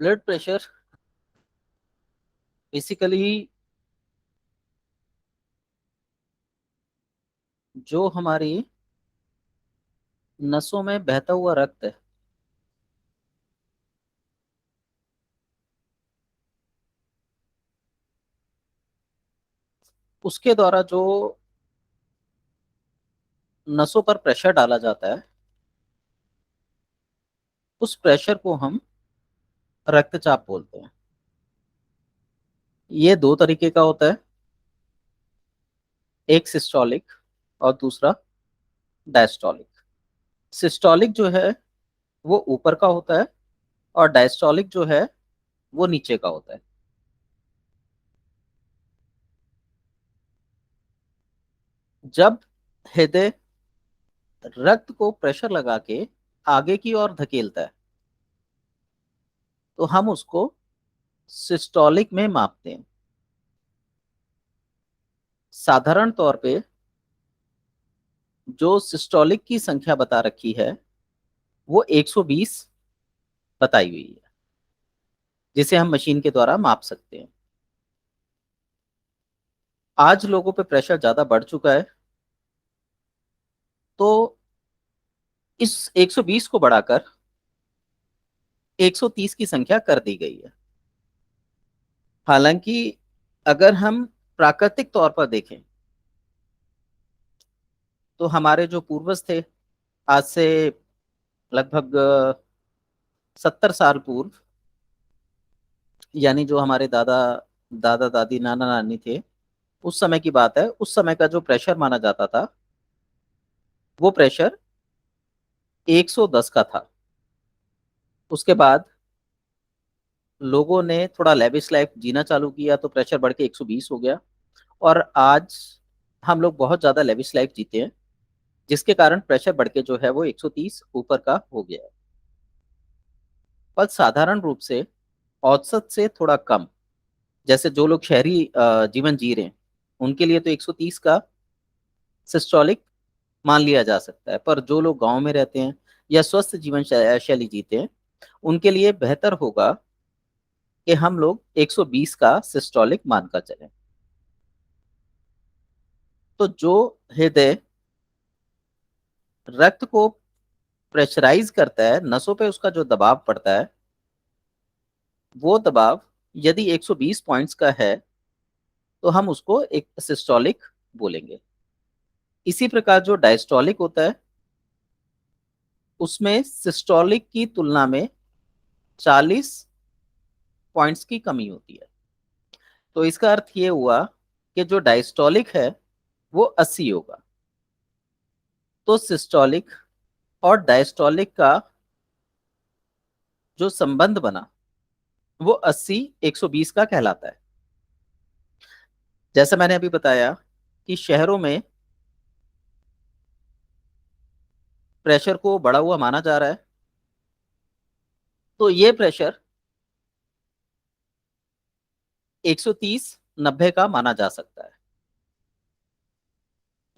Blood pressure basically जो हमारी नसों में बहता हुआ रक्त है, उसके द्वारा जो नसों पर प्रेशर डाला जाता है, उस प्रेशर को हम रक्तचाप बोलते हैं। ये दो तरीके का होता है, एक सिस्टोलिक और दूसरा डायस्टोलिक। सिस्टोलिक जो है वो ऊपर का होता है और डायस्टोलिक जो है वो नीचे का होता है। जब हृदय रक्त को प्रेशर लगा के आगे की ओर धकेलता है तो हम उसको सिस्टोलिक में मापते हैं। साधारण तौर पे जो सिस्टोलिक की संख्या बता रखी है वो 120 बताई हुई है, जिसे हम मशीन के द्वारा माप सकते हैं। आज लोगों पे प्रेशर ज्यादा बढ़ चुका है, तो इस 120 को बढ़ाकर 130 की संख्या कर दी गई है। हालांकि अगर हम प्राकृतिक तौर पर देखें तो हमारे जो पूर्वज थे, आज से लगभग 70 साल पूर्व, यानी जो हमारे दादा दादा दादी नाना नानी थे, उस समय की बात है। उस समय का जो प्रेशर माना जाता था वो प्रेशर 110 का था। उसके बाद लोगों ने थोड़ा लेविश लाइफ जीना चालू किया तो प्रेशर बढ़ के 120 हो गया, और आज हम लोग बहुत ज्यादा लेविश लाइफ जीते हैं, जिसके कारण प्रेशर बढ़ के जो है वो 130 ऊपर का हो गया है। पर साधारण रूप से औसत से थोड़ा कम, जैसे जो लोग शहरी जीवन जी रहे हैं उनके लिए तो 130 का सिस्टोलिक मान लिया जा सकता है, पर जो लोग गांव में रहते हैं या स्वस्थ जीवन शैली जीते हैं उनके लिए बेहतर होगा कि हम लोग 120 का सिस्टोलिक मानकर चलें। तो जो हृदय रक्त को प्रेशराइज करता है, नसों पे उसका जो दबाव पड़ता है, वो दबाव यदि 120 पॉइंट्स का है तो हम उसको एक सिस्टोलिक बोलेंगे। इसी प्रकार जो डायस्टोलिक होता है उसमें सिस्टोलिक की तुलना में 40 पॉइंट्स की कमी होती है। तो इसका अर्थ ये हुआ कि जो डायस्टोलिक है वो 80 होगा। तो सिस्टोलिक और डायस्टोलिक का जो संबंध बना वो 80 120 का कहलाता है। जैसा मैंने अभी बताया कि शहरों में प्रेशर को बढ़ा हुआ माना जा रहा है, तो ये प्रेशर 130 90 का माना जा सकता है।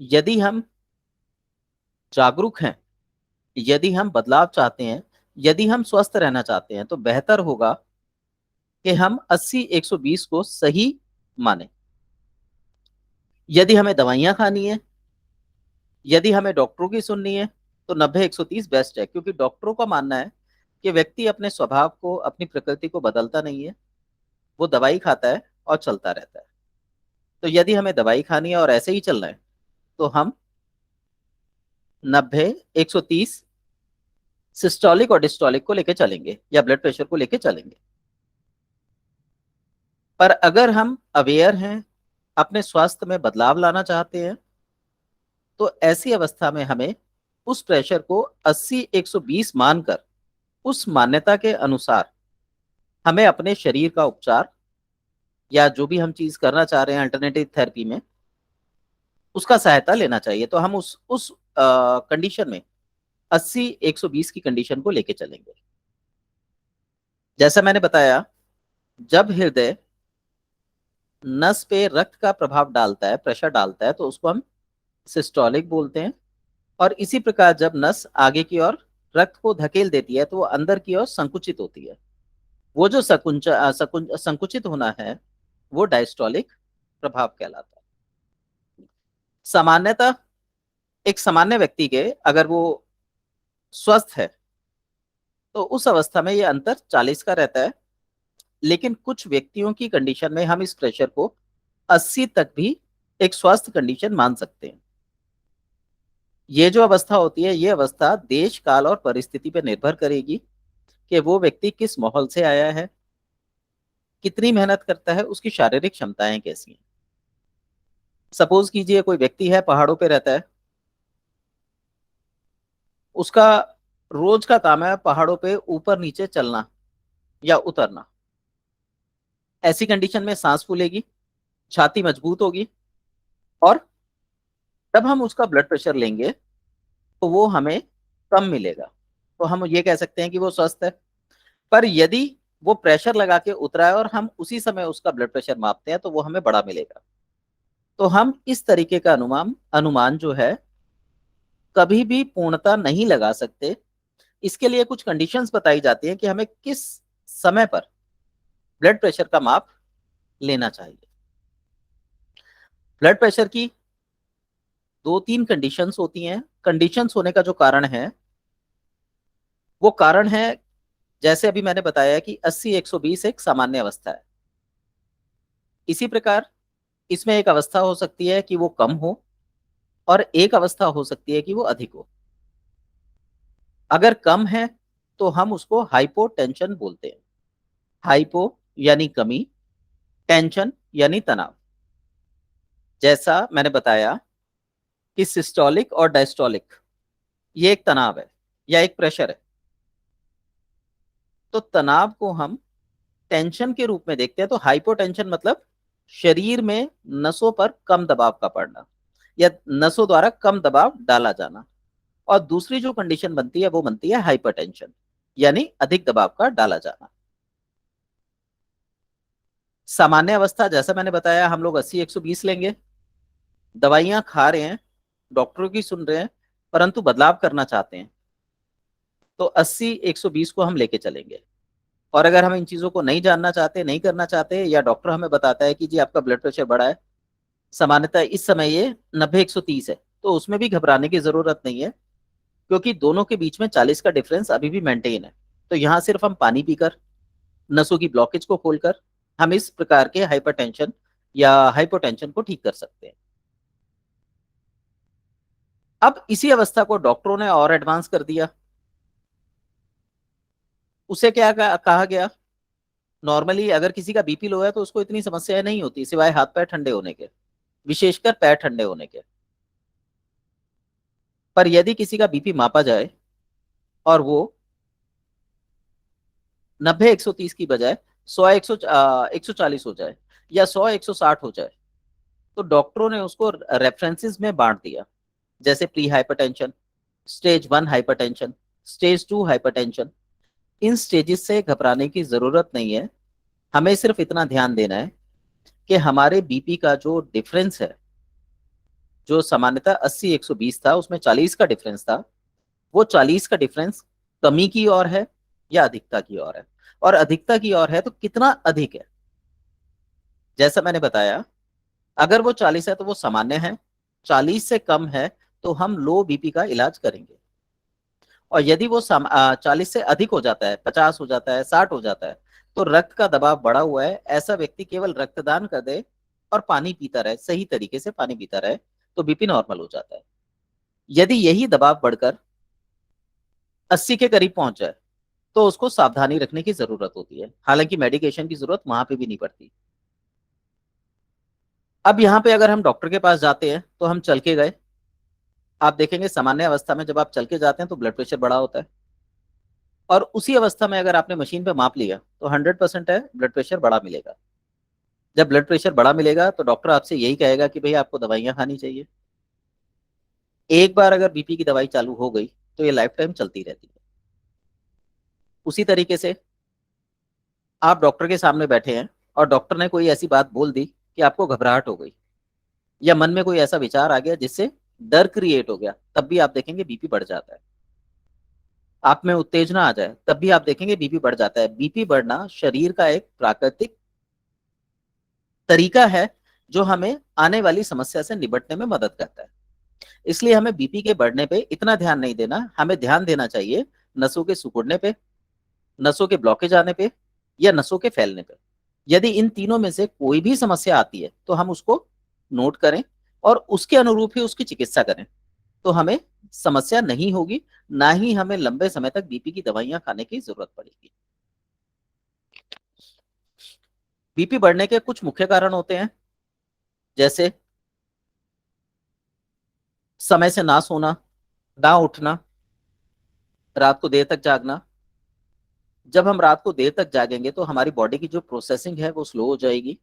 यदि हम जागरूक हैं, यदि हम बदलाव चाहते हैं, यदि हम स्वस्थ रहना चाहते हैं, तो बेहतर होगा कि हम 80 120 को सही माने। यदि हमें दवाइयां खानी है, यदि हमें डॉक्टरों की सुननी है, तो 90 130 बेस्ट है, क्योंकि डॉक्टरों का मानना है कि व्यक्ति अपने स्वभाव को, अपनी प्रकृति को बदलता नहीं है, वो दवाई खाता है और चलता रहता है। तो यदि हमें दवाई खानी है और ऐसे ही चलना है तो हम 90 130 सिस्टोलिक और डिस्टोलिक को लेके चलेंगे या ब्लड प्रेशर को लेके चलेंगे। पर अगर हम अवेयर हैं, अपने स्वास्थ्य में बदलाव लाना चाहते हैं, तो ऐसी अवस्था में हमें उस प्रेशर को 80 120 मानकर उस मान्यता के अनुसार हमें अपने शरीर का उपचार या जो भी हम चीज करना चाह रहे हैं अल्टरनेटिव थेरेपी में, उसका सहायता लेना चाहिए। तो हम उस कंडीशन में 80 120 की कंडीशन को लेके चलेंगे। जैसा मैंने बताया, जब हृदय नस पे रक्त का प्रभाव डालता है, प्रेशर डालता है, तो उसको हम सिस्टोलिक बोलते हैं। और इसी प्रकार जब नस आगे की ओर रक्त को धकेल देती है तो वो अंदर की ओर संकुचित होती है, वो जो संकुचित होना है वो डायस्टोलिक प्रभाव कहलाता है। सामान्यतः एक सामान्य व्यक्ति के अगर वो स्वस्थ है तो उस अवस्था में ये अंतर 40 का रहता है, लेकिन कुछ व्यक्तियों की कंडीशन में हम इस प्रेशर को 80 तक भी एक स्वस्थ कंडीशन मान सकते हैं। ये जो अवस्था होती है, ये अवस्था देश, काल और परिस्थिति पर निर्भर करेगी कि वो व्यक्ति किस माहौल से आया है, कितनी मेहनत करता है, उसकी शारीरिक क्षमताएं कैसी हैं। सपोज कीजिए कोई व्यक्ति है, पहाड़ों पे रहता है, उसका रोज का काम है पहाड़ों पे ऊपर नीचे चलना या उतरना। ऐसी कंडीशन में सांस फूलेगी, छाती मजबूत होगी, और जब हम उसका ब्लड प्रेशर लेंगे तो वो हमें कम मिलेगा, तो हम ये कह सकते हैं कि वो स्वस्थ है। पर यदि वो प्रेशर लगा के उतरा है और हम उसी समय उसका ब्लड प्रेशर मापते हैं तो वो हमें बड़ा मिलेगा। तो हम इस तरीके का अनुमान अनुमान जो है कभी भी पूर्णता नहीं लगा सकते। इसके लिए कुछ कंडीशंस बताई जाती हैं कि हमें किस समय पर ब्लड प्रेशर का माप लेना चाहिए। ब्लड प्रेशर की दो तीन कंडीशंस होती हैं। कंडीशंस होने का जो कारण है वो कारण है, जैसे अभी मैंने बताया कि 80-120 एक सामान्य अवस्था है। इसी प्रकार इसमें एक अवस्था हो सकती है कि वो कम हो और एक अवस्था हो सकती है कि वो अधिक हो। अगर कम है तो हम उसको हाइपोटेंशन बोलते हैं। हाइपो यानी कमी, टेंशन यानी तनाव। जैसा मैंने बताया कि सिस्टोलिक और डायस्टोलिक ये एक तनाव है या एक प्रेशर है, तो तनाव को हम टेंशन के रूप में देखते हैं। तो हाइपोटेंशन मतलब शरीर में नसों पर कम दबाव का पड़ना या नसों द्वारा कम दबाव डाला जाना। और दूसरी जो कंडीशन बनती है वो बनती है हाइपरटेंशन, यानी अधिक दबाव का डाला जाना। सामान्य अवस्था जैसा मैंने बताया, हम लोग 80-120 लेंगे, दवाइयां खा रहे हैं, डॉक्टरों की सुन रहे हैं, परंतु बदलाव करना चाहते हैं तो 80-120 को हम लेके चलेंगे। और अगर हम इन चीजों को नहीं जानना चाहते, नहीं करना चाहते, या डॉक्टर हमें बताता है कि जी आपका ब्लड प्रेशर बढ़ा है, सामान्यतः इस समय ये 90-130 है, तो उसमें भी घबराने की जरूरत नहीं है, क्योंकि दोनों के बीच में 40 का डिफरेंस अभी भी मेंटेन है। तो यहाँ सिर्फ हम पानी पीकर, नसों की ब्लॉकेज को खोलकर हम इस प्रकार के हाइपरटेंशन या हाइपोटेंशन को ठीक कर सकते हैं। अब इसी अवस्था को डॉक्टरों ने और एडवांस कर दिया। उसे क्या कहा गया, नॉर्मली अगर किसी का बीपी लो है तो उसको इतनी समस्याएं नहीं होती सिवाय हाथ पैर ठंडे होने के, विशेषकर पैर ठंडे होने के। पर यदि किसी का बीपी मापा जाए और वो 90-130 की बजाय 100-140 हो जाए या 100-160 हो जाए, तो डॉक्टरों ने उसको रेफरेंसेस में बांट दिया, जैसे pre hypertension, stage 1 hypertension, stage 2 hypertension. इन स्टेजेस से घबराने की जरूरत नहीं है। हमें सिर्फ इतना ध्यान देना है कि हमारे बीपी का जो डिफरेंस है, जो सामान्यतः 80-120 था, उसमें 40 का डिफरेंस था, वो 40 का डिफरेंस कमी की ओर है या अधिकता की ओर है। और अधिकता की ओर है तो कितना अधिक है। जैसा मैंने बताया, अगर वो 40 है तो वो सामान्य है, 40 से कम है तो हम लो बीपी का इलाज करेंगे। और यदि वो 40 से अधिक हो जाता है, 50 हो जाता है, 60 हो जाता है, तो रक्त का दबाव बढ़ा हुआ है, ऐसा व्यक्ति केवल रक्तदान कर दे और पानी पीता रहे, सही तरीके से पानी पीता रहे, तो बीपी नॉर्मल हो जाता है। यदि यही दबाव बढ़कर 80 के करीब पहुंच जाए तो उसको सावधानी रखने की जरूरत होती है, हालांकि मेडिकेशन की जरूरत वहां पे भी नहीं पड़ती। अब यहाँ पे अगर हम डॉक्टर के पास जाते हैं तो हम चल के गए, आप देखेंगे सामान्य अवस्था में जब आप चल के जाते हैं तो ब्लड प्रेशर बढ़ा होता है, और उसी अवस्था में अगर आपने मशीन पे माप लिया तो 100% है ब्लड प्रेशर बढ़ा मिलेगा। जब ब्लड प्रेशर बढ़ा मिलेगा तो डॉक्टर आपसे यही कहेगा कि भाई आपको दवाइयां खानी चाहिए। एक बार अगर बीपी की दवाई चालू हो गई तो ये लाइफ टाइम चलती रहती है। उसी तरीके से आप डॉक्टर के सामने बैठे हैं और डॉक्टर ने कोई ऐसी बात बोल दी कि आपको घबराहट हो गई या मन में कोई ऐसा विचार आ गया जिससे डर क्रिएट हो गया, तब भी आप देखेंगे बीपी बढ़ जाता है। आप में उत्तेजना आ जाए, तब भी आप देखेंगे बीपी बढ़ जाता है। बीपी बढ़ना शरीर का एक प्राकृतिक तरीका है जो हमें आने वाली समस्या से निपटने में मदद करता है। इसलिए हमें बीपी के बढ़ने पे इतना ध्यान नहीं देना, हमें ध्यान देना चाहिए नसों के सिकुड़ने पे, नसों के ब्लॉकेज आने पे, या नसों के फैलने पे। यदि इन तीनों में से कोई भी समस्या आती है तो हम उसको नोट करें और उसके अनुरूप ही उसकी चिकित्सा करें, तो हमें समस्या नहीं होगी, ना ही हमें लंबे समय तक बीपी की दवाइयां खाने की जरूरत पड़ेगी। बीपी बढ़ने के कुछ मुख्य कारण होते हैं, जैसे समय से ना सोना, ना उठना, रात को देर तक जागना। जब हम रात को देर तक जागेंगे तो हमारी बॉडी की जो प्रोसेसिंग है वो स्लो हो जाएगी।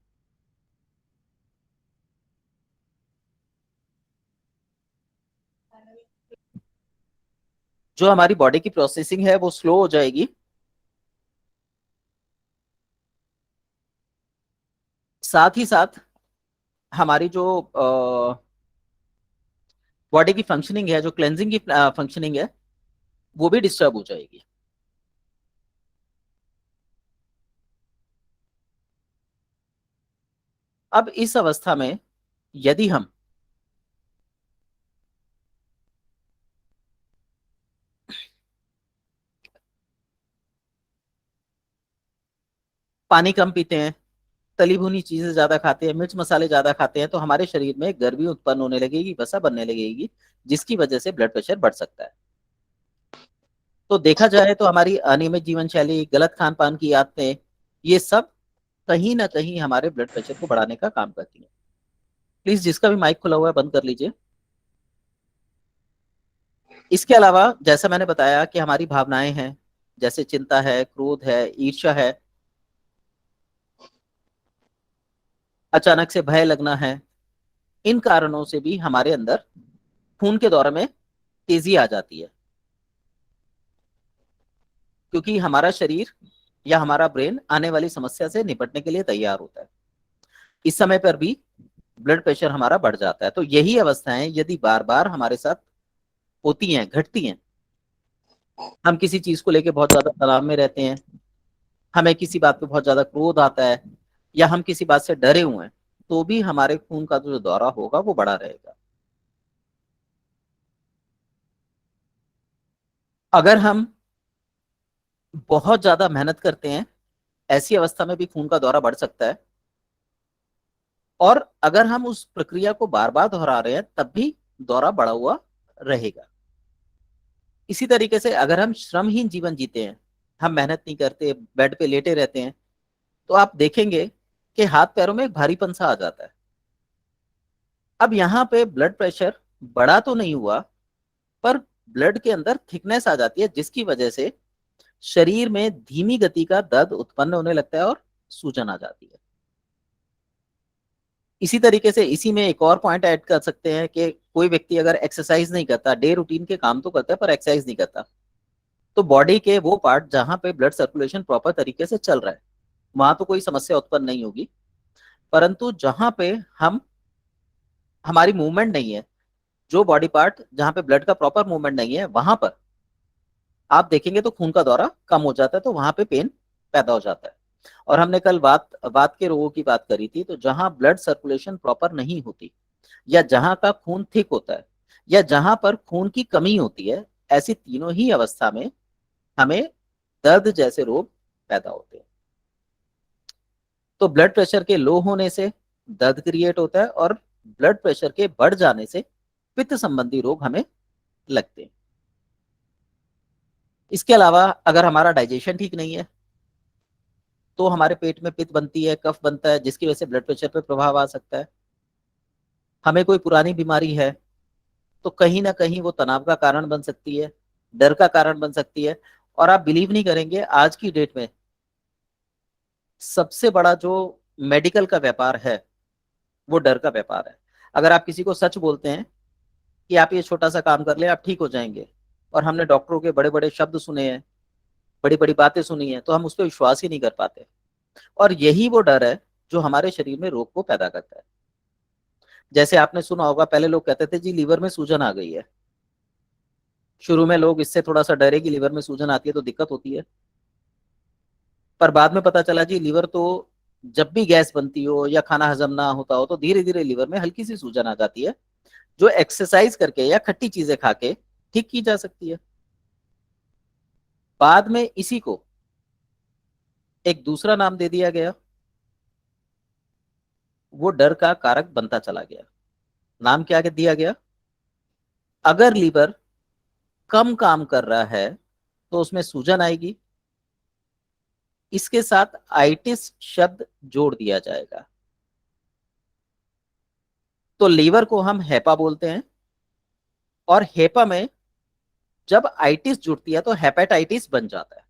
जो हमारी बॉडी की प्रोसेसिंग है वो स्लो हो जाएगी। साथ ही साथ हमारी जो बॉडी की फंक्शनिंग है, जो क्लेंजिंग की फंक्शनिंग है, वो भी डिस्टर्ब हो जाएगी। अब इस अवस्था में यदि हम पानी कम पीते हैं, तली भुनी चीजें ज्यादा खाते हैं, मिर्च मसाले ज्यादा खाते हैं, तो हमारे शरीर में गर्मी उत्पन्न होने लगेगी, वसा बनने लगेगी, जिसकी वजह से ब्लड प्रेशर बढ़ सकता है। तो देखा जाए तो हमारी अनियमित जीवन शैली, गलत खान पान की आदतें, ये सब कहीं ना कहीं हमारे ब्लड प्रेशर को बढ़ाने का काम करती है। प्लीज जिसका भी माइक खुला हुआ है बंद कर लीजिए। इसके अलावा जैसा मैंने बताया कि हमारी भावनाएं हैं, जैसे चिंता है, क्रोध है, ईर्ष्या है, अचानक से भय लगना है, इन कारणों से भी हमारे अंदर खून के दौरे में तेजी आ जाती है, क्योंकि हमारा शरीर या हमारा ब्रेन आने वाली समस्या से निपटने के लिए तैयार होता है। इस समय पर भी ब्लड प्रेशर हमारा बढ़ जाता है। तो यही अवस्थाएं यदि बार बार हमारे साथ होती हैं, घटती हैं, हम किसी चीज को लेकर बहुत ज्यादा तनाव में रहते हैं, हमें किसी बात पे बहुत ज्यादा क्रोध आता है, या हम किसी बात से डरे हुए हैं, तो भी हमारे खून का जो दौरा होगा वो बढ़ा रहेगा। अगर हम बहुत ज्यादा मेहनत करते हैं, ऐसी अवस्था में भी खून का दौरा बढ़ सकता है। और अगर हम उस प्रक्रिया को बार बार दोहरा रहे हैं तब भी दौरा बढ़ा हुआ रहेगा। इसी तरीके से अगर हम श्रमहीन जीवन जीते हैं, हम मेहनत नहीं करते, बेड पे लेटे रहते हैं, तो आप देखेंगे कि हाथ पैरों में एक भारीपन सा आ जाता है। अब यहाँ पे ब्लड प्रेशर बढ़ा तो नहीं हुआ, पर ब्लड के अंदर थिकनेस आ जाती है, जिसकी वजह से शरीर में धीमी गति का दर्द उत्पन्न होने लगता है और सूजन आ जाती है। इसी तरीके से इसी में एक और पॉइंट ऐड कर सकते हैं कि कोई व्यक्ति अगर एक्सरसाइज नहीं करता, डे रूटीन के काम तो करता है पर एक्सरसाइज नहीं करता, तो बॉडी के वो पार्ट जहां पे ब्लड सर्कुलेशन प्रॉपर तरीके से चल रहा है, वहां तो कोई समस्या उत्पन्न नहीं होगी। परंतु जहां पे हम हमारी मूवमेंट नहीं है, जो बॉडी पार्ट जहां पे ब्लड का प्रॉपर मूवमेंट नहीं है, वहां पर आप देखेंगे तो खून का दौरा कम हो जाता है, तो वहां पे पेन पैदा हो जाता है। और हमने कल वात वात के रोगों की बात करी थी, तो जहां ब्लड सर्कुलेशन प्रॉपर नहीं होती, या जहां का खून थिक होता है, या जहां पर खून की कमी होती है, ऐसी तीनों ही अवस्था में हमें दर्द जैसे रोग पैदा होते हैं। तो ब्लड प्रेशर के लो होने से दर्द क्रिएट होता है, और ब्लड प्रेशर के बढ़ जाने से पित्त संबंधी रोग हमें लगते हैं। इसके अलावा अगर हमारा डाइजेशन ठीक नहीं है, तो हमारे पेट में पित्त बनती है, कफ बनता है, जिसकी वजह से ब्लड प्रेशर पर प्रभाव आ सकता है। हमें कोई पुरानी बीमारी है, तो कहीं ना कहीं वो तनाव का कारण बन सकती है, डर का कारण बन सकती है। और आप बिलीव नहीं करेंगे, आज की डेट में सबसे बड़ा जो मेडिकल का व्यापार है, वो डर का व्यापार है। अगर आप किसी को सच बोलते हैं कि आप ये छोटा सा काम कर ले, आप ठीक हो जाएंगे, और हमने डॉक्टरों के बड़े बड़े शब्द सुने हैं, बड़ी बड़ी बातें सुनी है, तो हम उस पर विश्वास ही नहीं कर पाते। और यही वो डर है जो हमारे शरीर में रोग को पैदा करता है। जैसे आपने सुना होगा, पहले लोग कहते थे जी लीवर में सूजन आ गई है, शुरू में लोग इससे थोड़ा सा डरे कि लीवर में सूजन आती है तो दिक्कत होती है, पर बाद में पता चला जी लीवर तो जब भी गैस बनती हो या खाना हजम ना होता हो तो धीरे धीरे लीवर में हल्की सी सूजन आ जाती है, जो एक्सरसाइज करके या खट्टी चीजें खा के ठीक की जा सकती है। बाद में इसी को एक दूसरा नाम दे दिया गया, वो डर का कारक बनता चला गया। नाम क्या दिया गया? अगर लीवर कम काम कर रहा है तो उसमें सूजन आएगी, इसके साथ आइटिस शब्द जोड़ दिया जाएगा। तो लीवर को हम हेपा बोलते हैं, और हेपा में जब आइटिस जुड़ती है तो हेपेटाइटिस बन जाता है।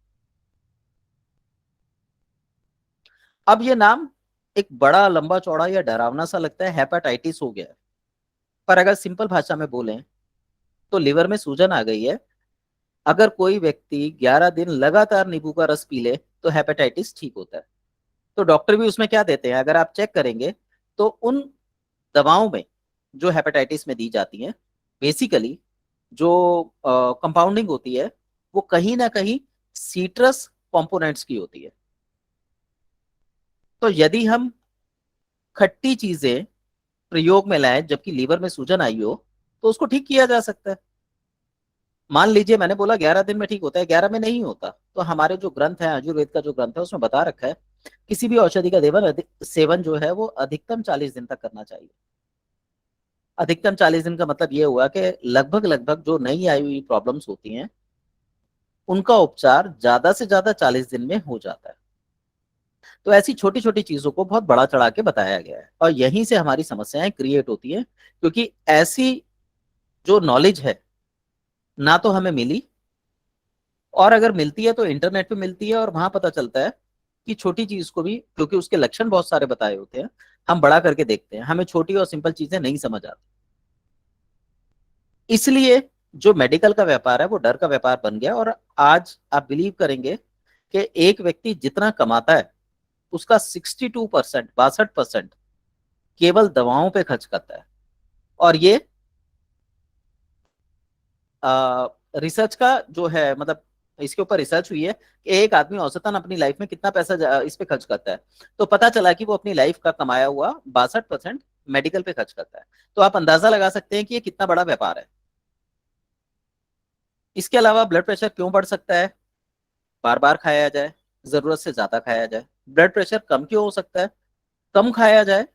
अब ये नाम एक बड़ा लंबा चौड़ा या डरावना सा लगता है, हेपेटाइटिस हो गया है। पर अगर सिंपल भाषा में बोलें तो लीवर में सूजन आ गई है, अगर कोई व्यक्ति 11 दिन लगातार नींबू का रस पी ले तो हेपेटाइटिस ठीक होता है। तो डॉक्टर भी उसमें क्या देते हैं, अगर आप चेक करेंगे तो उन दवाओं में जो हेपेटाइटिस में दी जाती हैं, बेसिकली जो कंपाउंडिंग होती है वो कहीं ना कहीं सीट्रस कंपोनेंट्स की होती है। तो यदि हम खट्टी चीजें प्रयोग में लाएं जबकि लीवर में सूजन आई हो तो उसको ठीक किया जा सकता है। मान लीजिए मैंने बोला 11 दिन में ठीक होता है, 11 में नहीं होता, तो हमारे जो ग्रंथ है, आयुर्वेद का जो ग्रंथ है, उसमें बता रखा है किसी भी औषधि का सेवन जो है वो अधिकतम 40 दिन तक करना चाहिए। अधिकतम 40 दिन का मतलब ये हुआ कि लगभग लगभग जो नई आई हुई प्रॉब्लम्स होती हैं उनका उपचार ज्यादा से ज्यादा 40 दिन में हो जाता है। तो ऐसी छोटी छोटी चीजों को बहुत बड़ा चढ़ा के बताया गया है, और यहीं से हमारी समस्याएं क्रिएट होती हैं, क्योंकि ऐसी जो नॉलेज है ना तो हमें मिली, और अगर मिलती है तो इंटरनेट पे मिलती है, और वहां पता चलता है कि छोटी चीज को भी, क्योंकि उसके लक्षण बहुत सारे बताए होते हैं, हम बड़ा करके देखते हैं, हमें छोटी और सिंपल चीजें नहीं समझ आती। इसलिए जो मेडिकल का व्यापार है वो डर का व्यापार बन गया, और आज आप बिलीव करेंगे कि एक व्यक्ति जितना कमाता है उसका 62%, 62% केवल दवाओं पे खर्च करता है। और ये रिसर्च का जो है, मतलब इसके ऊपर रिसर्च हुई है कि एक आदमी औसतन अपनी लाइफ में कितना पैसा इस पे खर्च करता है, तो पता चला कि वो अपनी लाइफ का कमाया हुआ 62% मेडिकल पे खर्च करता है। तो आप अंदाजा लगा सकते हैं कि ये कितना बड़ा व्यापार है। इसके अलावा ब्लड प्रेशर क्यों बढ़ सकता है? बार बार खाया जाए, जरूरत से ज्यादा खाया जाए। ब्लड प्रेशर कम क्यों हो सकता है? कम खाया जाए,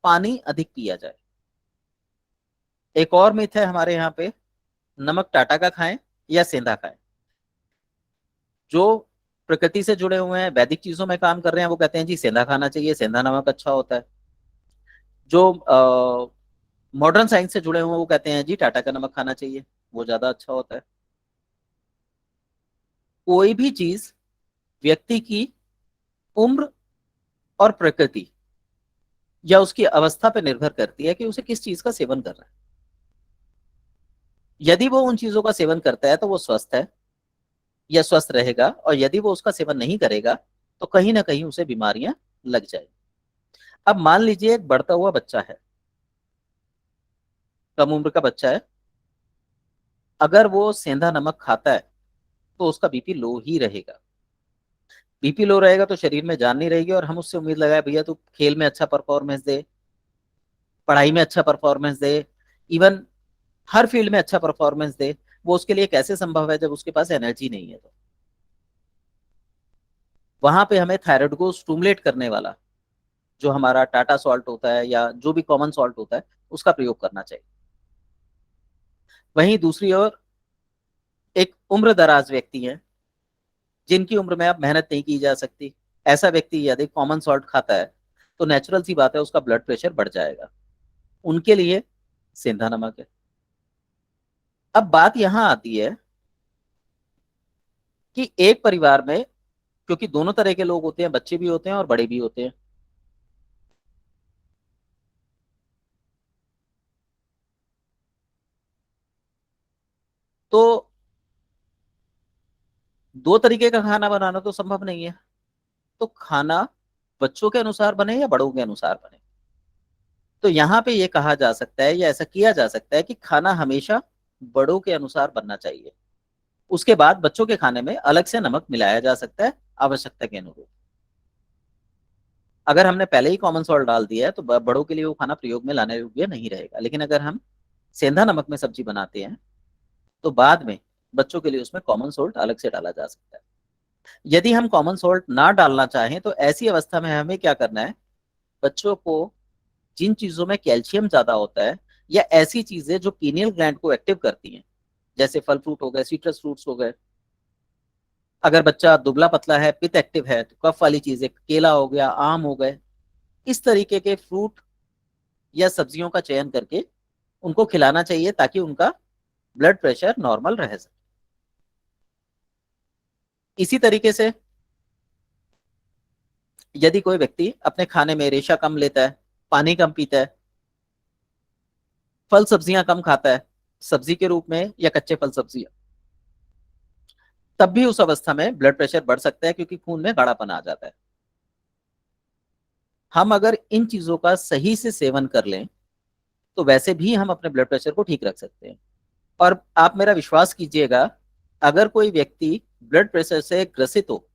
पानी अधिक पिया जाए। एक और मिथ है हमारे यहाँ पे, नमक टाटा का खाएं या सेंधा खाएं। जो प्रकृति से जुड़े हुए हैं, वैदिक चीजों में काम कर रहे हैं, वो कहते हैं जी सेंधा खाना चाहिए, सेंधा नमक अच्छा होता है। जो मॉडर्न साइंस से जुड़े हुए हैं वो कहते हैं जी टाटा का नमक खाना चाहिए, वो ज्यादा अच्छा होता है। कोई भी चीज व्यक्ति की उम्र और प्रकृति या उसकी अवस्था पर निर्भर करती है कि उसे किस चीज का सेवन कर रहा है। यदि वो उन चीजों का सेवन करता है तो वो स्वस्थ है या स्वस्थ रहेगा, और यदि वो उसका सेवन नहीं करेगा तो कहीं ना कहीं उसे बीमारियां लग जाएगी। अब मान लीजिए एक बढ़ता हुआ बच्चा है, कम उम्र का बच्चा है, अगर वो सेंधा नमक खाता है तो उसका बीपी लो ही रहेगा। बीपी लो रहेगा तो शरीर में जान नहीं रहेगी, और हम उससे उम्मीद लगाए भैया तू खेल में अच्छा परफॉर्मेंस दे, पढ़ाई में अच्छा परफॉर्मेंस दे, इवन हर फील्ड में अच्छा परफॉर्मेंस दे। वो उसके लिए कैसे संभव है जब उसके पास एनर्जी नहीं है? तो वहां पे हमें थायराइड को स्टूमुलेट करने वाला जो हमारा टाटा सॉल्ट होता है या जो भी कॉमन सॉल्ट होता है उसका प्रयोग करना चाहिए। वहीं दूसरी ओर एक उम्र दराज व्यक्ति है जिनकी उम्र में अब मेहनत नहीं की जा सकती, ऐसा व्यक्ति यदि कॉमन सॉल्ट खाता है तो नेचुरल सी बात है उसका ब्लड प्रेशर बढ़ जाएगा। उनके लिए सेंधा नमक है। अब बात यहां आती है कि एक परिवार में, क्योंकि दोनों तरह के लोग होते हैं, बच्चे भी होते हैं और बड़े भी होते हैं, तो दो तरीके का खाना बनाना तो संभव नहीं है। तो खाना बच्चों के अनुसार बने या बड़ों के अनुसार बने? तो यहाँ पे ये कहा जा सकता है या ऐसा किया जा सकता है कि खाना हमेशा बड़ों के अनुसार बनना चाहिए। उसके बाद बच्चों के खाने में अलग से नमक मिलाया जा सकता है आवश्यकता के अनुरूप। अगर हमने पहले ही कॉमन सॉल्ट डाल दिया है तो बड़ों के लिए वो खाना प्रयोग में लाने योग्य नहीं रहेगा। लेकिन अगर हम सेंधा नमक में सब्जी बनाते हैं तो बाद में बच्चों के लिए उसमें कॉमन सॉल्ट अलग से डाला जा सकता है। यदि हम कॉमन सॉल्ट ना डालना चाहें तो ऐसी अवस्था में हमें क्या करना है, बच्चों को जिन चीजों में कैल्शियम ज्यादा होता है या ऐसी चीजें जो पीनियल ग्लैंड को एक्टिव करती हैं, जैसे फल फ्रूट हो गए, सिट्रस फ्रूट्स हो गए, अगर बच्चा दुबला पतला है, पित्त एक्टिव है, तो कफ वाली चीजें, केला हो गया, आम हो गए, इस तरीके के फ्रूट या सब्जियों का चयन करके उनको खिलाना चाहिए ताकि उनका ब्लड प्रेशर नॉर्मल रह सके। इसी तरीके से यदि कोई व्यक्ति अपने खाने में रेशा कम लेता है, पानी कम पीता है, फल सब्जियां कम खाता है सब्जी के रूप में या कच्चे फल सब्जियां, तब भी उस अवस्था में ब्लड प्रेशर बढ़ सकता है क्योंकि खून में गाढ़ापन आ जाता है। हम अगर इन चीजों का सही से सेवन कर लें तो वैसे भी हम अपने ब्लड प्रेशर को ठीक रख सकते हैं। और आप मेरा विश्वास कीजिएगा, अगर कोई व्यक्ति ब्लड प्रेशर से ग्रसित हो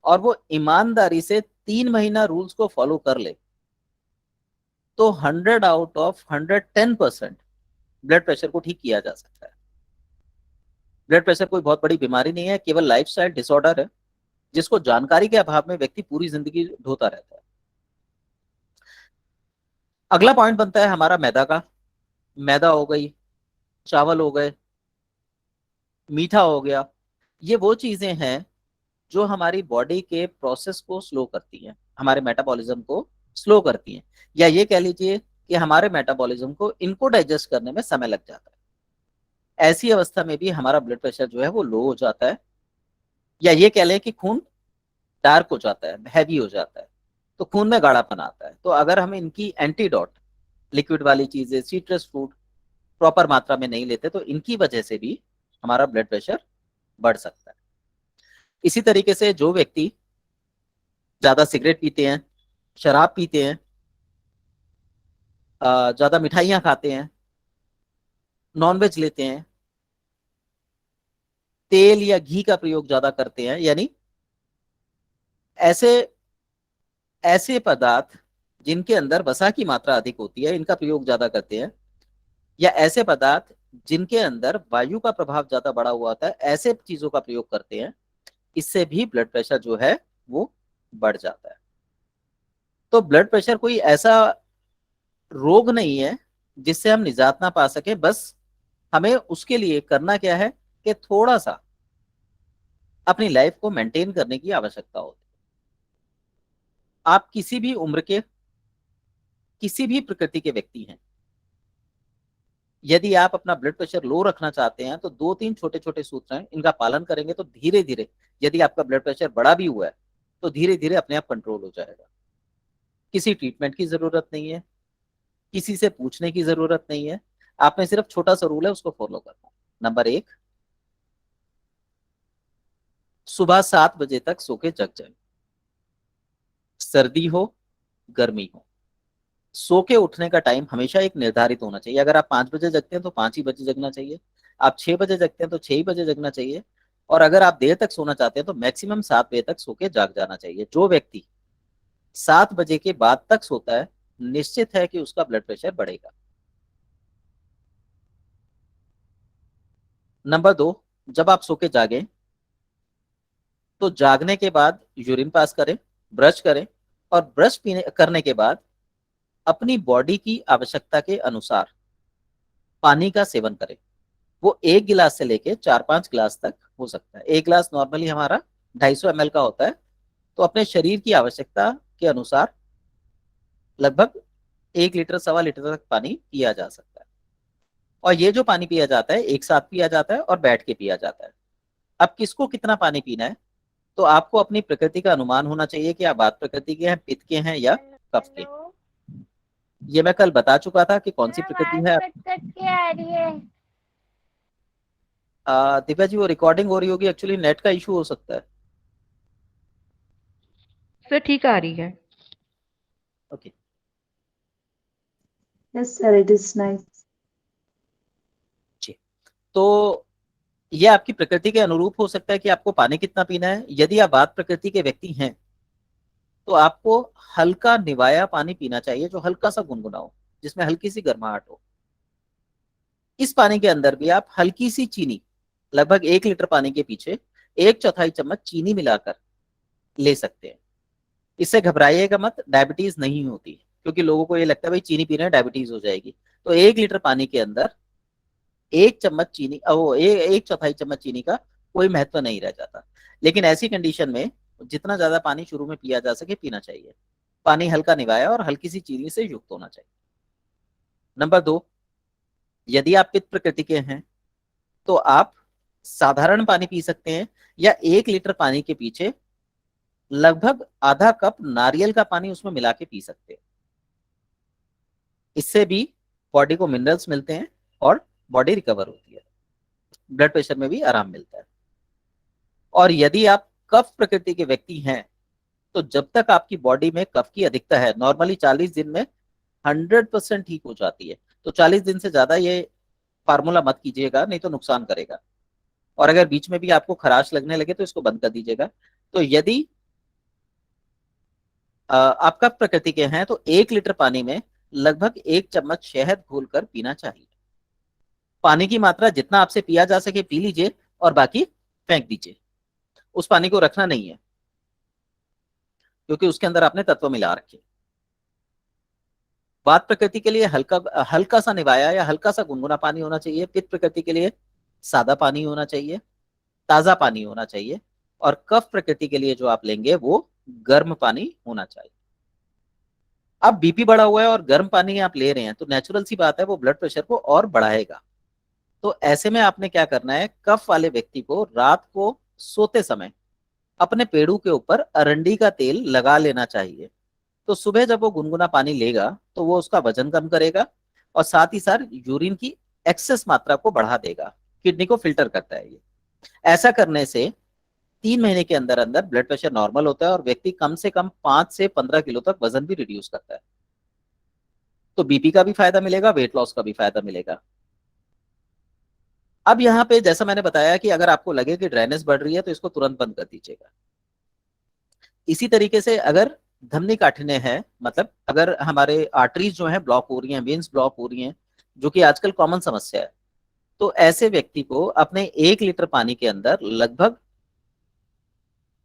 और वो ईमानदारी से 3 महीना रूल्स को फॉलो कर ले तो 100 आउट ऑफ 110% ब्लड प्रेशर को ठीक किया जा सकता है। ब्लड प्रेशर कोई बहुत बड़ी बीमारी नहीं है, केवल लाइफस्टाइल डिसऑर्डर है जिसको जानकारी के अभाव में व्यक्ति पूरी जिंदगी ढोता रहता है। अगला पॉइंट बनता है हमारा मैदा का। मैदा हो गई, चावल हो गए, मीठा हो गया, ये वो चीजें हैं जो हमारी बॉडी के प्रोसेस को स्लो करती हैं, हमारे मेटाबॉलिज्म को स्लो करती हैं, या ये कह लीजिए कि हमारे मेटाबॉलिज्म को इनको डाइजेस्ट करने में समय लग जाता है। ऐसी अवस्था में भी हमारा ब्लड प्रेशर जो है वो लो हो जाता है, या ये कह लें कि खून डार्क हो जाता है, हैवी हो जाता है, तो खून में गाढ़ापन आता है। तो अगर हम इनकी एंटीडोट, लिक्विड वाली चीजें, सिट्रस फ्रूट प्रॉपर मात्रा में नहीं लेते तो इनकी वजह से भी हमारा ब्लड प्रेशर बढ़ सकता है। इसी तरीके से जो व्यक्ति ज्यादा सिगरेट पीते हैं, शराब पीते हैं, ज्यादा मिठाइयाँ खाते हैं, नॉनवेज लेते हैं, तेल या घी का प्रयोग ज्यादा करते हैं, यानी ऐसे ऐसे पदार्थ जिनके अंदर वसा की मात्रा अधिक होती है इनका प्रयोग ज्यादा करते हैं, या ऐसे पदार्थ जिनके अंदर वायु का प्रभाव ज्यादा बढ़ा हुआ होता है, ऐसे चीजों का प्रयोग करते हैं, इससे भी ब्लड प्रेशर जो है वो बढ़ जाता है। तो ब्लड प्रेशर कोई ऐसा रोग नहीं है जिससे हम निजात ना पा सके, बस हमें उसके लिए करना क्या है कि थोड़ा सा अपनी लाइफ को मेंटेन करने की आवश्यकता होती है। आप किसी भी उम्र के, किसी भी प्रकृति के व्यक्ति हैं, यदि आप अपना ब्लड प्रेशर लो रखना चाहते हैं तो 2-3 छोटे छोटे सूत्र हैं, इनका पालन करेंगे तो धीरे धीरे, यदि आपका ब्लड प्रेशर बढ़ा भी हुआ है तो धीरे धीरे अपने आप कंट्रोल हो जाएगा। किसी ट्रीटमेंट की जरूरत नहीं है, किसी से पूछने की जरूरत नहीं है, आपने सिर्फ छोटा सा रूल है उसको फॉलो करना है। नंबर 1, सुबह 7 बजे तक सो के जग जाए, सर्दी हो गर्मी हो, सो के उठने का टाइम हमेशा एक निर्धारित होना चाहिए। अगर आप 5 बजे जगते हैं तो 5 ही बजे जगना चाहिए, आप 6 बजे जगते हैं तो 6 ही बजे जगना चाहिए, और अगर आप देर तक सोना चाहते हैं तो मैक्सिमम 7 बजे तक सो के जाग जाना चाहिए। जो व्यक्ति 7 बजे के बाद तक सोता है निश्चित है कि उसका ब्लड प्रेशर बढ़ेगा। नंबर 2, जब आप सो के जागे तो जागने के बाद यूरिन पास करें, ब्रश करें, और ब्रश पीने करने के बाद अपनी बॉडी की आवश्यकता के अनुसार पानी का सेवन करें। वो 1 गिलास से लेके 4-5 गिलास तक हो सकता है। 1 गिलास नॉर्मली हमारा 250 ml का होता है, तो अपने शरीर की आवश्यकता के अनुसार लगभग 1 लीटर, 1.25 लीटर तक पानी पिया जा सकता है। और ये जो पानी पिया जाता है एक साथ पिया जाता है और बैठ के पिया जाता है। अब किसको कितना पानी पीना है, तो आपको अपनी प्रकृति का अनुमान होना चाहिए कि आप वात प्रकृति के हैं, पित्त के हैं या कफ के। हेलो। ये मैं कल बता चुका था कि कौन सी प्रकृति आवाज है। कट कट के आ रही है। दिव्या जी, वो रिकॉर्डिंग हो रही होगी, एक्चुअली नेट का इशू हो सकता है। सर ठीक आ रही है। Okay. Yes, sir, it is nice. जी। तो ये आपकी प्रकृति के अनुरूप हो सकता है कि आपको पानी कितना पीना है। यदि आप वात प्रकृति के व्यक्ति हैं तो आपको हल्का निवाया पानी पीना चाहिए, जो हल्का सा गुनगुना हो, जिसमें हल्की सी गर्माहट हो। इस पानी के अंदर भी आप हल्की सी चीनी, लगभग 1 लीटर पानी के पीछे 1/4 चम्मच चीनी मिलाकर ले सकते हैं। इससे घबराइएगा मत, डायबिटीज नहीं होती, क्योंकि लोगों को ये लगता है भाई चीनी पीने डायबिटीज हो जाएगी। तो 1 लीटर पानी के अंदर 1 चम्मच चीनी, वो 1/4 चम्मच चीनी का कोई महत्व नहीं रह जाता। लेकिन ऐसी कंडीशन में जितना ज्यादा पानी शुरू में पिया जा सके पीना चाहिए। पानी हल्का निवाया और हल्की सी चीनी से युक्त होना चाहिए। नंबर 2, यदि आप पित्त प्रकृति के हैं तो आप साधारण पानी पी सकते हैं, या 1 लीटर पानी के पीछे लगभग आधा कप नारियल का पानी उसमें मिला के पी सकते हैं। इससे भी बॉडी को मिनरल्स मिलते हैं और बॉडी रिकवर होती है, ब्लड प्रेशर में भी आराम मिलता है। और यदि आप कफ प्रकृति के व्यक्ति हैं तो जब तक आपकी बॉडी में कफ की अधिकता है, नॉर्मली 40 दिन में 100% ठीक हो जाती है। तो 40 दिन से ज्यादा ये फार्मूला मत कीजिएगा, नहीं तो नुकसान करेगा। और अगर बीच में भी आपको खराश लगने लगे तो इसको बंद कर दीजिएगा। तो यदि आप कफ प्रकृति के हैं तो 1 लीटर पानी में लगभग 1 चम्मच शहद घोलकर पीना चाहिए। पानी की मात्रा जितना आपसे पिया जा सके पी लीजिए और बाकी फेंक दीजिए। उस पानी को रखना नहीं है, क्योंकि उसके अंदर आपने तत्व मिला रखे। वात प्रकृति के लिए हल्का हल्का सा निवाया या हल्का सा गुनगुना पानी होना चाहिए। पित्त प्रकृति के लिए सादा पानी होना चाहिए, ताजा पानी होना चाहिए। और कफ प्रकृति के लिए जो आप लेंगे वो गर्म पानी होना चाहिए। अब बीपी बढ़ा हुआ है और गर्म पानी आप ले रहे हैं तो नेचुरल सी बात है वो ब्लड प्रेशर को और बढ़ाएगा। तो ऐसे में आपने क्या करना है, कफ वाले व्यक्ति को रात को सोते समय अपने पेड़ों के ऊपर अरंडी का तेल लगा लेना चाहिए। तो सुबह जब वो गुनगुना पानी लेगा तो वो उसका वजन कम करेगा और साथ ही साथ यूरिन की एक्सेस मात्रा को बढ़ा देगा। किडनी को फिल्टर करता है ये। ऐसा करने से 3 महीने के अंदर अंदर ब्लड प्रेशर नॉर्मल होता है और व्यक्ति कम से कम 5 से 15 किलो तक वजन भी रिड्यूस करता है। तो बीपी का भी फायदा मिलेगा, वेट लॉस का भी फायदा मिलेगा। अब यहाँ पे जैसा मैंने बताया कि अगर आपको लगे कि ड्राइनेस बढ़ रही है तो इसको तुरंत बंद कर दीजिएगा। इसी तरीके से अगर धमनी काठिन्य है, मतलब अगर हमारे आर्टरीज जो है ब्लॉक हो रही हैं, वेन्स ब्लॉक हो रही हैं, जो कि आजकल कॉमन समस्या है, तो ऐसे व्यक्ति को अपने 1 लीटर पानी के अंदर लगभग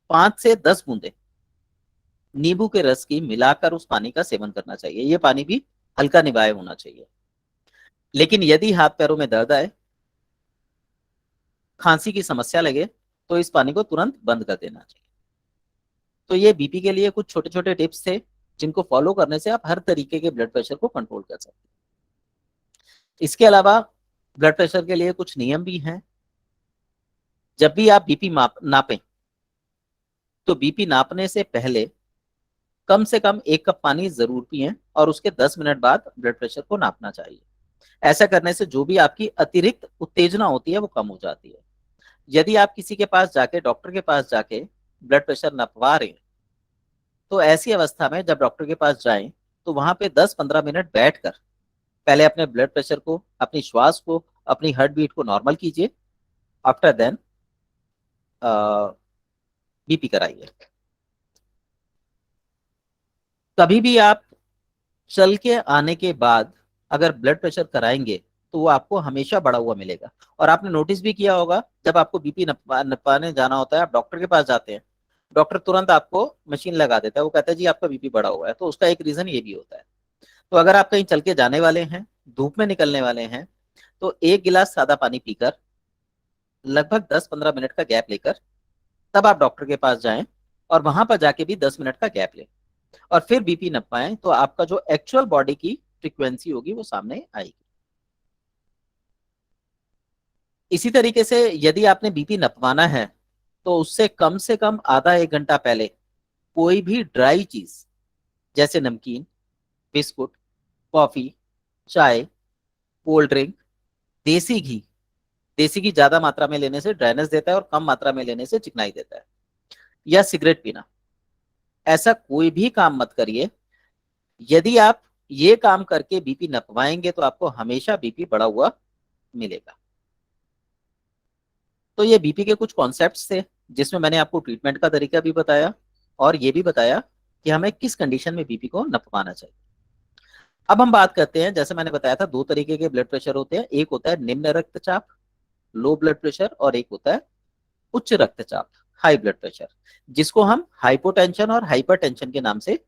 5 से 10 बूंदे नींबू के रस की मिलाकर उस पानी का सेवन करना चाहिए। ये पानी भी हल्का निवाय होना चाहिए। लेकिन यदि हाथ पैरों में दर्द आए, खांसी की समस्या लगे, तो इस पानी को तुरंत बंद कर देना चाहिए। तो ये बीपी के लिए कुछ छोटे छोटे टिप्स थे जिनको फॉलो करने से आप हर तरीके के ब्लड प्रेशर को कंट्रोल कर सकते हैं। इसके अलावा ब्लड प्रेशर के लिए कुछ नियम भी हैं। जब भी आप बीपी नापें तो बीपी नापने से पहले कम से कम 1 कप पानी जरूर पिएं और उसके 10 मिनट बाद ब्लड प्रेशर को नापना चाहिए। ऐसा करने से जो भी आपकी अतिरिक्त उत्तेजना होती है वो कम हो जाती है। यदि आप किसी के पास जाके, डॉक्टर के पास जाके ब्लड प्रेशर नपवा रहे हैं तो ऐसी अवस्था में जब डॉक्टर के पास जाएं तो वहां पे 10-15 मिनट बैठकर पहले अपने ब्लड प्रेशर को, अपनी श्वास को, अपनी हार्ट बीट को नॉर्मल कीजिए। आफ्टर देन बीपी कराइए। कभी भी आप चल के आने के बाद अगर ब्लड प्रेशर कराएंगे तो वो आपको हमेशा बढ़ा हुआ मिलेगा। और आपने नोटिस भी किया होगा, जब आपको बीपी नपाने जाना होता है, आप डॉक्टर के पास जाते हैं, डॉक्टर तुरंत आपको मशीन लगा देता है, वो कहता है जी आपका बीपी बढ़ा हुआ है। तो उसका एक रीजन ये भी होता है। तो अगर आप कहीं चल के जाने वाले हैं, धूप में निकलने वाले हैं, तो 1 गिलास सादा पानी पीकर लगभग 10-15 मिनट का गैप लेकर तब आप डॉक्टर के पास जाएं और वहां पर जाके भी 10 मिनट का गैप लें और फिर बीपी नपाएं, तो आपका जो एक्चुअल बॉडी की फ्रीक्वेंसी होगी वो सामने आएगी। इसी तरीके से यदि आपने बीपी नपवाना है तो उससे कम से कम आधा 1 घंटा पहले कोई भी ड्राई चीज जैसे नमकीन, बिस्कुट, कॉफी, चाय, कोल्ड ड्रिंक, देसी घी, देसी घी ज्यादा मात्रा में लेने से ड्राइनेस देता है और कम मात्रा में लेने से चिकनाई देता है, या सिगरेट पीना, ऐसा कोई भी काम मत करिए। यदि आप ये काम करके बीपी नपवाएंगे तो आपको हमेशा बीपी बढ़ा हुआ मिलेगा। तो ये बीपी के कुछ कॉन्सेप्ट्स थे, जिसमें मैंने आपको ट्रीटमेंट का तरीका भी बताया और ये भी बताया कि हमें किस कंडीशन में बीपी को नपवाना चाहिए। अब हम बात करते हैं, जैसे मैंने बताया था, दो तरीके के ब्लड प्रेशर होते हैं। एक होता है निम्न रक्तचाप, लो ब्लड प्रेशर, और एक होता है उच्च रक्तचाप, हाई ब्लड प्रेशर, जिसको हम हाइपोटेंशन और हाइपरटेंशन के नाम से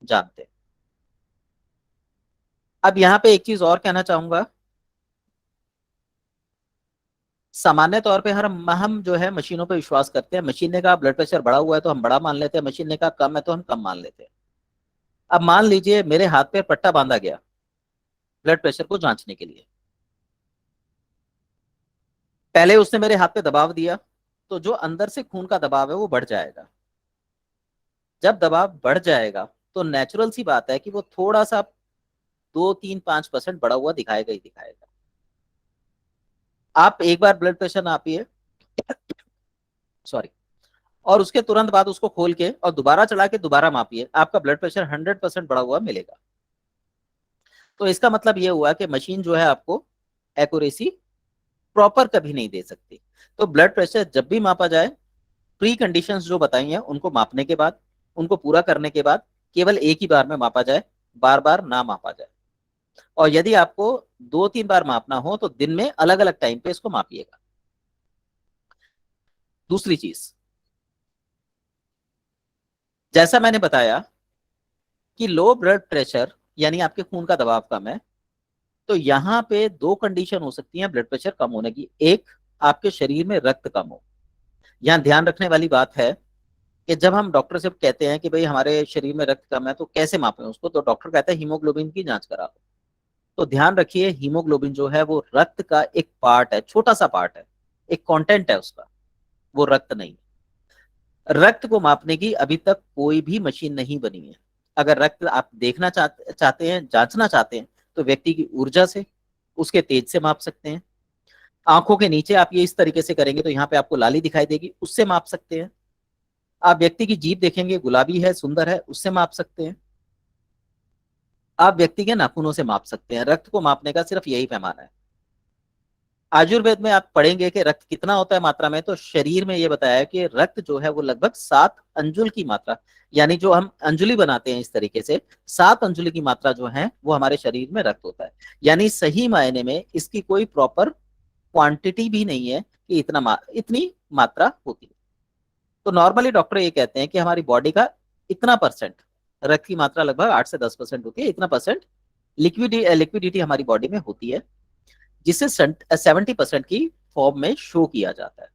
जानते हैं। अब यहां पे एक चीज और कहना चाहूंगा। सामान्य तौर पे हम जो है मशीनों पे विश्वास करते हैं। मशीन ने कहा ब्लड प्रेशर बढ़ा हुआ है तो हम बड़ा मान लेते हैं, मशीन ने कहा कम है तो हम कम मान लेते हैं। अब मान लीजिए मेरे हाथ पे पट्टा बांधा गया ब्लड प्रेशर को जांचने के लिए। पहले उसने मेरे हाथ पे दबाव दिया, तो जो अंदर से खून का दबाव है वो बढ़ जाएगा। जब दबाव बढ़ जाएगा तो नेचुरल सी बात है कि वो थोड़ा सा 2, 3, 5% बढ़ा हुआ दिखाएगा ही दिखाएगा। आप एक बार ब्लड प्रेशर नापिए, सॉरी, और उसके तुरंत बाद उसको खोल के और दोबारा चला के दोबारा मापिए, आपका ब्लड प्रेशर 100% बढ़ा हुआ मिलेगा। तो इसका मतलब ये हुआ कि मशीन जो है आपको एक्यूरेसी प्रॉपर कभी नहीं दे सकती। तो ब्लड प्रेशर जब भी मापा जाए, प्री कंडीशंस जो बताई हैं उनको मापने के बाद, उनको पूरा करने के बाद केवल एक ही बार में मापा जाए, बार बार ना मापा जाए। और यदि आपको 2, 3 बार मापना हो तो दिन में अलग अलग टाइम पे इसको मापिएगा। दूसरी चीज, जैसा मैंने बताया कि लो ब्लड प्रेशर यानी आपके खून का दबाव कम है, तो यहां पे दो कंडीशन हो सकती हैं ब्लड प्रेशर कम होने की। एक, आपके शरीर में रक्त कम हो। यहां ध्यान रखने वाली बात है कि जब हम डॉक्टर से कहते हैं कि भाई हमारे शरीर में रक्त कम है तो कैसे मापें उसको, तो डॉक्टर कहता है हीमोग्लोबिन की जांच करा लो। तो ध्यान रखिए, हीमोग्लोबिन जो है वो रक्त का एक पार्ट है, छोटा सा पार्ट है, एक कंटेंट है उसका, वो रक्त नहीं। रक्त को मापने की अभी तक कोई भी मशीन नहीं बनी है। अगर रक्त आप देखना चाहते हैं, जांचना चाहते हैं, तो व्यक्ति की ऊर्जा से, उसके तेज से माप सकते हैं। आंखों के नीचे आप ये इस तरीके से करेंगे तो यहाँ पे आपको लाली दिखाई देगी, उससे माप सकते हैं। आप व्यक्ति की जीभ देखेंगे, गुलाबी है, सुंदर है, उससे माप सकते हैं। आप व्यक्ति के नाखूनों से माप सकते हैं। रक्त को मापने का सिर्फ यही पैमाना है। आयुर्वेद में आप पढ़ेंगे कि रक्त कितना होता है मात्रा में, तो शरीर में ये बताया है कि रक्त जो है वो लगभग 7 अंजुल की मात्रा, यानी जो हम अंजुलि बनाते हैं इस तरीके से, 7 अंजुलि की मात्रा जो है वो हमारे शरीर में रक्त होता है। यानी सही मायने में इसकी कोई प्रॉपर क्वांटिटी भी नहीं है कि इतनी मात्रा होती है। तो नॉर्मली डॉक्टर ये कहते हैं कि हमारी बॉडी का इतना परसेंट, रक्त की मात्रा लगभग 8 से 10% होती है, इतना परसेंट लिक्विडिटी हमारी बॉडी में होती है, जिसे 70% की फॉर्म में शो किया जाता है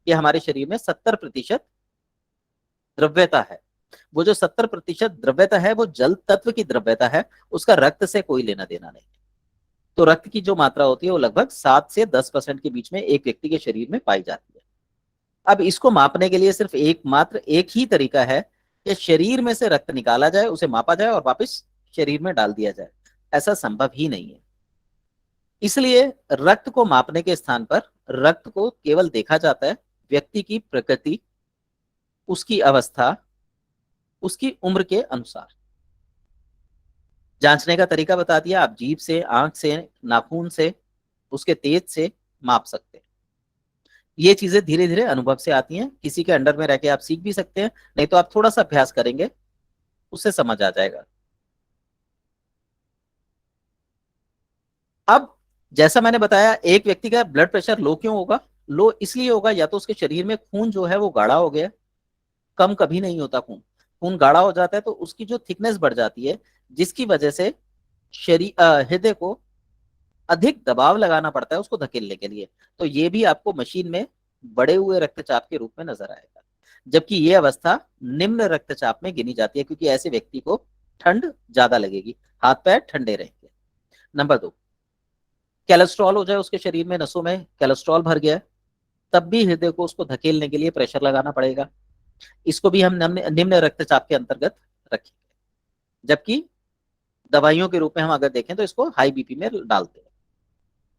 कि हमारे शरीर में 70% द्रव्यता है। वो जो 70% द्रव्यता है वो जल तत्व की द्रव्यता है, उसका रक्त से कोई लेना देना नहीं। तो रक्त की जो मात्रा होती है वो लगभग 7 से 10% के बीच में एक व्यक्ति के शरीर में पाई जाती है। अब इसको मापने के लिए सिर्फ एक ही तरीका है कि शरीर में से रक्त निकाला जाए, उसे मापा जाए और वापस शरीर में डाल दिया जाए। ऐसा संभव ही नहीं है। इसलिए रक्त को मापने के स्थान पर रक्त को केवल देखा जाता है व्यक्ति की प्रकृति, उसकी अवस्था, उसकी उम्र के अनुसार। जांचने का तरीका बता दिया, आप जीभ से, आंख से, नाखून से, उसके तेज से माप सकते हैं। ये चीजें धीरे धीरे अनुभव से आती हैं, किसी के अंडर में रह के आप सीख भी सकते हैं, नहीं तो आप थोड़ा सा अभ्यास करेंगे उससे समझ आ जाएगा। अब जैसा मैंने बताया, एक व्यक्ति का ब्लड प्रेशर लो क्यों होगा? लो इसलिए होगा या तो उसके शरीर में खून जो है वो गाढ़ा हो गया, कम कभी नहीं होता खून, खून गाढ़ा हो जाता है तो उसकी जो थिकनेस बढ़ जाती है, जिसकी वजह से शरीर हृदय को अधिक दबाव लगाना पड़ता है उसको धकेलने के लिए। तो ये भी आपको मशीन में बढ़े हुए रक्तचाप के रूप में नजर आएगा, जबकि ये अवस्था निम्न रक्तचाप में गिनी जाती है, क्योंकि ऐसे व्यक्ति को ठंड ज्यादा लगेगी, हाथ पैर ठंडे रहेंगे। नंबर 2, कैलेस्ट्रॉल हो जाए उसके शरीर में, नसों में कैलेस्ट्रॉल भर गया है, तब भी हृदय को उसको धकेलने के लिए प्रेशर लगाना पड़ेगा। इसको भी हम निम्न रक्तचाप के अंतर्गत रखेंगे, जबकि दवाइयों के रूप में हम अगर देखें तो इसको हाई बीपी में डालते हैं।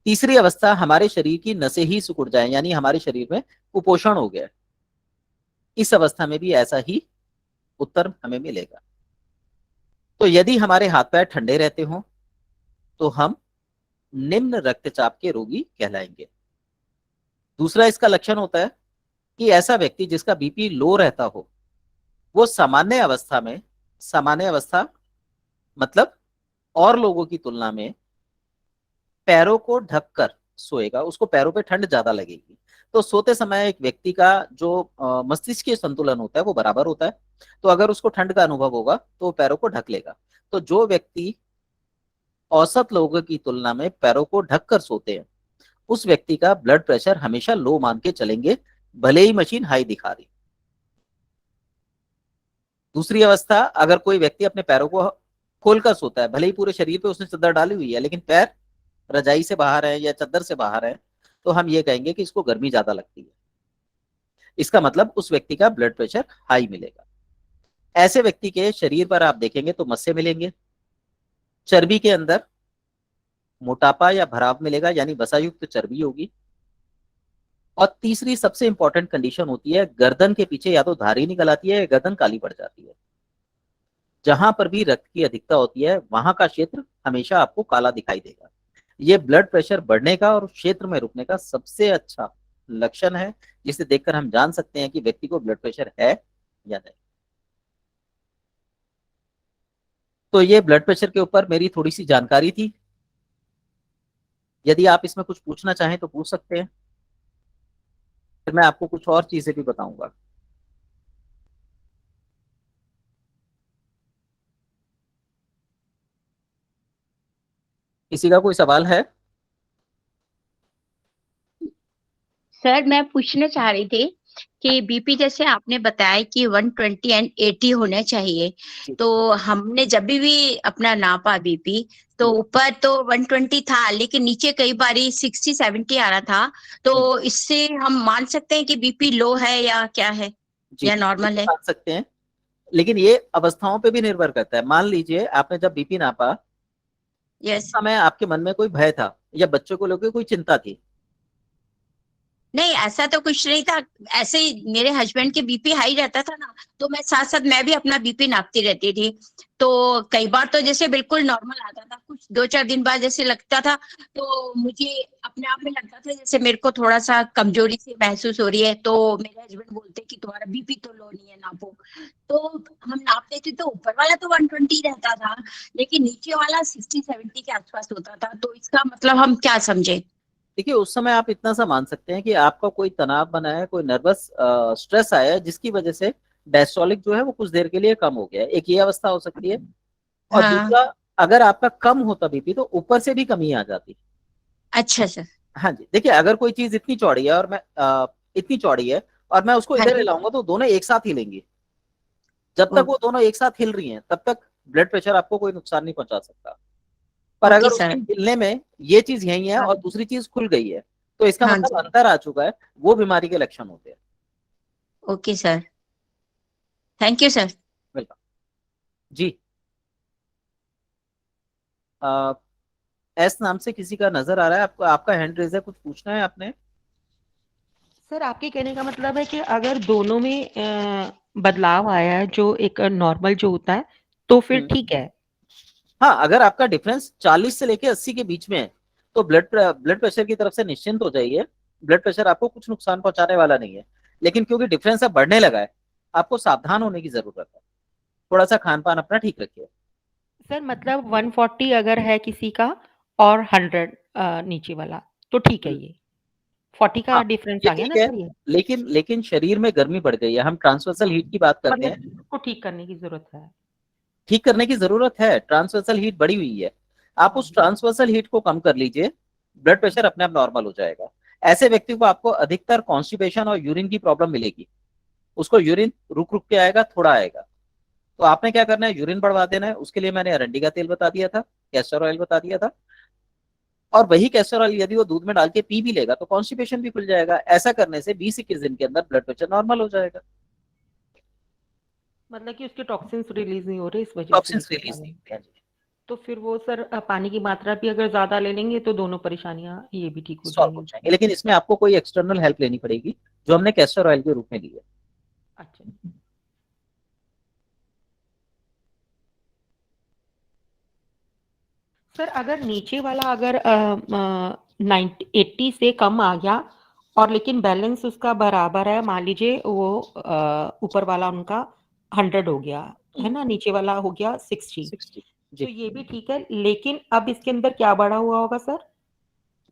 तीसरी अवस्था, हमारे शरीर की नसें ही सिकुड़ जाए, यानी हमारे शरीर में कुपोषण हो गया। इस अवस्था में भी ऐसा ही उत्तर हमें मिलेगा। तो यदि हमारे हाथ पैर ठंडे रहते हो तो हम निम्न रक्तचाप के रोगी कहलाएंगे। दूसरा इसका लक्षण होता है कि ऐसा व्यक्ति जिसका बीपी लो रहता हो, वो सामान्य अवस्था मतलब और लोगों की तुलना में पैरों को ढककर सोएगा, उसको पैरों पे ठंड ज्यादा लगेगी। तो सोते समय एक व्यक्ति का जो मस्तिष्क संतुलन होता है वो बराबर होता है। तो अगर उसको ठंड का अनुभव होगा तो वो पैरों को ढक लेगा। तो जो व्यक्ति औसत लोगों की तुलना में पैरों को ढक कर सोते हैं, उस व्यक्ति का ब्लड प्रेशर हमेशा लो मान के चलेंगे, भले ही मशीन हाई दिखा रही। दूसरी अवस्था, अगर कोई व्यक्ति अपने पैरों को खोलकर सोता है, भले ही पूरे शरीर पे उसने चादर डाली हुई है, लेकिन पैर रजाई से बाहर है या चादर से बाहर है, तो हम ये कहेंगे कि इसको गर्मी ज्यादा लगती है। इसका मतलब उस व्यक्ति का ब्लड प्रेशर हाई मिलेगा। ऐसे व्यक्ति के शरीर पर आप देखेंगे तो मस्से मिलेंगे, चर्बी के अंदर मोटापा या भराव मिलेगा, यानी वसायुक्त चर्बी होगी। और तीसरी सबसे इंपॉर्टेंट कंडीशन होती है, गर्दन के पीछे या तो धारी निकल आती है या गर्दन काली पड़ जाती है। जहां पर भी रक्त की अधिकता होती है वहां का क्षेत्र हमेशा आपको काला दिखाई देगा। ये ब्लड प्रेशर बढ़ने का और क्षेत्र में रुकने का सबसे अच्छा लक्षण है, जिसे देखकर हम जान सकते हैं कि व्यक्ति को ब्लड प्रेशर है या नहीं। तो ये ब्लड प्रेशर के ऊपर मेरी थोड़ी सी जानकारी थी। यदि आप इसमें कुछ पूछना चाहें तो पूछ सकते हैं, फिर मैं आपको कुछ और चीजें भी बताऊंगा। किसी का कोई सवाल है? सर मैं पूछना चाह रही थी कि बीपी जैसे आपने बताया कि 120 एंड 80 होने चाहिए, तो हमने जब भी अपना नापा बीपी तो ऊपर तो 120 था, लेकिन नीचे कई बारी 60-70 आ रहा था। तो इससे हम मान सकते हैं कि बीपी लो है या क्या है, या नॉर्मल है? मान सकते हैं, लेकिन ये अवस्थाओं पे भी निर्भर करता है। मान लीजिए आपने जब बीपी नापा, यस। उस समय आपके मन में कोई भय था या बच्चों को लेकर कोई चिंता थी? नहीं, ऐसा तो कुछ नहीं था। ऐसे ही मेरे हस्बैंड के बीपी हाई रहता था ना, तो मैं साथ साथ मैं भी अपना बीपी नापती रहती थी। तो कई बार तो जैसे बिल्कुल नॉर्मल आता था, कुछ 2-4 दिन बाद जैसे लगता था, तो मुझे अपने आप में लगता था जैसे मेरे को थोड़ा सा कमजोरी सी महसूस हो रही है। तो मेरे हस्बैंड बोलते कि तुम्हारा बीपी तो लो नहीं है, नापो। तो हम नापते थे तो ऊपर वाला तो 120 रहता था, लेकिन नीचे वाला 60-70 के आसपास होता था। तो इसका मतलब हम क्या समझे? देखिए, उस समय आप इतना सा मान सकते हैं कि आपका कोई तनाव बना है, कोई नर्वस स्ट्रेस आया है, जिसकी वजह से डायस्टोलिक जो है वो कुछ देर के लिए कम हो गया है। एक ये अवस्था हो सकती है। और हाँ। दूसरा, अगर आपका कम होता बीपी तो ऊपर से भी कमी आ जाती। अच्छा सर। हाँ जी, देखिए, अगर कोई चीज इतनी चौड़ी है और मैं इतनी चौड़ी है और मैं उसको हाँ इधर जी। हिलाऊंगा तो दोनों एक साथ हिलेंगी। जब तक वो दोनों एक साथ हिल रही हैं तब तक ब्लड प्रेशर आपको कोई नुकसान नहीं पहुंचा सकता। पर ओके अगर उसके सर। हिलने में ये चीज यही है हाँ। और दूसरी चीज खुल गई है, तो इसका हाँ मतलब जी। अंतर आ चुका है, वो बीमारी के लक्षण होते हैं। Okay sir. Thank you sir. Welcome जी। आ, एस नाम से किसी का नजर आ रहा है आपको, आपका हैंड रेज है, कुछ पूछना है आपने? सर आपके कहने का मतलब है कि अगर दोनों में बदलाव आया है, जो एक नॉर्मल जो होता है, तो फिर ठीक है। हाँ, अगर आपका डिफरेंस 40 से लेके 80 के बीच में है तो ब्लड प्रेशर की तरफ से निश्चिंत हो जाइए। ब्लड प्रेशर आपको कुछ नुकसान पहुंचाने वाला नहीं है। लेकिन क्योंकि डिफरेंस अब बढ़ने लगा है, आपको सावधान होने की जरूरत है। थोड़ा सा खान पान अपना ठीक रखिए। सर मतलब 140 अगर है किसी का और 100 नीचे वाला, तो ठीक है। ये 40 का हाँ, डिफरेंस ये आ गया ठीक ना है। सर ये? लेकिन शरीर में गर्मी बढ़ गई है, हम ट्रांसवर्सल हीट की बात करते मतलब हैं। उसको ठीक करने की जरूरत है। ठीक करने की जरूरत है, ट्रांसवर्सल हीट बढ़ी हुई है। आप उस ट्रांसवर्सल हीट को कम कर लीजिए, ब्लड प्रेशर अपने आप नॉर्मल हो जाएगा। ऐसे व्यक्ति को आपको अधिकतर कॉन्स्टिपेशन और यूरिन की प्रॉब्लम मिलेगी। उसको यूरिन रुक रुक के आएगा, थोड़ा आएगा। तो आपने क्या करना है, यूरिन बढ़वा देना है। उसके लिए मैंने अरंडी का तेल बता दिया था, कैस्टर ऑयल बता दिया था। और वही कैस्टर ऑयल यदि वो दूध में डाल के पी भी लेगा तो कॉन्स्टिपेशन भी खुल जाएगा। ऐसा करने से 20-21 दिन के अंदर ब्लड प्रेशर नॉर्मल हो जाएगा। मतलब कि उसके टॉक्सिन्स रिलीज नहीं हो रहे, इस वजह से टॉक्सिन्स दिक्कत आ रिलीज नहीं रही है। होते हैं जी। तो फिर वो सर पानी की मात्रा भी अगर ज्यादा ले लेंगे तो दोनों परेशानियां ये भी ठीक हो सॉल्व जाएंगी हो उसकी। जाएंगे, लेकिन इसमें आपको कोई एक्सटर्नल हेल्प लेनी पड़ेगी, जो हमने कैस्टर ऑयल के रूप में ली है। अच्छा। सर अगर नीचे वाला अगर 90 80 से कम आ गया और लेकिन बैलेंस उसका बराबर है, मान लीजिए वो ऊपर वाला उनका 100 हो गया है ना, नीचे वाला हो गया 60, 60 तो जी। ये भी ठीक है, लेकिन अब इसके अंदर क्या बढ़ा हुआ होगा सर?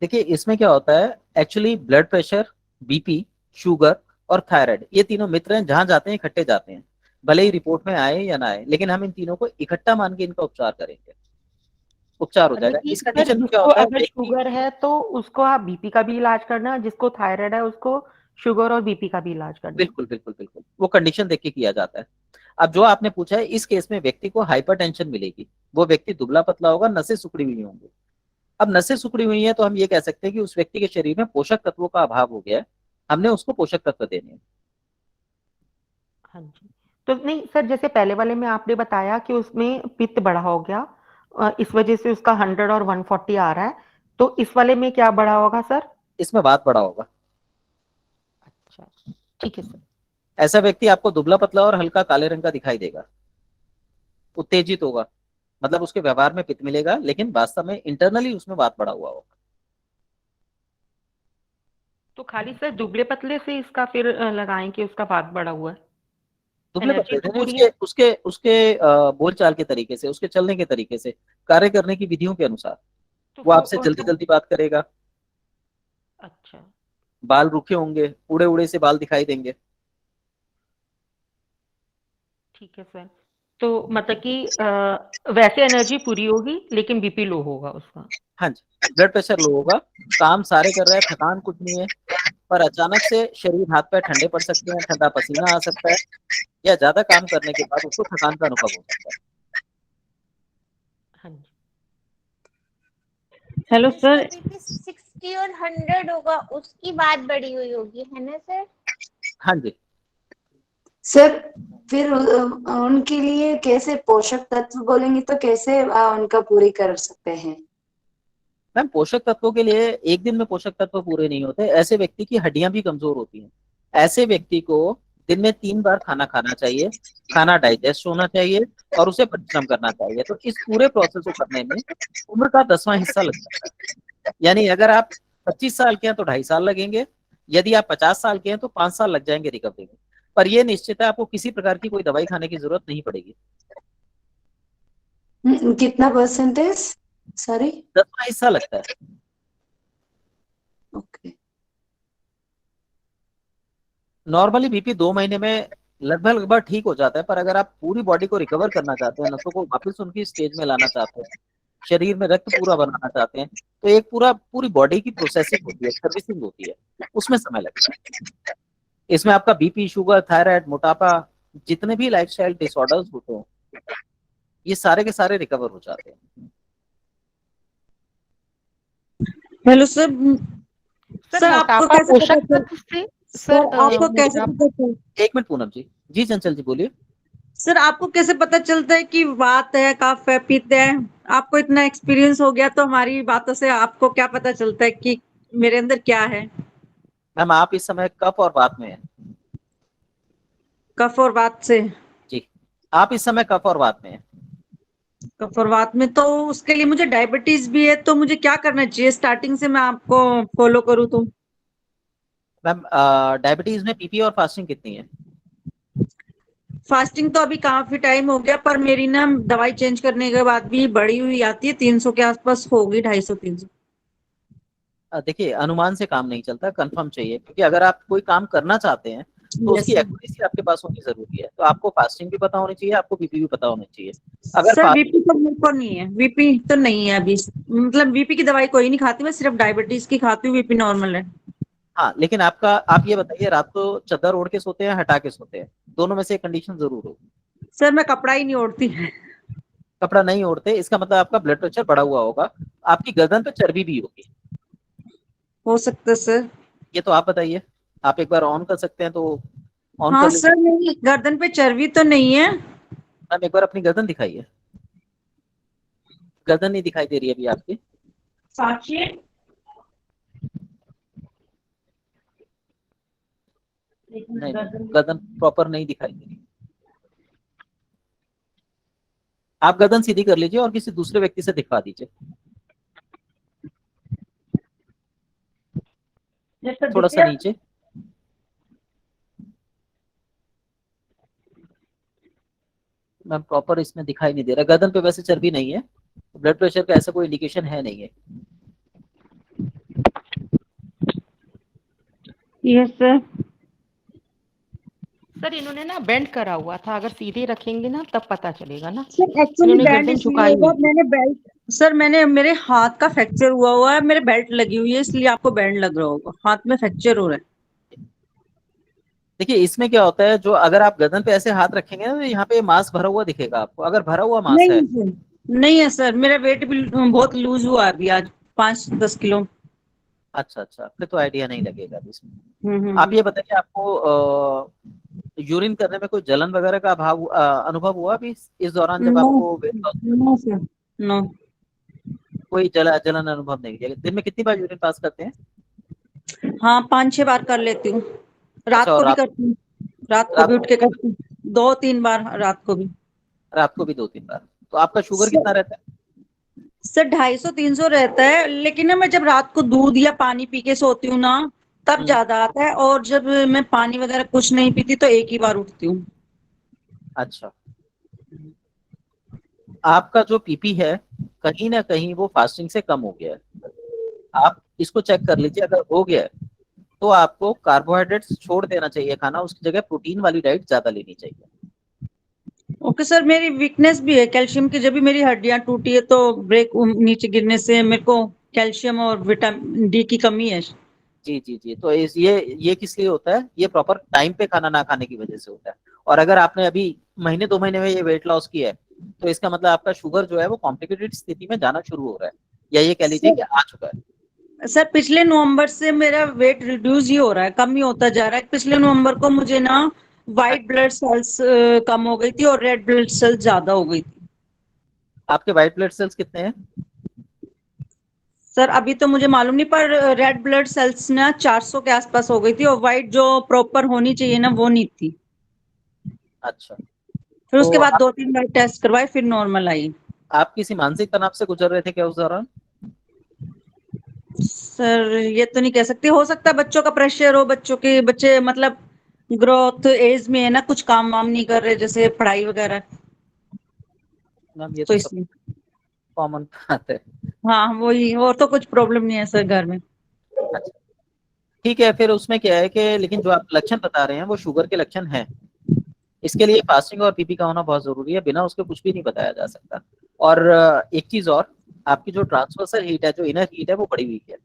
देखिए इसमें क्या होता है, actually blood pressure, BP, sugar और थायराइड ये तीनों मित्र हैं, जहां जाते हैं इकट्ठे जाते हैं, भले ही रिपोर्ट में आए या ना आए, लेकिन हम इन तीनों को इकट्ठा मान के इनका उपचार करेंगे, उपचार हो जाएगा। लेकिन इस सर कंडीशन में क्या जिसको होता है, अगर व्यक्ति शुगर है तो उसको आप बीपी का भी इलाज करना, जिसको थायराइड है उसको शुगर और बीपी का भी इलाज करना। बिल्कुल बिल्कुल बिल्कुल वो कंडीशन देख के किया जाता है। अब जो आपने पूछा है, इस केस में व्यक्ति को हाइपरटेंशन मिलेगी, वो व्यक्ति दुबला पतला होगा, नसें सिकुड़ी हुई होंगी। अब नसें सिकुड़ी हुई हैं तो हम ये कह सकते हैं कि उस व्यक्ति के शरीर में पोषक तत्वों का अभाव हो गया है, हमने उसको पोषक तत्व देने हैं। हाँ जी। तो नहीं सर, जैसे पहले वाले में आपने बताया कि उसमें पित्त बढ़ा हो गया, इस वजह से उसका 100 और 140 आ रहा है, तो इस वाले में क्या बढ़ा होगा सर? इसमें बात बड़ा होगा। अच्छा, ठीक है सर। ऐसा व्यक्ति आपको दुबला पतला और हल्का काले रंग का दिखाई देगा, उत्तेजित होगा, मतलब उसके व्यवहार में पित्त मिलेगा, लेकिन वास्तव में इंटरनली उसमें बात बड़ा हुआ होगा। तो खाली सर दुबले पतले से इसका फिर लगाएं कि उसका भाग बढ़ा हुआ है? दुबले एनर्जी पतले तो थे नहीं, पूरी है। उसके उसके उसके बोलचाल के तरीके से, उसके चलने के तरीके से, कार्य करने की विधियों के अनुसार तो वो आपसे जल्दी तो जल्दी बात करेगा। अच्छा, बाल रूखे होंगे, उड़े उड़े से बाल दिखाई देंगे। ठीक है सर। तो मतलब कि वैसे एनर्जी पूरी होगी लेकिन बीपी लो होगा उसका। हाँ जी, ब्लड प्रेशर लो होगा, काम सारे कर रहा है, थकान कुछ नहीं है, पर अचानक से शरीर हाथ पैर ठंडे पड़ सकते हैं, ठंडा पसीना आ सकता है, या ज्यादा काम करने के बाद उसको थकान का अनुभव हो सकता है। हाँ जी। हेलो जिसका सर। बीपी 60 और 100 होगा उसकी बात बड़ी हुई होगी, है ना सर? हाँ जी। सर फिर उनके लिए कैसे पोषक तत्व बोलेंगे तो कैसे उनका पूरी कर सकते हैं? मैम पोषक तत्वों के लिए एक दिन में पोषक तत्व पूरे नहीं होते, ऐसे व्यक्ति की हड्डियां भी कमजोर होती हैं। ऐसे व्यक्ति को दिन में 3 बार खाना खाना चाहिए, खाना डाइजेस्ट होना चाहिए, और उसे परिश्रम करना चाहिए। तो इस पूरे प्रोसेस को करने में उम्र का 10वां हिस्सा लग सकता है। यानी अगर आप 25 साल के हैं तो 2.5 साल लगेंगे, यदि आप 50 साल के हैं तो 5 साल लग जाएंगे रिकवरी में। पर यह निश्चित है, आपको किसी प्रकार की कोई दवाई खाने की जरूरत नहीं पड़ेगी। कितना परसेंटेज? सॉरी। 10वां हिस्सा लगता है। ओके। नॉर्मली बीपी 2 महीने में लगभग लगभग ठीक हो जाता है, पर अगर आप पूरी बॉडी को रिकवर करना चाहते हैं, नसों को वापस उनकी स्टेज में लाना चाहते हैं, शरीर में रक्त पूरा बनाना चाहते हैं, तो एक पूरी बॉडी की प्रोसेसिंग होती है, सर्विसिंग होती है, उसमें समय लगता है। इसमें आपका बीपी, शुगर, थायराइड, मोटापा, जितने भी लाइफस्टाइल डिसऑर्डर्स होते हैं, ये सारे के सारे रिकवर हो जाते हैं। Hello sir. सर सर आपको मोटापा कैसे पता पोषक चल तत्व से, सर सर आपको कैसे मोटापा, पता चल एक मिनट पूनम जी। जी चंचल जी बोलिए। सर आपको कैसे पता चलता है कि वात है, कफ है, पित्त है? आपको इतना एक्सपीरियंस हो गया तो हमारी बातों से आपको क्या पता चलता है कि मेरे अंदर क्या है? मैम आप इस समय कफ और वात में हैं। कफ और वात से। जी, आप इस समय कफ और वात में हैं। कफ और वात में, तो उसके लिए मुझे डायबिटीज भी है, तो मुझे क्या करना चाहिए स्टार्टिंग से मैं आपको फॉलो करूँ तो? मैम डायबिटीज में पीपी और फास्टिंग कितनी है? फास्टिंग तो अभी काफी टाइम हो गया, पर मेरी ना दवाई चेंज करने के बाद भी बढ़ी हुई आती है, 300 के आसपास होगी, 250 300। देखिए अनुमान से काम नहीं चलता, कंफर्म चाहिए, क्योंकि अगर आप कोई काम करना चाहते हैं तो यस उसकी सर। एक्यूरेसी आपके पास होनी जरूरी है। तो आपको फास्टिंग भी पता होनी चाहिए, आपको बीपी भी पता होनी चाहिए। अगर सर फास्ट बीपी तो मेरे को नहीं है, बीपी तो नहीं है अभी, मतलब बीपी की दवाई कोई नहीं खाती, मैं सिर्फ डायबिटीज की खाती हूँ, बीपी नॉर्मल है। हाँ, लेकिन आप ये बताइए, रात को चादर ओढ़ के सोते हैं, हटा के सोते हैं? दोनों में से एक कंडीशन जरूर हो। सर मैं कपड़ा ही नहीं ओढ़ती। कपड़ा नहीं ओढ़ते, इसका मतलब आपका ब्लड प्रेशर बढ़ा हुआ होगा, आपकी गर्दन पे चर्बी भी होगी। हो सकता है सर। ये तो आप बताइए, आप एक बार ऑन कर सकते हैं तो ऑन हाँ कर लीजिए। सर, मेरी गर्दन पे चर्बी तो नहीं है। मैम एक बार अपनी गर्दन दिखाइए। गर्दन नहीं दिखाई दे रही है अभी आपकी। साक्षी। नहीं नहीं, गर्दन प्रॉपर नहीं दिखाई दे रही। आप गर्दन सीधी कर लीजिए और किसी दूसरे व्यक्ति से दिखवा दीजिए। जैसे थोड़ा सा नीचे। मैम प्रॉपर इसमें दिखाई नहीं दे रहा, गर्दन पे वैसे चर्बी नहीं है, ब्लड प्रेशर का ऐसा कोई इंडिकेशन है नहीं है। Yes sir. सर इन्होंने ना बेंड करा हुआ था, अगर सीधे रखेंगे ना तब पता चलेगा ना। सर एक्चुअली इन्होंने बैंड गर्दन इसलिए झुकाई होगा, हुई थी। मैंने बेल्ट, सर मैंने मेरे हाथ का फ्रैक्चर हुआ है, मेरे बेल्ट लगी हुई है, इसलिए आपको बैंड लग रहा होगा, हाथ में फ्रैक्चर हो रहा है। देखिए इसमें क्या होता है, जो अगर आप गर्दन पे ऐसे हाथ रखेंगे ना तो यहाँ पे मांस भरा हुआ दिखेगा आपको, अगर भरा हुआ मांस है। नहीं सर, नहीं है सर, मेरा वेट भी बहुत लूज हुआ है अभी, आज 5-10 किलो। अच्छा अच्छा, फिर तो आइडिया नहीं लगेगा अभी इसमें। हम्म। आप ये बताइए, आपको यूरिन करने में कोई जलन वगैरह का अनुभव हुआ अभी इस दौरान जब नो, आपको weight loss? No sir, no. कोई जलन अनुभव नहीं किया? दिन में कितनी बार यूरिन पास करते हैं? हाँ 5-6 बार कर लेती हूँ, अच्छा, रात और को भी करती हूँ, रात को रात भी को उठ के करती हूँ, 2-3 बार रात को भी। रात को भी 2-3 बार? तो आपका शुगर सर कितना रहता है? सर 250-300 रहता है, लेकिन ना मैं जब रात को दूध या पानी पी के सोती हूँ ना, तब हम्म, ज्यादा आता है, और जब मैं पानी वगैरह कुछ नहीं पीती तो एक ही बार उठती हूँ। अच्छा। आपका जो पीपी है कहीं ना कहीं वो फास्टिंग से कम हो गया है, आप इसको चेक कर लीजिए। अगर हो गया है तो आपको कार्बोहाइड्रेट्स छोड़ देना चाहिए खाना, उसकी जगह प्रोटीन वाली डाइट ज्यादा लेनी चाहिए। ओके सर, मेरी वीकनेस भी है कैल्शियम की, जब भी मेरी हड्डियां टूटी है तो ब्रेक नीचे गिरने से मेरे को कैल्शियम और विटामिन डी की कमी है। जी जी जी, तो ये किस लिए होता है? ये प्रॉपर टाइम पे खाना ना खाने की वजह से होता है। और अगर आपने अभी महीने 2 महीने में ये वेट लॉस किया है तो इसका मतलब आपका शुगर जो है वो कॉम्प्लिकेटेड स्थिति में जाना शुरू हो रहा है, या ये कह लीजिए सर कि आ चुका है। सर पिछले नवंबर से मेरा वेट रिड्यूस ही हो रहा है, कम ही होता जा रहा है। पिछले नवंबर को मुझे ना व्हाइट ब्लड सेल्स कम हो गई थी और रेड ब्लड सेल्स ज्यादा हो गई थी। आपके व्हाइट ब्लड सेल्स कितने हैं? सर अभी तो मुझे मालूम नहीं, पर रेड ब्लड सेल्स ना 400 के आसपास हो गई थी, और व्हाइट जो प्रॉपर होनी चाहिए ना वो नहीं थी। अच्छा। फिर तो उसके बाद 2-3 बार टेस्ट करवाए, फिर नॉर्मल आई। आप किसी मानसिक तनाव से गुजर रहे थे क्या उस दौरान? सर ये तो नहीं कह सकती, हो सकता है बच्चों का प्रेशर हो, बच्चे मतलब ग्रोथ एज में है ना, कुछ काम वाम नहीं कर रहे जैसे पढ़ाई वगैरह, मैम ये तो तो सब इसलिए। कॉमन बात है। हाँ वही, और तो कुछ प्रॉब्लम नहीं है सर घर में। अच्छा, ठीक है। फिर उसमें क्या है कि लेकिन जो आप लक्षण बता रहे हैं वो शुगर के लक्षण हैं, इसके लिए फास्टिंग और पीपी का होना बहुत जरूरी है, बिना उसके कुछ भी नहीं बताया जा सकता। और एक चीज और, आपकी जो ट्रांसवर्सल हीट है, जो इनर हीट है, वो बढ़ी हुई है।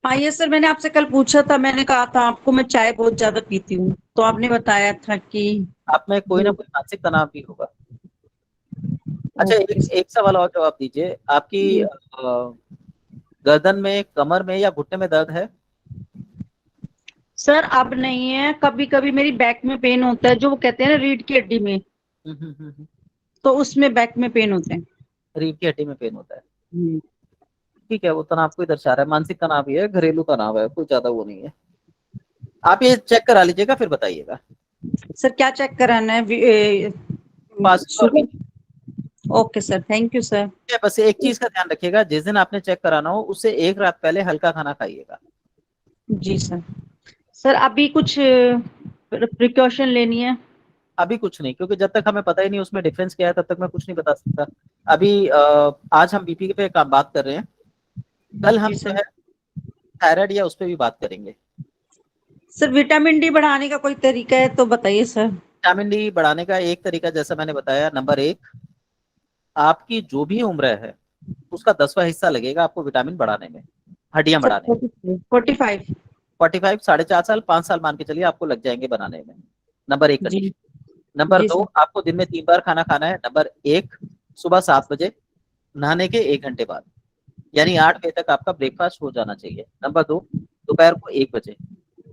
हाँ ये सर मैंने आपसे कल पूछा था, मैंने कहा था आपको मैं चाय बहुत ज्यादा पीती हूँ, तो आपने बताया था कि। आप में कोई ना कोई मानसिक तनाव भी होगा। अच्छा, ओके एक एक सवाल और जवाब दीजिए, आपकी गर्दन में, कमर में या घुटने में दर्द है? सर अब नहीं है, कभी कभी मेरी बैक में पेन होता है, जो वो कहते हैं ना रीढ़ की हड्डी में, तो उसमें बैक में पेन होते हैं। रीढ़ की हड्डी में पेन होता है? हम्म। ठीक है, वो तनाव को ही दर्शा रहा है, मानसिक तनाव ही है, घरेलू तनाव है, कोई ज्यादा वो नहीं है। आप ये चेक करा लीजिएगा फिर बताइएगा। सर क्या चेक कराना है? फास्टिंग और sugar? PP. Okay sir, thank you sir. बस एक चीज का ध्यान रखिएगा, जिस दिन आपने चेक कराना हो उससे एक रात पहले हल्का खाना खाइएगा। जी सर। सर अभी कुछ प्रिकॉशन लेनी है? अभी कुछ नहीं, क्योंकि जब तक हमें पता ही नहीं उसमें डिफरेंस क्या है तब तक मैं कुछ नहीं बता सकता। अभी आज हम बीपी पे काम बात कर रहे हैं, कल हम जी जो सर। है थायराइड या उस पर भी बात करेंगे। सर विटामिन डी बढ़ाने का कोई तरीका है तो बताइए सर। विटामिन डी बढ़ाने का एक तरीका, जैसा मैंने बताया, नंबर एक, आपकी जो भी उम्र है उसका 10वां हिस्सा लगेगा आपको विटामिन बढ़ाने में, हड्डियां सर बढ़ाने में। 45। 45, 4.5 साल, 5 साल मान के चलिए आपको लग जाएंगे बनाने में। नंबर एक जी। कंडीशन। नंबर जी दो, सर। आपको दिन में 3 बार खाना खाना है। नंबर एक, सुबह 7 बजे, नहाने के 1 घंटे बाद, यानी 8 बजे तक आपका ब्रेकफास्ट हो जाना चाहिए। नंबर दो, दोपहर को 1 बजे।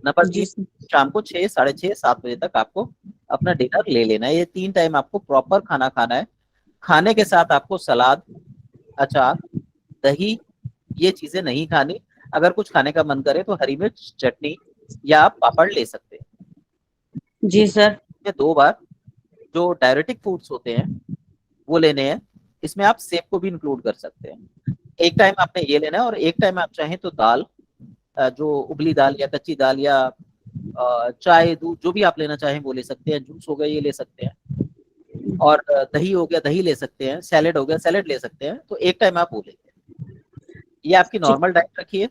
नंबर जी तीन, सर। शाम को 6, 6:30, 7 बजे तक आपको अपना डिनर ले लेना है। ये 3 टाइम आपको प्रॉपर खाना खाना है। खाने के साथ आपको सलाद, अचार, दही, ये चीजें नहीं खानी। अगर कुछ खाने का मन करे तो हरी मिर्च चटनी या आप पापड़ ले सकते हैं। जी लेकिन सर। ये 2 बार जो डायरेटिक फूड्स होते हैं वो लेने हैं। इसमें आप सेब को भी इंक्लूड कर सकते हैं। एक टाइम आपने ये लेना है, और एक टाइम आप चाहें तो दाल, जो उबली दाल या कच्ची दाल या चाय दूध जो भी आप लेना चाहें वो ले सकते हैं, जूस हो गया ये ले सकते हैं, और दही हो गया दही ले सकते हैं, सैलेड हो गया सैलेड ले सकते हैं। तो एक टाइम आप वो लेंगे, ये आपकी नॉर्मल डाइट रखिए।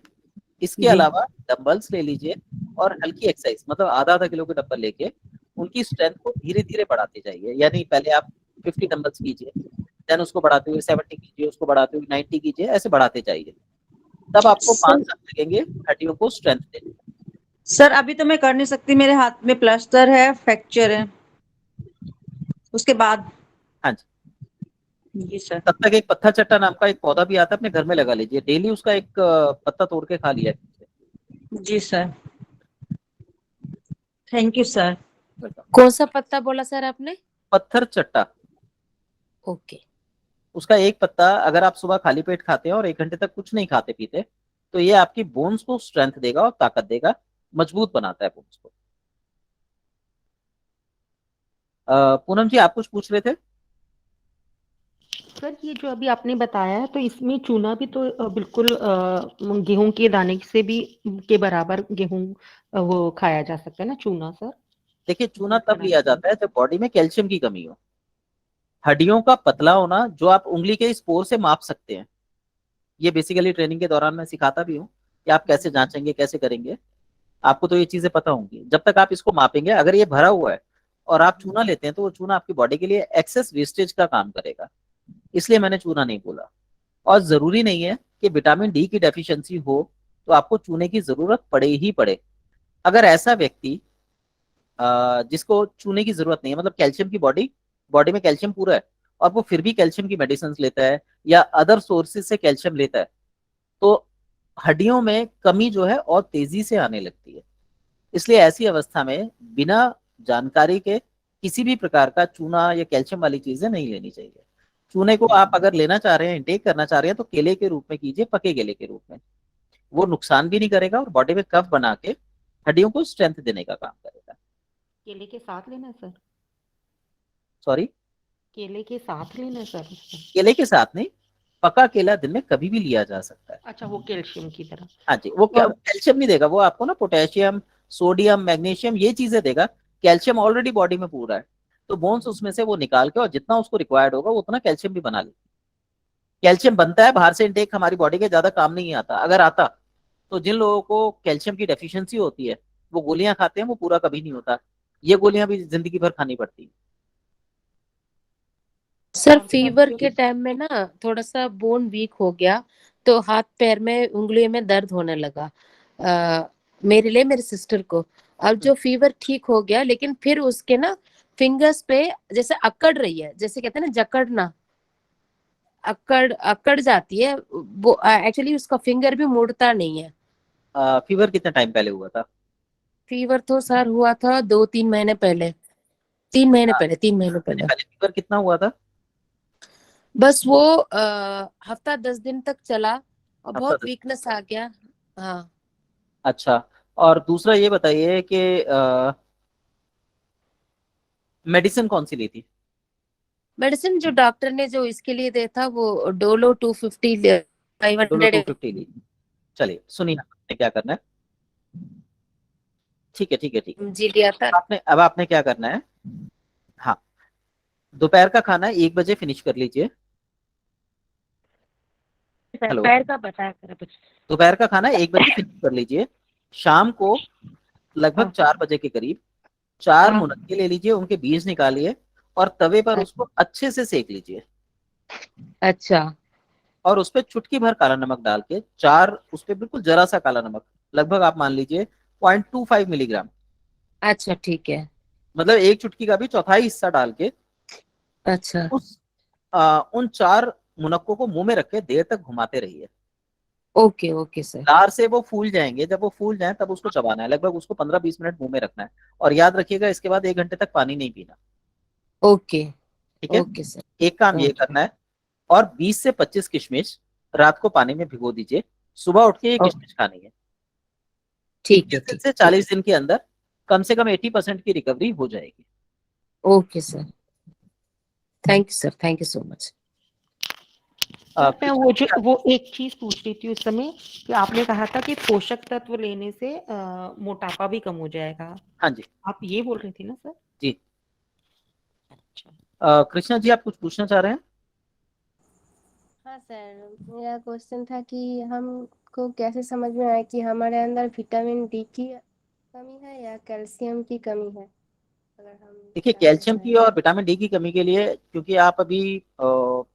इसके जी। अलावा डंबल्स ले लीजिए और हल्की एक्सरसाइज, मतलब आधा आधा किलो के डंबल लेके उनकी स्ट्रेंथ को धीरे धीरे बढ़ाते जाइए। यानी पहले आप 50 डंबल्स कीजिए, देन उसको बढ़ाते हुए 70 कीजिए, उसको बढ़ाते हुए 90 कीजिए, ऐसे बढ़ाते जाइए। तब आपको 5 साल लगेंगे हड्डियों को स्ट्रेंथ देने। सर अभी तो मैं कर नहीं सकती, मेरे हाथ में प्लास्टर है, फ्रैक्चर है, उसके बाद। हाँ जी, जी सर। तब तक एक पत्थर चट्टा नाम का एक पौधा भी आता है, अपने घर में लगा लीजिए, डेली उसका एक पत्ता तोड़ के खा लिया कीजिए। जी sir, thank you sir. Welcome. कौन सा पत्ता बोला सर आपने? पत्थर चट्टा, ओके। उसका एक पत्ता अगर आप सुबह खाली पेट खाते हैं और 1 घंटे तक कुछ नहीं खाते पीते, तो ये आपकी बोन्स को स्ट्रेंथ देगा और ताकत देगा, मजबूत बनाता है बोन्स को। पूनम जी आप कुछ पूछ रहे थे? सर ये जो अभी आपने बताया है, तो इसमें चूना भी तो बिल्कुल गेहूं के दाने से भी के बराबर गेहूं वो खाया जा सकता है ना चूना सर? देखिए चूना तब लिया जाता है जब बॉडी में कैल्शियम की कमी हो। हड्डियों का पतला होना जो आप उंगली के इस पोर से माप सकते हैं, ये बेसिकली ट्रेनिंग के दौरान मैं सिखाता भी हूँ कि आप कैसे जांचेंगे कैसे करेंगे। आपको तो ये चीजें पता होंगी। जब तक आप इसको मापेंगे, अगर ये भरा हुआ है और आप चूना लेते हैं तो वो चूना आपकी बॉडी के लिए एक्सेस वेस्टेज का काम करेगा, इसलिए मैंने चूना नहीं बोला। और जरूरी नहीं है कि विटामिन डी की डेफिशिएंसी हो तो आपको चूने की जरूरत पड़े ही पड़े। अगर ऐसा व्यक्ति जिसको चूने की जरूरत नहीं है, मतलब कैल्शियम की बॉडी में कैल्शियम पूरा है और वो फिर भी कैल्शियम की मेडिसिन लेता है या अदर सोर्सेज से कैल्शियम लेता है, तो हड्डियों में कमी जो है और तेजी से आने लगती है। इसलिए ऐसी अवस्था में बिना जानकारी के किसी भी प्रकार का चूना या कैल्शियम वाली चीजें नहीं लेनी चाहिए। चूने को आप अगर लेना चाह रहे हैं, इंटेक करना चाह रहे हैं, तो केले के रूप में कीजिए, पके केले के रूप में। वो नुकसान भी नहीं करेगा और बॉडी में कफ बना के हड्डियों को स्ट्रेंथ देने का काम करेगा। केले के साथ लेना सर? सॉरी, केले के साथ लेना सर उसको? केले के साथ नहीं, पका केला दिन में कभी भी लिया जा सकता है। अच्छा, वो कैल्शियम की तरह। हाँ जी, वो कैल्शियम नहीं देगा, वो आपको ना पोटेशियम सोडियम मैग्नीशियम ये चीजें देगा। कैल्शियम ऑलरेडी बॉडी में पूरा है, तो बोन्स उसमें से वो निकाल के और जितना उसको रिक्वायर्ड होगा उतना कैल्शियम भी बना लेगी। कैल्शियम बनता है बाहर से, इनटेक हमारी बॉडी के ज्यादा काम नहीं आता। अगर आता तो जिन लोगों को कैल्शियम की डेफिशिएंसी होती है वो गोलियां खाते हैं, वो पूरा कभी नहीं होता। ये गोलियां भी जिंदगी भर खानी पड़ती है। सर फीवर के टाइम में ना थोड़ा सा बोन वीक हो गया, तो हाथ पैर में उंगलियों में दर्द होने लगा मेरे लिए, मेरे सिस्टर को। अब जो फीवर ठीक हो गया, लेकिन फिर उसके ना फिंगर्स पे जैसे अकड़ रही है, जैसे कहते हैं ना जकड़ना, अकड़ अकड़ जाती है वो। एक्चुअली उसका फिंगर भी मुड़ता नहीं है। फीवर कितने टाइम पहले हुआ था? फीवर तो सर हुआ था 2-3 महीने पहले, 3 महीने पहले, 3 महीने पहले। पहले फीवर कितना हुआ था? बस वो हफ्ता 10 दिन तक चला और हफ्ता बहुत 10 वीकनेस आ गया। हाँ। अच्छा, और दूसरा ये बताइए कि मेडिसिन कौन सी ली थी? मेडिसिन जो डॉक्टर ने जो इसके लिए दिया था वो डोलो 250 डोलो 500 250 ली। चलिए सुनिए आपने क्या करना है। ठीक है ठीक है ठीक है। जी लिया था। आपने क्या करना है, हाँ, दोपहर का खाना 1 बजे फिनिश कर लीजिए। हेलो, पैर का बताया कर कुछ। दोपहर का खाना 1 बजे फिनिश कर लीजिए। शाम को लगभग 4 बजे के करीब 4 मुनक्के ले लीजिए, उनके बीज निकालिए और तवे पर उसको अच्छे से सेक लीजिए। अच्छा। और उस पर चुटकी भर काला नमक डाल के, 4 उस पर बिल्कुल जरा सा काला नमक, लगभग आप मान लीजिए 0.25 मिलीग्राम, अच्छा ठीक है। मतलब एक चुटकी का भी चौथाई हिस्सा डाल के अच्छा उन 4 मुनक्कों को मुंह में रख के देर तक घुमाते रहिए। Okay okay sir. दार से वो फूल जाएंगे, जब वो फूल जाए तब उसको चबाना है, लगभग उसको 15-20 मिनट मुंह में रखना है। और याद रखिएगा इसके बाद 1 घंटे तक पानी नहीं पीना। ओके ठीक है, ओके सर। एक काम ये करना है। और 20 से 25 किशमिश रात को पानी में भिगो दीजिए, सुबह उठ के ये किशमिश खानी है। ठीक है 30 दिन ठीक से 40 दिन के अंदर कम से कम 80% की रिकवरी हो जाएगी। Okay sir, thank you sir, thank you so much. Sir मैं वो कृष्णा जी, वो एक चीज पूछ रही थी उस समय कि आपने कहा था कि पोषक तत्व लेने से मोटापा भी कम हो जाएगा। हाँ जी आप ये बोल रही थी ना सर? जी। अच्छा। कृष्णा जी, आप कुछ पूछना चाह रहे हैं? हाँ सर, मेरा क्वेश्चन था कि हमको कैसे समझ में आए कि हमारे अंदर विटामिन डी की कमी है या कैल्शियम की कमी है, अगर हम देखिए, जानना कैल्शियम की चाहें। और विटामिन डी की कमी के लिए, क्योंकि आप अभी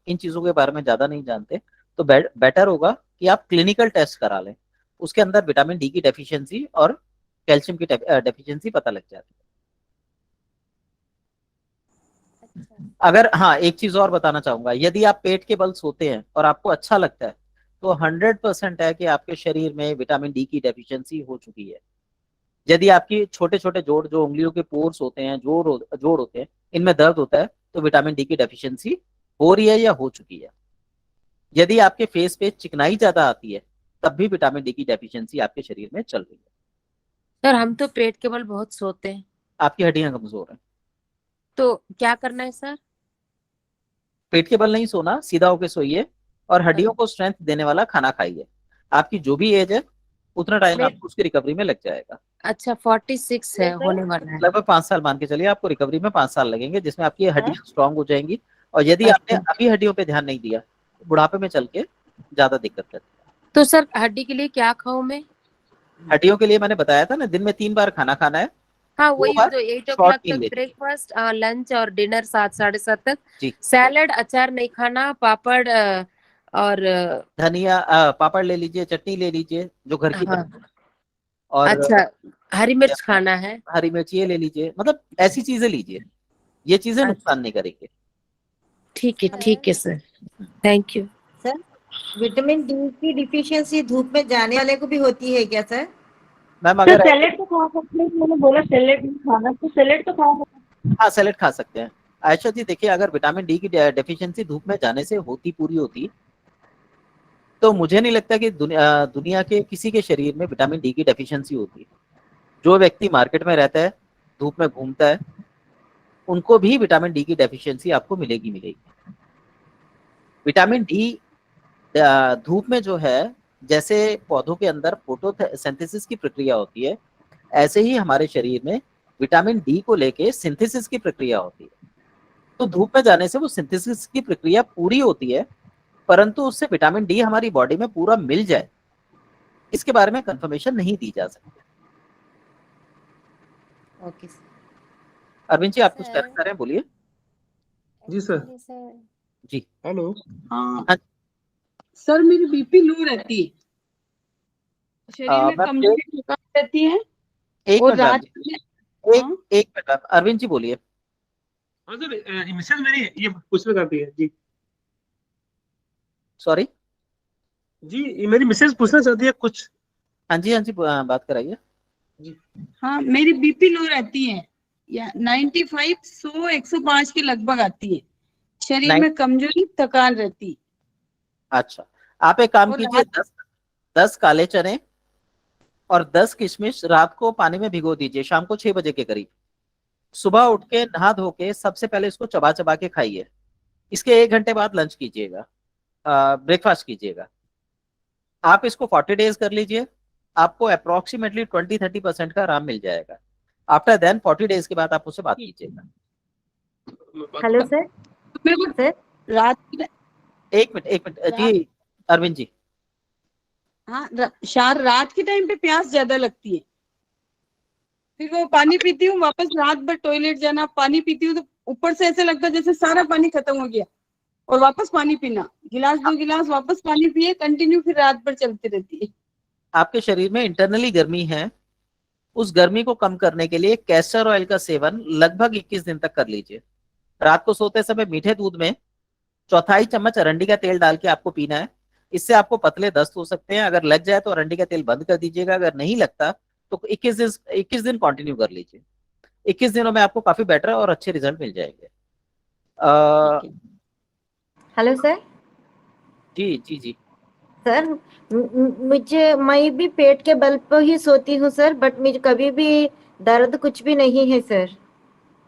इन चीज़ों के बारे में ज़्यादा नहीं जानते, तो बेटर होगा कि आप क्लिनिकल टेस्ट करा लें। उसके अंदर विटामिन डी की डेफिशिएंसी और कैल्शियम की डेफिशिएंसी पता लग जाती है। अच्छा। अगर, हाँ, एक चीज और बताना चाहूंगा, यदि आप पेट के बल सोते हैं और आपको अच्छा लगता है, तो 100% है कि आपके शरीर में विटामिन डी की डेफिशिएंसी हो चुकी है। यदि आपकी छोटे छोटे जोड़, जो उंगलियों के पोर्स होते हैं, जोड़ होते हैं, इनमें दर्द होता है, तो विटामिन डी की डेफिशिएंसी हो रही है या हो चुकी है। यदि आपके फेस पे चिकनाई ज्यादा आती है, तब भी विटामिन डी की डेफिशिएंसी आपके शरीर में चल रही है। सर हम तो पेट के बल बहुत सोते हैं, आपकी हड्डियां कमजोर हैं। तो क्या करना है सर? पेट के बल नहीं सोना, सीधा होके सोइए और हाँ। हड्डियों को स्ट्रेंथ देने वाला खाना खाइए। आपकी जो भी एज है, उतना टाइम मेरे आपको उसकी रिकवरी में लग जाएगा। अच्छा 46 है, होने वाला है। लगभग 5 साल मान के चलिए, आपको रिकवरी में 5 साल लगेंगे, जिसमें आपकी हाँ? हड्डियां स्ट्रांग हो जाएंगी। और यदि आपने अच्छा, अभी हड्डियों पे ध्यान नहीं दिया, तो बुढ़ापे में चल के ज्यादा दिक्कत करती तो सर हड्डी के लिए क्या खाऊं मैं? है। हड्डियों के लिए मैंने बताया था ना, दिन में 3 बार खाना खाना है, हाँ 2 वही बार तो 8 o'clock शॉर्ट मील तक लेनी है। ब्रेकफास्ट, लंच और डिनर 7 साढ़े 7 तक। जी। सैलड अचार नहीं खाना, पापड़ और धनिया, पापड़ ले लीजिए, चटनी ले लीजिए जो घर की हाँ बनी, और अच्छा, हरी मिर्च खाना है। हरी मिर्च ये ले लीजिए, मतलब ऐसी चीजें लीजिए, ये चीजें अच्छा नुकसान नहीं करेंगे। ठीक है sir, thank you. Sir vitamin D की डिफिशियंसी धूप में जाने वाले को भी होती है क्या सर? मैम, तो अगर ऐसे, सैलेड तो खा सकते हैं, मैंने बोला सैलेड नहीं खाना, तो सैलेड तो खा सकते हाँ, सैलेड खा सकते हैं। आयशा जी, देखिए, अगर विटामिन डी की डेफिशिएंसी धूप में जाने से पूरी होती, तो मुझे नहीं लगता कि दुनिया के किसी के शरीर में विटामिन डी की डेफिशिएंसी होती। जो व्यक्ति मार्केट में रहता है, धूप में घूमता है, उनको भी विटामिन डी की डेफिशिएंसी आपको मिलेगी। विटामिन डी धूप में जो है, जैसे पौधों के अंदर फोटोसिंथेसिस की प्रक्रिया होती है, ऐसे ही हमारे शरीर में विटामिन डी को लेके सिंथेसिस की प्रक्रिया होती है। तो धूप में जाने से वो सिंथेसिस की प्रक्रिया पूरी होती है, परंतु उससे विटामिन डी हमारी बॉडी में पूरा मिल जाए, इसके बारे में कंफर्मेशन नहीं दी जा सकती। Okay sir. अरविंद जी, आप कुछ सर कहना चाह रहे हैं, बोलिए। जी सर। एक्चुअली सर, जी। हेलो। हाँ हाँ। सर, मेरी बीपी लो रहती है, शरीर में मैम, कमजोरी थकान रहती है, एक और मिनट मैम रात जी, में एक एक मिनट मैम, अरविंद जी बोलिए। हाँ सर, मिसेज मेरी ये पूछना चाहती है जी। सॉरी। जी, ये मेरी मिसेज पूछना चाहती है कुछ। हाँ जी, हाँ जी, बात कराइए। हाँ मेरी बीपी लो रहती है, या 95 100 105 के लगभग आती है, शरीर नाइन में कमजोरी थकान रहती है, अच्छा, आप एक काम और कीजिए, रात 10 काले चने और 10 किशमिश रात को पानी में भिगो दीजिए, शाम को 6 बजे के करीब। सुबह उठ के नहा धो के सबसे पहले इसको चबा चबा के खाइए। इसके 1 घंटे बाद लंच कीजिएगा, ब्रेकफास्ट कीजिएगा। आप इसको 40 डेज कर लीजिए, आपको अप्रोक्सीमेटली 20-30% का आराम मिल जाएगा। आफ्टर देन 40 डेज के बाद आप उससे बात कीजिएगा। Hello sir. तो मेरे को सर रात एक मिनट जी, अरविंद जी। हाँ रात के टाइम पे प्यास ज्यादा लगती है, फिर वो पानी पीती हूँ, वापस रात भर टॉयलेट जाना, पानी पीती हूँ तो ऊपर से ऐसे लगता है जैसे सारा पानी खत्म हो गया, और वापस पानी पीना, गिलास 2 गिलास वापस पानी पिए कंटिन्यू, फिर रात भर चलती रहती है। आपके शरीर में इंटरनली गर्मी है, उस गर्मी को कम करने के लिए कैस्टर ऑयल का सेवन लगभग 21 दिन तक कर लीजिए। रात को सोते समय मीठे दूध में 1/4 चम्मच अरंडी का तेल डाल के आपको पीना है। इससे आपको पतले दस्त हो सकते हैं, अगर लग जाए तो अरंडी का तेल बंद कर दीजिएगा, अगर नहीं लगता तो 21 दिन कंटिन्यू कर लीजिए। 21 दिनों में आपको काफी बेटर और अच्छे रिजल्ट मिल जाएंगे। Hello sir. जी जी जी। सर मुझे, मैं भी पेट के बल पर ही सोती हूँ सर, बट मुझे कभी भी दर्द कुछ भी नहीं है सर।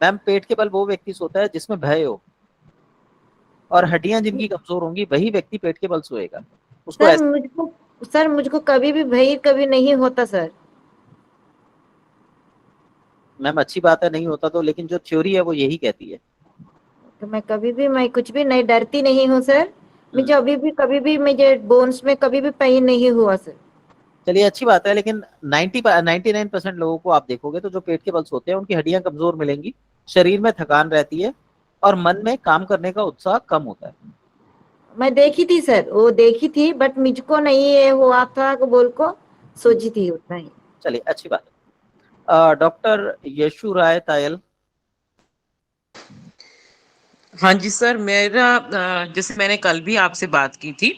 मैम, पेट के बल वो व्यक्ति सोता है जिसमें भय हो। और हड्डियां जिनकी कमजोर होंगी वही व्यक्ति पेट के बल सोएगा। उसको सर ऐसे सर मुझको कभी भी भय कभी नहीं होता सर। मैम अच्छी बात है नहीं होता तो, लेकिन जो थ्योरी है वो यही कहती है। तो मैं कुछ भी नहीं डरती नहीं हूँ सर। मुझे अभी भी कभी भी मुझे बोन्स में कभी भी पेन नहीं हुआ सर। चलिए अच्छी बात है, लेकिन 99% लोगों को आप देखोगे तो जो पेट के बल सोते हैं उनकी हड्डियां कमजोर मिलेंगी, शरीर में थकान रहती है और मन में काम करने का उत्साह कम होता है। मैं देखी थी सर, वो देखी थी, बट मुझको नहीं ये हुआ था बोल को सोची थी उतना ही। चलिए अच्छी बात है। डॉक्टर यशु राय तायल। हाँ जी सर, मेरा जैसे मैंने कल भी आपसे बात की थी,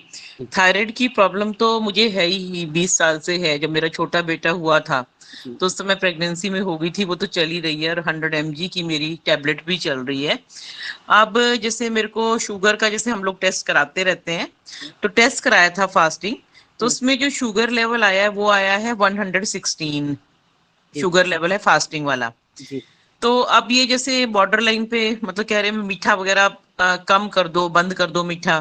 थायराइड की प्रॉब्लम तो मुझे है ही 20 साल से है। जब मेरा छोटा बेटा हुआ था तो उस समय प्रेगनेंसी में हो गई थी, वो तो चल ही रही है और 100 mg की मेरी टैबलेट भी चल रही है। अब जैसे मेरे को शुगर का, जैसे हम लोग टेस्ट कराते रहते हैं, तो टेस्ट कराया था फास्टिंग, तो उसमें जो शुगर लेवल आया है वो आया है 116 शुगर लेवल है फास्टिंग वाला। जी तो अब ये जैसे बॉर्डर लाइन पे मतलब कह रहे हैं मीठा वगैरह कम कर दो, बंद कर दो मीठा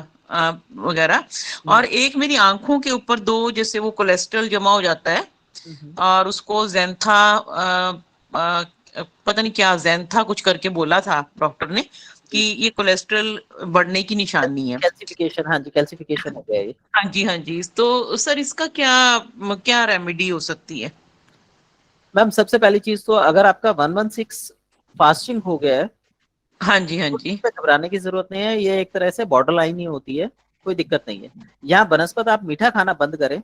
वगैरह। और एक मेरी आंखों के ऊपर दो जैसे वो कोलेस्ट्रॉल जमा हो जाता है और उसको ज़ैंथा पता नहीं क्या ज़ैंथा कुछ करके बोला था डॉक्टर ने कि ये कोलेस्ट्रॉल बढ़ने की निशानी है। कैल्सिफिकेशन, हाँ जी कैल्सिफिकेशन हो गया ये। हाँ जी हाँ जी, तो सर इसका क्या क्या रेमेडी हो सकती है? मैम सबसे पहली चीज तो अगर आपका 116 फास्टिंग हो गया है, हाँ जी हाँ तो जी, इसमें घबराने की जरूरत नहीं है। ये एक तरह से बॉर्डर लाइन ही होती है, कोई दिक्कत नहीं है। यहाँ बनस्पत आप मीठा खाना बंद करें,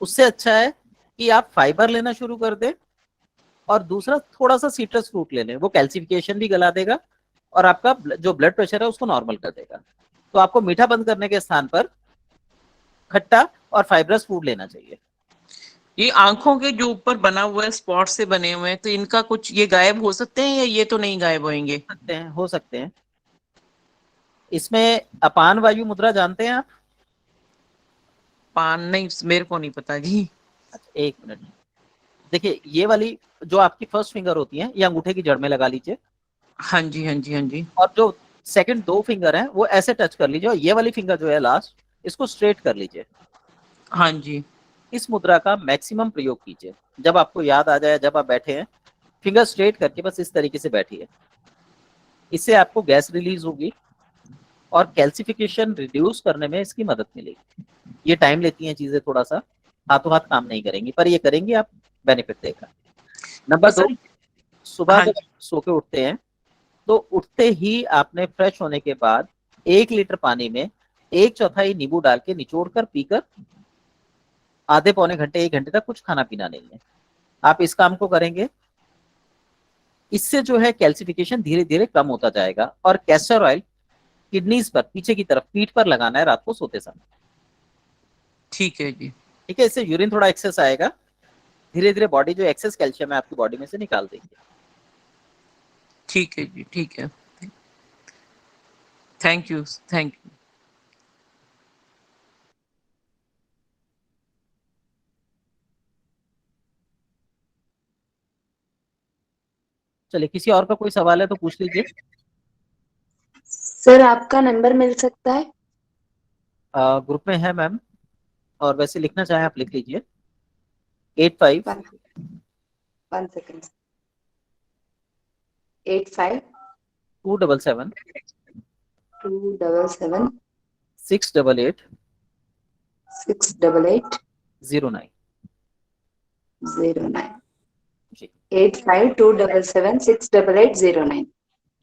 उससे अच्छा है कि आप फाइबर लेना शुरू कर दें और दूसरा थोड़ा सा सिट्रस फ्रूट ले लें, वो कैल्सिफिकेशन भी गला देगा और आपका जो ब्लड प्रेशर है उसको नॉर्मल कर देगा। तो आपको मीठा बंद करने के स्थान पर खट्टा और फाइबरस फूड लेना चाहिए। ये आंखों के जो ऊपर बना हुआ है स्पॉट से बने हुए हैं, तो इनका कुछ ये गायब हो सकते हैं या ये तो नहीं गायब होंगे? सकते हैं, हो सकते हैं। इसमें अपान वायु मुद्रा जानते हैं आप? पान नहीं, मेरे को नहीं पता जी। अच्छा एक मिनट, देखिए ये वाली जो आपकी फर्स्ट फिंगर होती है ये अंगूठे की जड़ में लगा लीजिए हाँ जी हाँ जी हाँ जी, और जो सेकंड दो फिंगर हैं वो ऐसे टच कर लीजिए और ये वाली फिंगर जो है लास्ट इसको स्ट्रेट कर लीजिए। हाँ जी, इस मुद्रा का मैक्सिमम प्रयोग कीजिए। जब आपको याद आ जाए, जब आप बैठे हैं, फिंगर स्ट्रेट करके बस इस तरीके से बैठिए। इससे आपको गैस रिलीज होगी और कैल्सिफिकेशन रिड्यूस करने में इसकी मदद मिलेगी। ये टाइम लेती हैं चीजें, थोड़ा सा हाथों हाथ काम नहीं करेंगी, पर ये करेंगी आप, बेनिफिट देगा। नंबर तो दो, सर सुबह हाँ जब जी, सो के उठते हैं तो उठते ही आपने फ्रेश होने के बाद 1 लीटर पानी में 1/4 नींबू डाल के निचोड़ कर पीकर आधे पौने घंटे 1 घंटे तक कुछ खाना पीना नहीं है। आप इस काम को करेंगे, इससे जो है कैल्सिफिकेशन धीरे धीरे कम होता जाएगा। और कैस्टर ऑयल किडनीज पर पीछे की तरफ पीठ पर लगाना है रात को सोते समय। ठीक है जी, ठीक है, इससे यूरिन थोड़ा एक्सेस आएगा, धीरे धीरे बॉडी जो एक्सेस कैल्शियम है आपकी बॉडी में से निकाल देंगे। ठीक है जी, ठीक है, थैंक यू थैंक यू। चलिए किसी और का कोई सवाल है तो पूछ लीजिए। सर आपका नंबर मिल सकता है? ग्रुप में है मैम, और वैसे लिखना चाहें आप लिख लीजिए 85 1 सेकंड। 85 277 277 688 688 09 09 जी 85 277 688 09।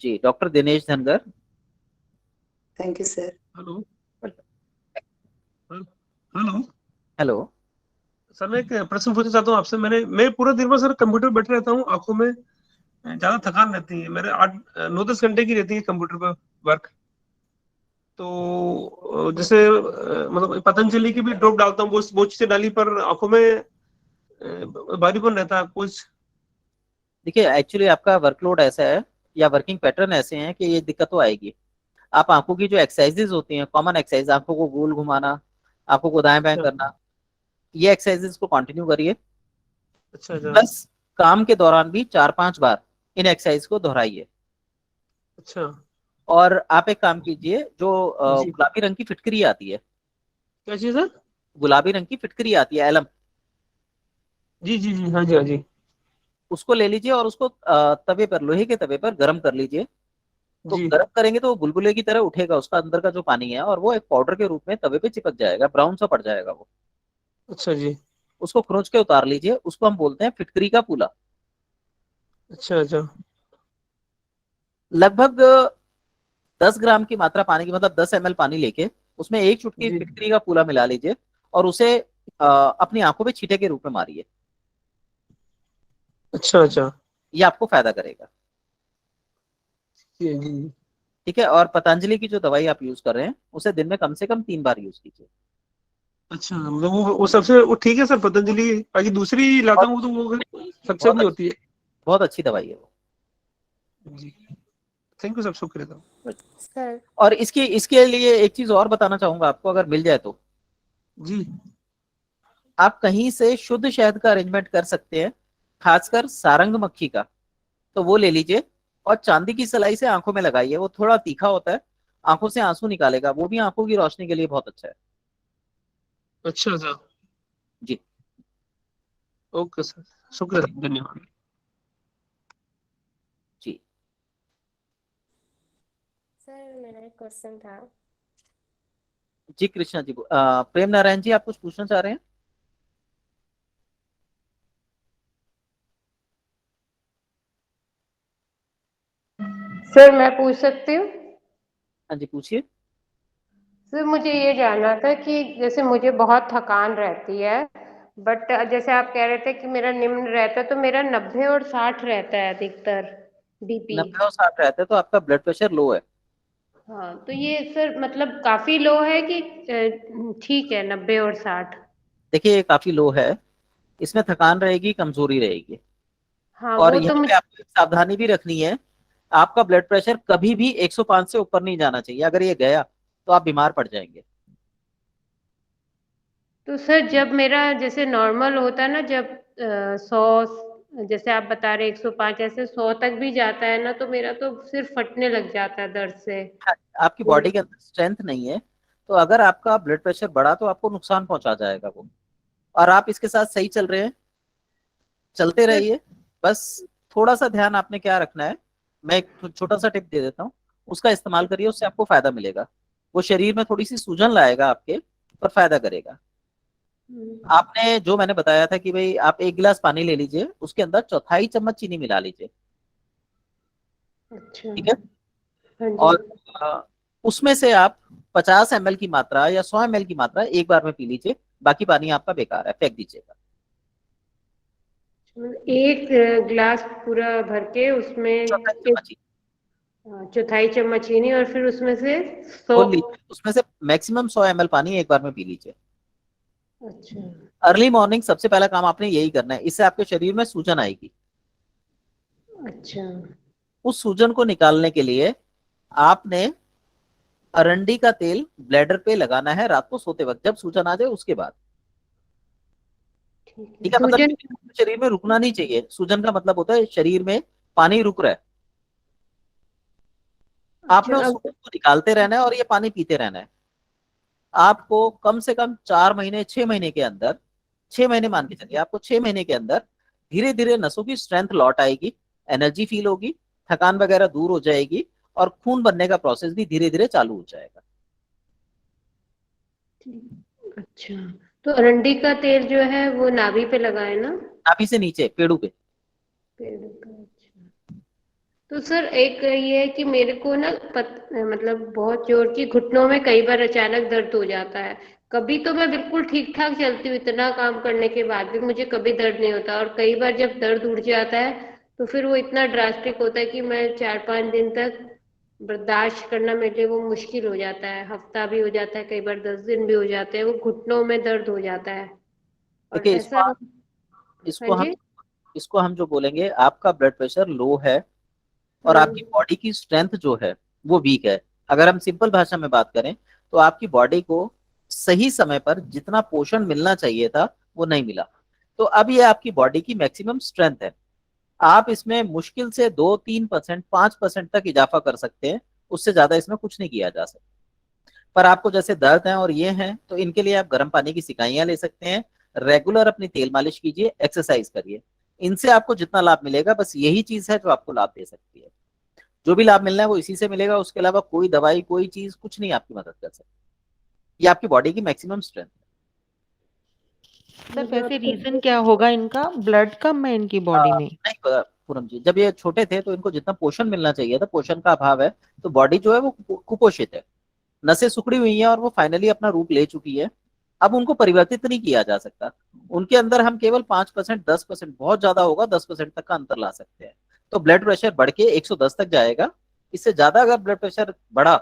जी। Doctor Dinesh Dhangar. Thank you sir. Hello hello hello. Sir, मैं एक प्रश्न पूछना चाहता हूँ आपसे। मैं पूरा दिन भर सर कंप्यूटर बैठे रहता हूँ, आंखों में ज्यादा थकान रहती है। मेरे 8-9-10 घंटे की रहती है कंप्यूटर पर वर्क। तो जैसे मतलब पतंजलि की भी ड्रॉप डालता हूँ, वो चीजें डाली पर आंखों में भारीपन रहता है कुछ। देखिए एक्चुअली आपका वर्कलोड ऐसा है या वर्किंग पैटर्न ऐसे हैं कि ये दिक्कत तो आएगी। आप आंखों की जो एक्सरसाइजेज होती हैं, कॉमन एक्सरसाइज, आंखों को गोल घुमाना, आंखों को दाएं बाएं अच्छा करना, ये एक्सरसाइजेज को कंटिन्यू करिए। अच्छा अच्छा प्लस काम के दौरान भी 4-5 बार इन एक्सरसाइज को दोहराइए। अच्छा। और आप एक काम कीजिए, जो जी गुलाबी रंग की फिटकरी आती है, क्या चीज सर? गुलाबी रंग की फिटकरी आती है एलम, जी जी जी, हाँ जी हाँ जी उसको ले लीजिए और उसको तवे पर, लोहे के तवे पर गर्म कर लीजिए। तो जी। गर्म करेंगे तो वो बुलबुले की तरह उठेगा, उसका अंदर का जो पानी है, और वो एक पाउडर के रूप में तवे पे चिपक जाएगा, ब्राउन सा पड़ जाएगा वो। अच्छा जी। उसको खरोंच के उतार लीजिए, उसको हम बोलते हैं फिटकरी का पूला। अच्छा अच्छा। लगभग 10 ग्राम की मात्रा पानी की, मतलब 10 ml पानी लेके उसमें एक चुटकी जी। फिटकरी का पूला मिला लीजिए और उसे अपनी आंखों पे छींटे के रूप में मारिए। अच्छा अच्छा। ये आपको फायदा करेगा। जी जी। ठीक है, और पतंजलि की जो दवाई आप यूज कर रहे हैं उसे दिन में कम से कम 3 बार यूज कीजिए। अच्छा, मतलब वो सबसे वो ठीक है सर पतंजलि, बाकी दूसरी लाता बहुत हूँ तो वो सक्सेस बहुत नहीं अच्छी, होती है। बहुत अच्छी दवाई है वो। जी, थैंक यू सर, शुक्रिया सर। सर और इसके लिए एक चीज और बताना चाहूंगा आपको, अगर मिल जाए तो जी आप कहीं से शुद्ध शहद का अरेंजमेंट कर सकते हैं, खासकर सारंग मक्खी का, तो वो ले लीजिए और चांदी की सलाई से आंखों में लगाइए। वो थोड़ा तीखा होता है, आंखों से आंसू निकालेगा, वो भी आंखों की रोशनी के लिए बहुत अच्छा है। अच्छा सर। जी। ओके सर, शुक्रिया सर, धन्यवाद। जी। सर मेरा एक क्वेश्चन था। जी कृष्णा जी, प्रेम नारायण जी, आप कुछ पूछना चाह रहे हैं? सर मैं पूछ सकती हूँ? हाँ जी, पूछिए। सर मुझे ये जानना था कि जैसे मुझे बहुत थकान रहती है, बट जैसे आप कह रहे थे कि मेरा निम्न रहता है, तो मेरा 90 और 60 रहता है अधिकतर बीपी। 90 और 60 रहते हैं तो आपका ब्लड प्रेशर लो है। हाँ, तो ये सर मतलब काफी लो है कि ठीक है 90 और 60? देखिए, ये काफी लो है, इसमें थकान रहेगी, कमजोरी रहेगी। हाँ और वो तो यहाँ पे मुझे। आपको एक सावधानी भी रखनी है, आपका ब्लड प्रेशर कभी भी 105 से ऊपर नहीं जाना चाहिए। अगर ये गया तो आप बीमार पड़ जाएंगे। तो सर जब मेरा जैसे नॉर्मल होता है ना, जब 100, जैसे आप बता रहे 105, ऐसे 100 तक भी जाता है ना, तो मेरा तो सिर्फ फटने लग जाता है दर्द से। आपकी बॉडी के अंदर स्ट्रेंथ नहीं है, तो अगर आपका ब्लड प्रेशर बढ़ा तो आपको नुकसान पहुंचा जाएगा वो। और आप इसके साथ सही चल रहे हैं, चलते सर रहिए। बस थोड़ा सा ध्यान आपने क्या रखना है, मैं एक छोटा सा टिप दे देता हूँ, उसका इस्तेमाल करिए, उससे आपको फायदा मिलेगा। वो शरीर में थोड़ी सी सूजन लाएगा आपके, पर फायदा करेगा। आपने जो मैंने बताया था कि भाई आप 1 गिलास पानी ले लीजिए, उसके अंदर 1/4 चम्मच चीनी मिला लीजिए। अच्छा। ठीक है, हाँ जी। और अ, उसमें से आप 50 ml की मात्रा या 100 ml की मात्रा एक बार में पी लीजिए, बाकी पानी आपका बेकार है, फेंक दीजिएगा। मतलब एक गिलास पूरा भर के उसमें चौथाई एक चम्मच ही चौथाई चम्मच चीनी, और फिर उसमें से 100। घोल लीजिए, उसमें से मैक्सिमम 100 ml पानी एक बार में पी लीजिए। अच्छा। अर्ली मॉर्निंग सबसे पहला काम आपने यही करना है, इससे आपके शरीर में सूजन आएगी। अच्छा। उस सूजन को निकालने के लिए आपने अरंडी का तेल ब्लैडर पे लगाना है रात को सोते वक्त, जब सूजन आ जाए उसके बाद। ठीक है। ठीक है, मतलब सूजन। शरीर में रुकना नहीं चाहिए। सूजन का मतलब होता है शरीर में पानी रुक रहा है, आपने अच्छा उस अब। सूजन को निकालते रहना है और ये पानी पीते रहना है। आपको कम से कम 4 महीने 6 महीने के अंदर, 6 महीने मान के चलिए, आपको 6 महीने के अंदर धीरे धीरे नसों की स्ट्रेंथ लौट आएगी, एनर्जी फील होगी, थकान वगैरह दूर हो जाएगी, और खून बनने का प्रोसेस भी धीरे धीरे चालू हो जाएगा। अच्छा, तो अरंडी का तेल जो है वो नाभि पे लगाए ना? नाभि से नीचे पेड़ों पे। पेड़ का। अच्छा। तो सर एक ये है कि मेरे को ना मतलब बहुत जोर की घुटनों में कई बार अचानक दर्द हो जाता है। कभी तो मैं बिल्कुल ठीक ठाक चलती हूँ, इतना काम करने के बाद भी मुझे कभी दर्द नहीं होता, और कई बार जब दर्द उठ जाता है तो फिर वो इतना ड्रास्टिक होता है कि मैं 4-5 दिन तक बर्दाश्त करना मेरे लिए वो मुश्किल हो जाता है। हफ्ता भी हो जाता है, कई बार 10 दिन भी हो जाते हैं, वो घुटनों में दर्द हो जाता है। और देखिए, ऐसा। हाँ इसको हम जी। इसको हम जो बोलेंगे, आपका ब्लड प्रेशर लो है और आपकी हम्म। बॉडी की स्ट्रेंथ जो है वो वीक है। अगर हम सिंपल भाषा में बात करें तो आपकी बॉडी को सही समय पर जितना पोषण मिलना चाहिए था वो नहीं मिला। तो अब ये आपकी बॉडी की मैक्सिमम स्ट्रेंथ है, आप इसमें मुश्किल से 2-3%, 5% तक इजाफा कर सकते हैं, उससे ज्यादा इसमें कुछ नहीं किया जा सकता। पर आपको जैसे दर्द है और ये है, तो इनके लिए आप गर्म पानी की सिकाइयां ले सकते हैं, रेगुलर अपनी तेल मालिश कीजिए, एक्सरसाइज करिए। इनसे आपको जितना लाभ मिलेगा, बस यही चीज है जो आपको लाभ दे सकती है। जो भी लाभ मिलना है वो इसी से मिलेगा, उसके अलावा कोई दवाई कोई चीज कुछ नहीं आपकी मदद कर सकती। ये आपकी बॉडी की मैक्सिमम स्ट्रेंथ है। सर वैसे रीजन क्या होगा इनका? ब्लड कम है इनकी बॉडी में? नहीं पूनम जी, जब ये छोटे थे तो इनको जितना पोषण मिलना चाहिए था, पोषण का अभाव है, तो बॉडी जो है वो कुपोषित है, नसें सिकुड़ी हुई हैं और वो फाइनली अपना रूप ले चुकी है। अब उनको परिवर्तित नहीं किया जा सकता। उनके अंदर हम केवल 5%, 10%, बहुत ज्यादा होगा 10% तक का अंतर ला सकते हैं। तो ब्लड प्रेशर बढ़ के 110 तक जाएगा। इससे ज्यादा अगर ब्लड प्रेशर बढ़ा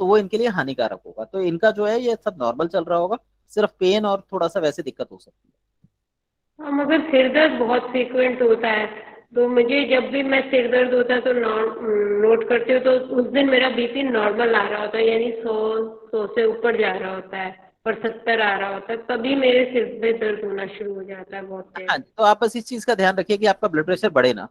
तो वो इनके लिए हानिकारक होगा। तो इनका जो है ये सब नॉर्मल चल रहा होगा, सिर्फ पेन और थोड़ा सा वैसे दिक्कत हो सकती है। हाँ, मगर सिर दर्द बहुत फ्रीक्वेंट होता है, तो मुझे जब भी मैं सिर दर्द होता है तो नोट करती हूँ, तो उस दिन मेरा बीपी नॉर्मल आ रहा होता है, यानी 100 से ऊपर जा रहा होता है और 70 आ रहा होता है, तभी मेरे सिर में दर्द होना शुरू हो जाता है बहुत तेज। हाँ, तो आप बस इस चीज का ध्यान रखिए कि आपका ब्लड प्रेशर बढ़े ना।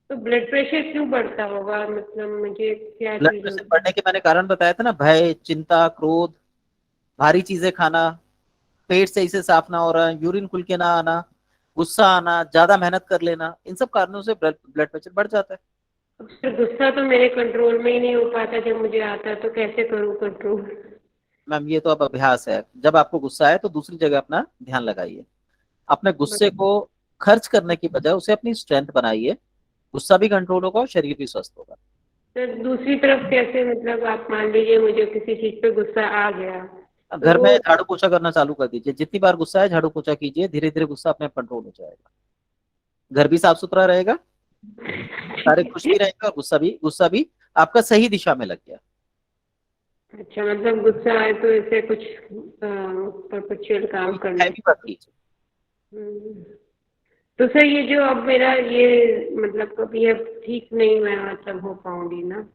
तो ब्लड प्रेशर क्यों बढ़ता होगा, मतलब मुझे क्या ब्लड चीज प्रेशर होती बढ़ने के मैंने कारण बताया था ना, भय, चिंता, क्रोध, भारी चीजें खाना, पेट सही से साफ ना हो रहा, यूरिन खुल के ना आना, गुस्सा आना, ज्यादा मेहनत कर लेना, इन सब कारणों से ब्लड प्रेशर बढ़ जाता है। है? फिर गुस्सा तो मेरे कंट्रोल में ही नहीं हो पाता, जब मुझे आता है तो कैसे करूँ कंट्रोल? मैम ये तो अब अभ्यास है, जब आपको गुस्सा आए तो दूसरी जगह अपना ध्यान लगाइए। अपने गुस्से को खर्च करने की बजाय उसे अपनी स्ट्रेंथ बनाइए, गुस्सा भी कंट्रोल होगा और शरीर भी स्वस्थ होगा। तो दूसरी तरफ कैसे, मतलब आप मान लीजिए मुझे किसी चीज पे गुस्सा आ गया, तो घर में वो झाड़ू पोछा करना चालू कर दीजिए, जितनी बार गुस्सा है झाड़ू पोछा कीजिए, धीरे धीरे गुस्सा अपने कंट्रोल हो जाएगा, घर भी साफ सुथरा रहेगा, सारे खुश भी रहेंगे और गुस्सा भी आपका सही दिशा में लग गया। अच्छा, मतलब गुस्सा आए तो ऐसे कुछ परपेचुअल काम करना। हैवी मत कीजिए। तो सर ये जो अब मेरा ये मतलब कभी अब ठीक नहीं मैं मतलब हो पाऊंगी ना?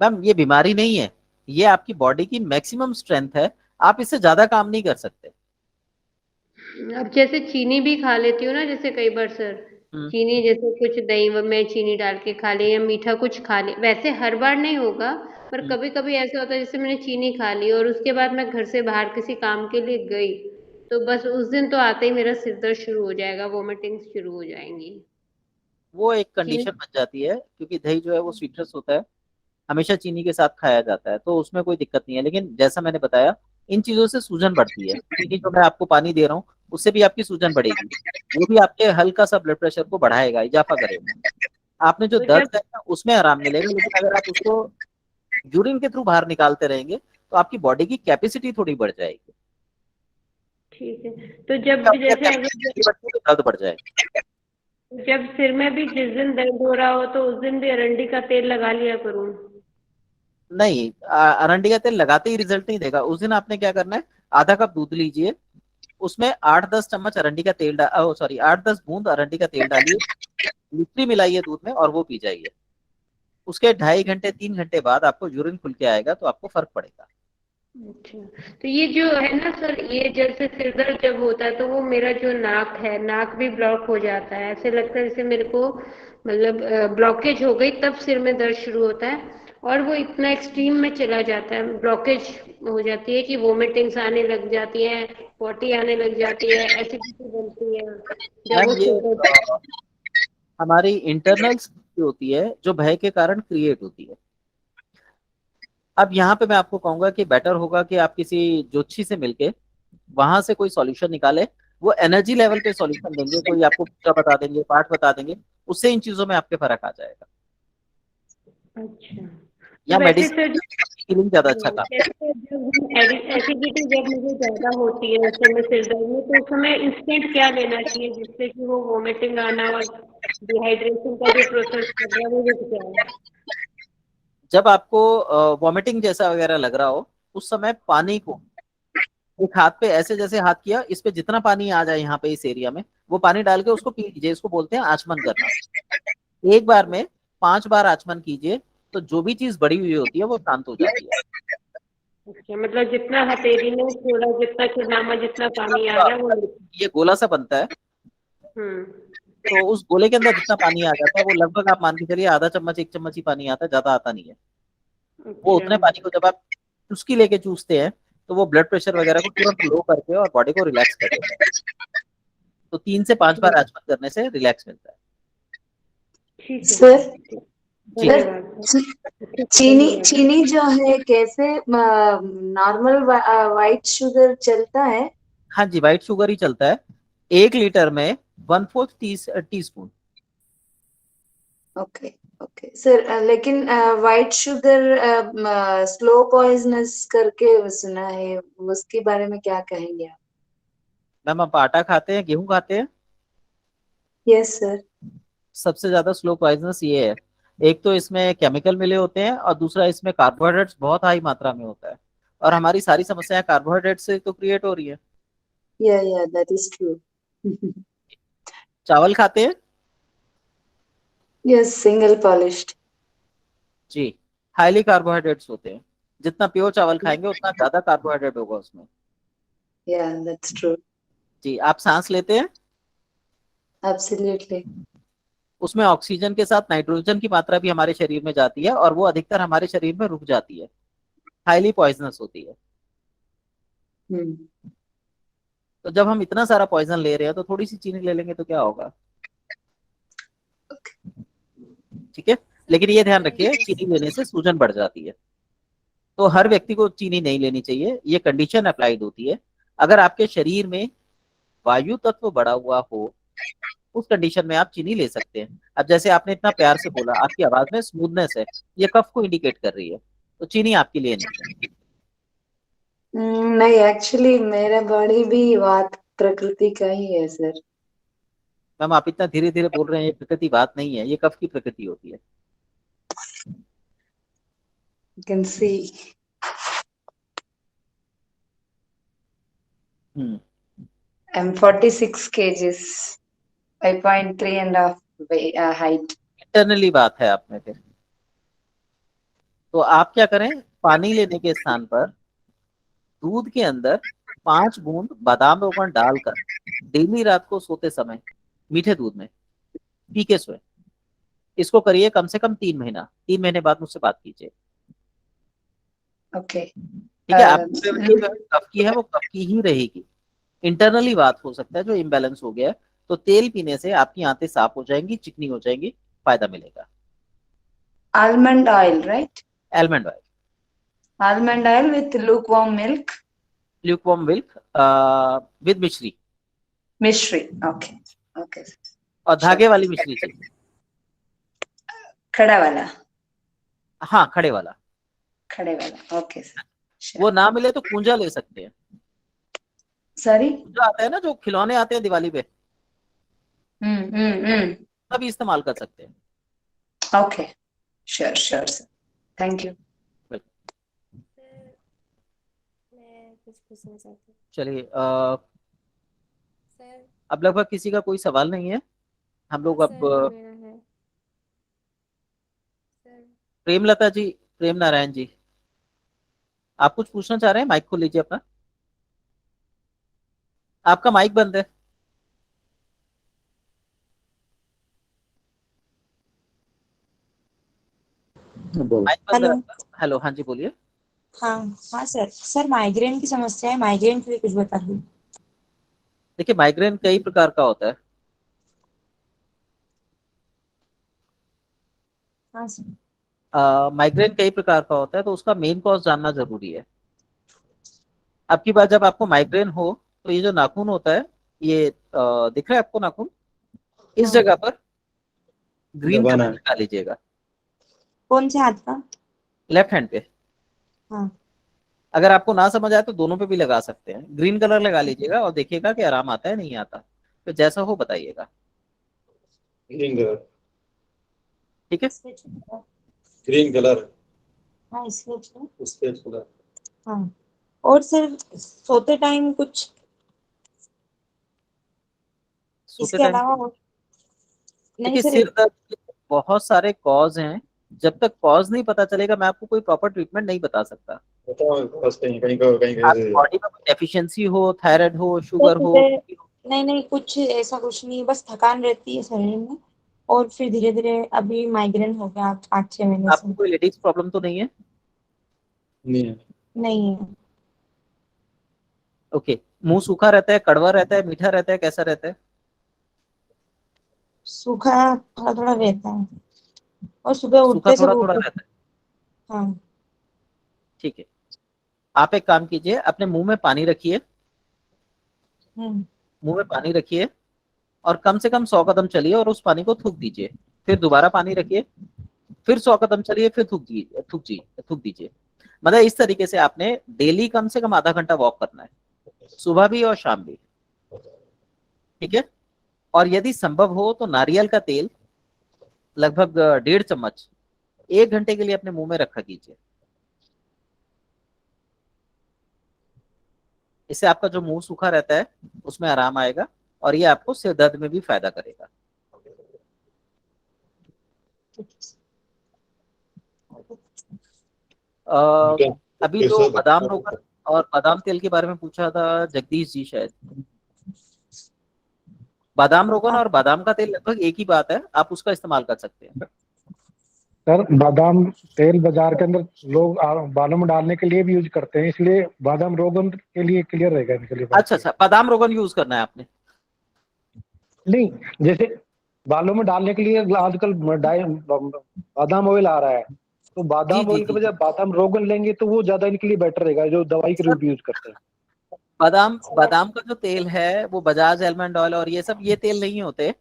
मैम ये बीमारी नहीं है, ये आपकी बॉडी की मैक्सिमम स्ट्रेंथ है, आप इससे ज्यादा काम नहीं कर सकते। अब जैसे चीनी भी खा लेती हूँ ना, जैसे कई बार सर चीनी, जैसे कुछ दही में चीनी डाल के खा ले या मीठा कुछ खा ले, वैसे हर बार नहीं होगा, पर कभी कभी ऐसा होता है जैसे मैंने चीनी खा ली और उसके बाद मैं घर से बाहर किसी काम के लिए गई, तो बस उस दिन तो आते ही मेरा सिर दर्द शुरू हो जाएगा, वोमिटिंग शुरू हो जाएंगी। वो एक चीनी कंडीशन बन जाती है, क्योंकि दही जो है वो स्वीटनेस होता है, हमेशा चीनी के साथ खाया जाता है, तो उसमें कोई दिक्कत नहीं है। लेकिन जैसा मैंने बताया, इन चीजों से सूजन बढ़ती है। चीनी जो मैं आपको पानी दे रहा हूँ उससे भी आपकी सूजन बढ़ेगी, वो भी आपके हल्का सा ब्लड प्रेशर को बढ़ाएगा, इजाफा करेगा। आपने जो तो दर्द जब है ना, उसमें आराम मिलेगा, लेकिन अगर आप उसको यूरिन के थ्रू बाहर निकालते रहेंगे तो आपकी बॉडी की कैपेसिटी थोड़ी बढ़ जाएगी, ठीक है, तो जब अपने जैसे कैपेसिटी बढ़ती है तो दर्द बढ़ जाएगा। जब सिर में भी जिस दिन दर्द हो रहा हो तो उस दिन भी अरंडी का तेल लगा लिया करूं? नहीं, अरंडी का तेल लगाते ही रिजल्ट नहीं देगा। उस दिन आपने क्या करना है, आधा कप दूध लीजिए, उसमें 8-10 चम्मच अरंडी का तेल सॉरी 8-10 बूंद अरंडी का तेल डालिए, मिश्री मिलाइए दूध में और वो पी जाइए। उसके 2.5 घंटे 3 घंटे बाद आपको यूरिन खुल के आएगा तो आपको फर्क पड़ेगा। अच्छा, तो ये जो है ना सर, ये जैसे सिर दर्द जब होता है तो वो मेरा जो नाक है, नाक भी ब्लॉक हो जाता है, ऐसे लगता है जैसे मेरे को मतलब ब्लॉकेज हो गई, तब सिर में दर्द शुरू होता है और वो इतना एक्सट्रीम में चला जाता है, ब्लॉकेज हो जाती है कि वोमिटिंग्स आने लग जाती है, पॉटी आने लग जाती है, एसिडिटी बनती है जब मैम वो ये सिर दर्द। हमारी इंटरनल होती है जो भय के कारण क्रिएट होती है। अब यहाँ पे मैं आपको कहूंगा कि बेटर होगा कि आप किसी ज्योतिषी से मिलके वहां से कोई सॉल्यूशन निकाले। वो एनर्जी लेवल पे सॉल्यूशन देंगे, कोई आपको पूजा बता देंगे, पाठ बता देंगे, उससे इन चीजों में आपके फर्क आ जाएगा। अच्छा, या तो वैसे मेडिसिन सर हीलिंग ज्यादा अच्छा काम। एसिडिटी जब मुझे ज्यादा होती है उस समय सिर दर्द में, तो उस समय इंस्टेंट क्या लेना चाहिए जिससे कि वो वोमिटिंग आना और डिहाइड्रेशन का जो प्रोसेस कर रहा है वो रुक जाए? जब आपको वॉमिटिंग जैसा वगैरह लग रहा हो, उस समय पानी को एक हाथ पे ऐसे, जैसे हाथ किया, इस पे जितना पानी आ जाए यहाँ पे इस एरिया में, वो पानी डाल के उसको पी लीजिए। इसको बोलते हैं आचमन करना। एक बार में 5 बार आचमन कीजिए, तो जो भी चीज बड़ी हुई होती है वो शांत हो जाती है। अच्छा, मतलब जितना हथेली में थोड़ा जितना चुनामा जितना पानी आ रहा है वो ये गोला सा बनता है, हम्म तो उस गोले के अंदर जितना पानी आ जाता है वो लगभग आप मान के चलिए आधा चम्मच 1 चम्मच ही पानी आता है, ज्यादा आता नहीं है। वो उतने अच्छा पानी को जब आप चुस्की लेके चूसते हैं तो वो ब्लड प्रेशर वगैरह को तुरंत लो करके और बॉडी को रिलैक्स कर देता है। तो 3 से 5 बार आचमन करने से रिलैक्स मिलता है। ठीक है सर जी सर धन्यवाद चीनी धन्यवाद चीनी जो है कैसे नॉर्मल वाइट शुगर चलता है? हाँ जी, व्हाइट शुगर ही चलता है। 1 लीटर में 1/4 tea spoon. Okay okay sir, लेकिन वाइट शुगर स्लो पॉइजनस करके सुना है, उसके बारे में क्या कहेंगे आप? मैम आप आटा खाते हैं, गेहूं खाते हैं? Yes sir. सबसे ज्यादा स्लो पॉइजनस ये है। एक तो इसमें केमिकल मिले होते हैं और दूसरा इसमें कार्बोहाइड्रेट्स बहुत हाई मात्रा में होता है। और हमारी सारी समस्याएं कार्बोहाइड्रेट से तो क्रिएट हो रही है। या दैट इज ट्रू। चावल खाते हैं? Yes, single polished. जी, हाईली कार्बोहाइड्रेट्स होते हैं। जितना प्योर चावल खाएंगे उतना ज्यादा कार्बोहाइड्रेट होगा उसमें। या दैट्स ट्रू। जी, आप सांस लेते हैं? एब्सोल्युटली। उसमें ऑक्सीजन के साथ नाइट्रोजन की मात्रा भी हमारे शरीर में जाती है और वो अधिकतर हमारे शरीर में रुक जाती है। हाईली पॉइजनस होती है। तो जब हम इतना सारा पॉइजन ले रहे हैं तो थोड़ी सी चीनी ले लेंगे तो क्या होगा? ठीक है, लेकिन ये ध्यान रखिए चीनी लेने से सूजन बढ़ जाती है। तो हर व्यक्ति को चीनी नहीं लेनी चाहिए, ये कंडीशन अप्लाइड होती है। अगर आपके शरीर में वायु तत्व बढ़ा हुआ हो उस कंडीशन में आप चीनी ले सकते हैं। अब जैसे आपने इतना प्यार से बोला, आपकी आवाज में स्मूथनेस है, ये कफ को इंडिकेट कर रही है, तो चीनी आपके लिए नहीं है। नहीं, एक्चुअली मेरा बॉडी भी वात प्रकृति का ही है सर। मैम आप इतना धीरे धीरे बोल रहे हैं, ये प्रकृति बात नहीं है, ये कफ की प्रकृति होती है। You can see. I'm 46 kgs, 5.3 and a half height. Internally बात है आप में फिर। तो आप क्या करें, पानी लेने के स्थान पर दूध के अंदर 5 बूंद बादाम रोगन डालकर डेली रात को सोते समय मीठे दूध में पी के सोए। इसको करिए कम से कम 3 महीना। 3 महीने बाद मुझसे बात कीजिए। ओके। ठीक है, आपकी जो कफ की है वो कफ की ही रहेगी। इंटरनली बात हो सकता है जो इम्बैलेंस हो गया है। तो तेल पीने से आपकी आंतें साफ हो जाएंगी, चिकनी हो जाएंगी, फायदा मिलेगा। Almond oil, right? Almond oil. Almond oil with lukewarm milk. Lukewarm milk with मिश्री। Mishri. Okay. Okay. और धागे वाली मिश्री चाहिए। खड़ा वाला। हाँ, खड़े वाला। खड़े वाला। Okay sir. वो ना मिले तो पूंजा ले सकते हैं। सॉरी। पूंजा आता है ना, जो खिलौने आते हैं दिवाली पे, हम्म। तभी इस्तेमाल कर सकते हैं। Okay, sure sir. Thank you. मैं कुछ पूछना चाहती हूँ चलिए, सर। अब लगभग किसी का कोई सवाल नहीं है। हम लोग अब सर मेरा है सर। प्रेमलता जी, प्रेम नारायण जी, आप कुछ पूछना चाह रहे हैं? माइक खोल लीजिए अपना। आपका माइक बंद है। माइक बंद है हेलो। आपका। हेलो, हाँ जी बोलिए। हाँ सर। सर माइग्रेन की समस्या है, माइग्रेन के लिए कुछ बता दो। देखिए, माइग्रेन कई प्रकार का होता है। हाँ सर। माइग्रेन कई प्रकार का होता है, तो उसका मेन कॉज जानना जरूरी है। अब की बार जब आपको माइग्रेन हो तो ये जो नाखून होता है, ये दिख रहा है आपको नाखून, इस जगह पर ग्रीन कलर लगा लीजिएगा। कौन से हाथ का? लेफ्ट हैंड पे। हाँ। अगर आपको ना समझ आए तो दोनों पे भी लगा सकते हैं। ग्रीन कलर लगा लीजिएगा और देखिएगा कि आराम आता है नहीं आता। तो जैसा हो बताइएगा। Green colour. ठीक है, ग्रीन कलर। हाँ इसके उसके कलर। हाँ। और सर सोते टाइम कुछ सोते इसके टाइम अलावा और नहीं देखिए, सर। सिर दर्द के बहुत सारे कॉज हैं। जब तक कॉज नहीं पता चलेगा मैं आपको कोई प्रॉपर ट्रीटमेंट नहीं बता सकता। बताओ, कहीं कहीं आपकी बॉडी में कोई डेफिशिएंसी हो, थायराइड हो, सर शुगर हो, सुबह नहीं नहीं, कुछ ऐसा कुछ नहीं, बस थकान रहती है शरीर में, और फिर धीरे धीरे अभी माइग्रेन हो गया 8-6 महीने आपको से। कोई लेडीज प्रॉब्लम तो नहीं है? नहीं है। नहीं है। ओके। मुंह सूखा रहता है, कड़वा रहता है, मीठा रहता है, कैसा रहता है? सूखा थोड़ा थोड़ा रहता है, और सुबह सूखा उठते से थोड़ा वो थोड़ा रहता है। हाँ। ठीक है, आप एक काम कीजिए, अपने मुंह में पानी रखिए, हम्म। मुंह में पानी रखिए और कम से कम 100 कदम चलिए और उस पानी को थूक दीजिए। फिर दोबारा पानी रखिए, फिर 100 कदम चलिए, फिर थूक दीजिए। मतलब इस तरीके से आपने डेली कम से कम आधा घंटा वॉक करना है, सुबह भी और शाम भी। ठीक है। और यदि संभव हो तो नारियल का तेल लगभग 1.5 चम्मच 1 घंटे के लिए अपने मुंह में रखा कीजिए। इससे आपका जो मुंह सूखा रहता है उसमें आराम आएगा और ये आपको सिर दर्द में भी फायदा करेगा। अ, ठीक है, अभी फिर जो से बादाम रोगन और बादाम तेल के बारे में पूछा था जगदीश जी शायद, बादाम रोगन और बादाम का तेल लगभग एक ही बात है, आप उसका इस्तेमाल कर सकते हैं। सर बादाम तेल बाजार के अंदर लोग बालों में डालने के लिए भी यूज करते हैं, इसलिए बादाम रोगन के लिए क्लियर रहेगा इनके लिए बात। अच्छा अच्छा, बादाम रोगन यूज करना है आपने? नहीं, जैसे बालों में डालने के लिए आजकल बादाम ऑयल आ रहा है, तो जी बादाम जी ऑयल के जी बजाय जी। बादाम रोगन लेंगे तो वो ज्यादा इनके लिए बेटर रहेगा, जो दवाई के रूप सर में यूज करते हैं। बादाम बादाम का जो तेल है वो बजाज आलमंड ऑयल और ये सब ये तेल नहीं होते।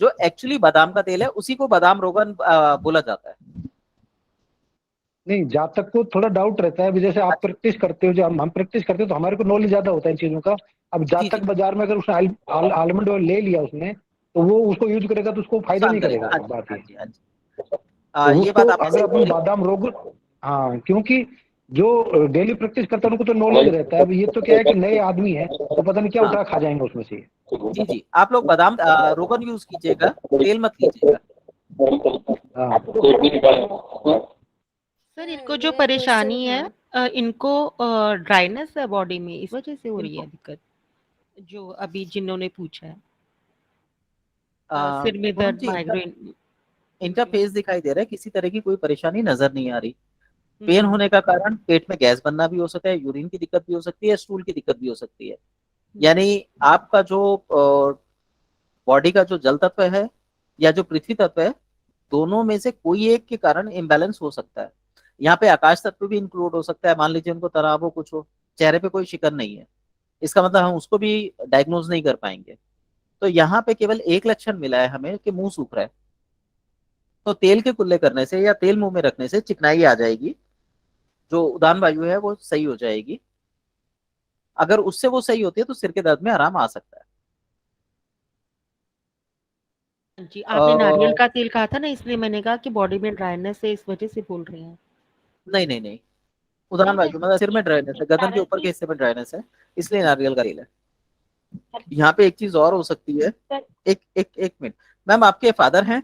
जो एक्चुअली बादाम का तेल है उसी को बादाम रोगन बोला जाता है। नहीं, जहाँ तक को थोड़ा डाउट रहता है, अभी जैसे आप अच्छा। प्रैक्टिस करते हो, जो हम प्रैक्टिस करते हो तो हमारे को नॉलेज ज्यादा होता है इन चीजों का। अब जहाँ जी तक जी, बाजार में अगर उसने आलमंड ऑयल ले लिया उसने, तो वो उसको यूज करेगा तो उसको फायदा नुकसान नहीं करेगा। करेगा, हाँ जी बात हाँ ये। जी हाँ जी। तो ये उसको बात आपने अगर सही अपन बोली। बादाम रोग, हाँ, क्योंकि जो डेली प्रैक्टिस करता है उनको तो नॉलेज रहता है। अब ये तो क्या है कि नए आदमी है तो पता नहीं क्या हाँ उठा खा जाएंगे उसमें से। जी जी, आप लोग बादाम रोगन यूज कीजिएगा, तेल मत लीजिएगा। हाँ, सर सर इनको जो मेरा क्वेश्चन परेशानी है था इनको ड्राइनेस है बॉडी में, इस वजह से हो रही है दिक्कत, जो अभी जिन्होंने पूछा है सिर में पूनम दर्द, जी, माइग्रेन। इनका जी। फेस दिखाई दे रहा है, किसी तरह की कोई परेशानी नजर नहीं आ रही। पेन होने का कारण पेट में गैस बनना भी हो सकता है, यूरिन की दिक्कत भी हो सकती है, स्टूल की दिक्कत भी हो सकती है। यानी आपका जो बॉडी का जो जल तत्व है या जो पृथ्वी तत्व है, दोनों में से कोई एक के कारण इम्बैलेंस हो सकता है। यहाँ पे आकाश तत्व भी इंक्लूड हो सकता है, मान लीजिए उनको तनाव हो, कुछ हो, चेहरे पे कोई शिकन नहीं है, इसका मतलब हम उसको भी डायग्नोज नहीं कर पाएंगे। तो यहाँ पे केवल एक लक्षण मिला है हमें कि मुंह सूख रहा है, तो तेल के कुल्ले करने से या तेल मुंह में रखने से चिकनाई आ जाएगी, जो उदान वायु है वो सही हो जाएगी। अगर उससे वो सही होती है तो सिर के दर्द में आराम आ सकता है। जी, आपने नारियल अ, का तेल कहा था ना, इसलिए मैंने कहा कि बॉडी में ड्राइनेस है, इस वजह से बोल रहे हैं। नहीं नहीं नहीं, उदान वायु मतलब सिर में ड्राइनेस है, गर्दन के ऊपर के हिस्से में ड्राइनेस है, इसलिए नारियल का तेल है। यहाँ पे एक चीज और हो सकती है। एक एक एक मिनट, मैम आपके फादर हैं?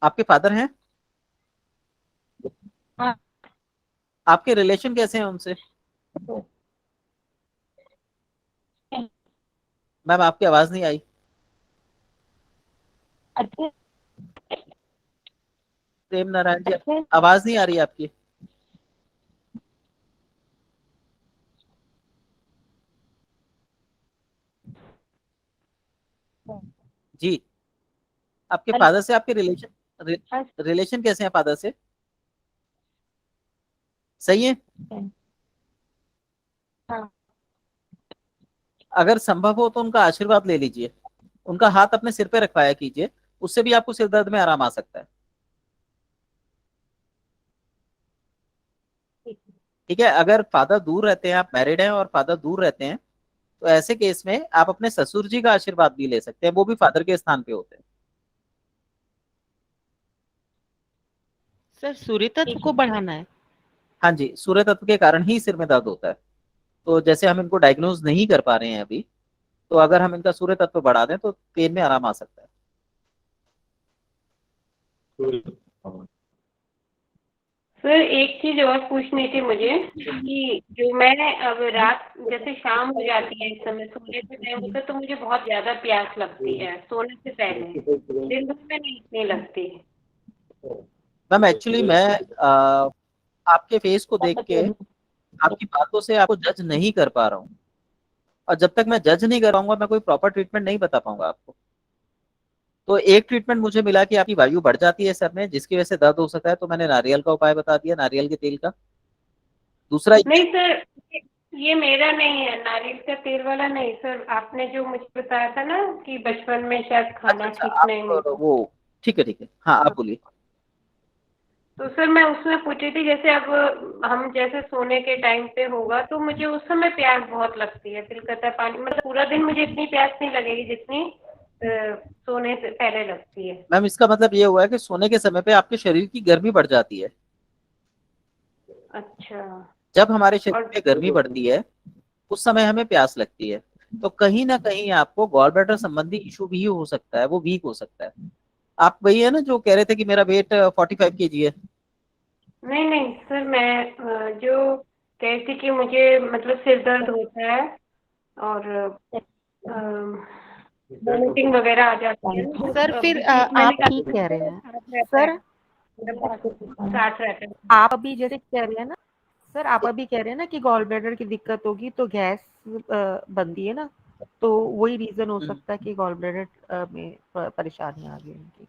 आपके फादर हैं? हाँ। आपके रिलेशन कैसे हैं उनसे? मैम आपकी आवाज नहीं आई। अच्छे प्रेम नारायण जी, अच्छे। आवाज नहीं आ रही आपकी। जी, आपके फादर से आपके रिलेशन कैसे हैं फादर से? सही है? हाँ। अगर संभव हो तो उनका आशीर्वाद ले लीजिए, उनका हाथ अपने सिर पे रखवाया कीजिए, उससे भी आपको सिर दर्द में आराम आ सकता है। ठीक है, अगर फादर दूर रहते हैं, आप मैरिड हैं और फादर दूर रहते हैं, तो ऐसे केस में आप अपने ससुर जी का आशीर्वाद भी ले सकते हैं, वो भी फादर के स्थान पे होते हैं। सर सूर्य तत्व को बढ़ाना है? हाँ जी, सूर्य तत्व के कारण ही सिर में दर्द होता है। तो जैसे हम इनको डायग्नोज नहीं कर पा रहे हैं अभी, तो अगर हम इनका सूर्य तत्व बढ़ा दें तो पेन में आराम आ सकता है। सर एक चीज और पूछनी थी मुझे कि जो मैं अब रात जैसे शाम हो जाती है, इस समय सोने का टाइम होता है, तो मुझे बहुत ज्यादा प्यास लगती है सोने से पहले, दिन भर में नहीं इतनी लगती। मैम एक्चुअली मैं आपके फेस को देख के, आपकी बातों से आपको जज नहीं कर पा रहा हूँ, और जब तक मैं जज नहीं कर पाऊंगा मैं कोई प्रॉपर ट्रीटमेंट नहीं बता पाऊंगा आपको। तो एक ट्रीटमेंट मुझे मिला कि आपकी वायु बढ़ जाती है सर में, जिसकी वजह से दर्द हो सकता है, तो मैंने नारियल का उपाय बता दिया, नारियल के तेल का। दूसरा नहीं सर, ये मेरा नहीं है, नारियल का तेल वाला नहीं सर, आपने जो मुझे बताया था ना कि बचपन में शायद खाना ठीक नहीं मिलता। वो ठीक है, हाँ आप बोलिए। तो सर मैं उसमें पूछ रही थी, जैसे अब हम जैसे सोने के टाइम पे होगा तो मुझे उस समय प्यास बहुत लगती है, दिल करता है पानी, मतलब पूरा दिन मुझे इतनी प्यास नहीं लगेगी जितनी सोने से पहले लगती है। मैम इसका मतलब ये हुआ है कि सोने के समय पे आपके शरीर की गर्मी बढ़ जाती है। अच्छा। जब हमारे शरीर में गर्मी बढ़ती है उस समय हमें प्यास लगती है, तो कहीं ना कहीं आपको गॉल ब्लैडर संबंधी इशू भी हो सकता है, वो वीक हो सकता है। आप वही है ना जो कह रहे थे कि मेरा वेट 45 kg है? नहीं नहीं सर, मैं जो कहती कि मुझे मतलब सिर दर्द होता है और वोमिटिंग वगैरह आ जाती है, तो सर फिर मैंने आप कहा ठीक कह रहे हैं सर, सर। रहता है। आप अभी जैसे कह रहे हैं ना सर, आप अभी कह रहे हैं ना कि गॉल ब्लैडर की दिक्कत होगी तो गैस बनती है ना, तो वही रीजन हो सकता है कि गॉल ब्लैडर में परेशानी आ गई उनकी।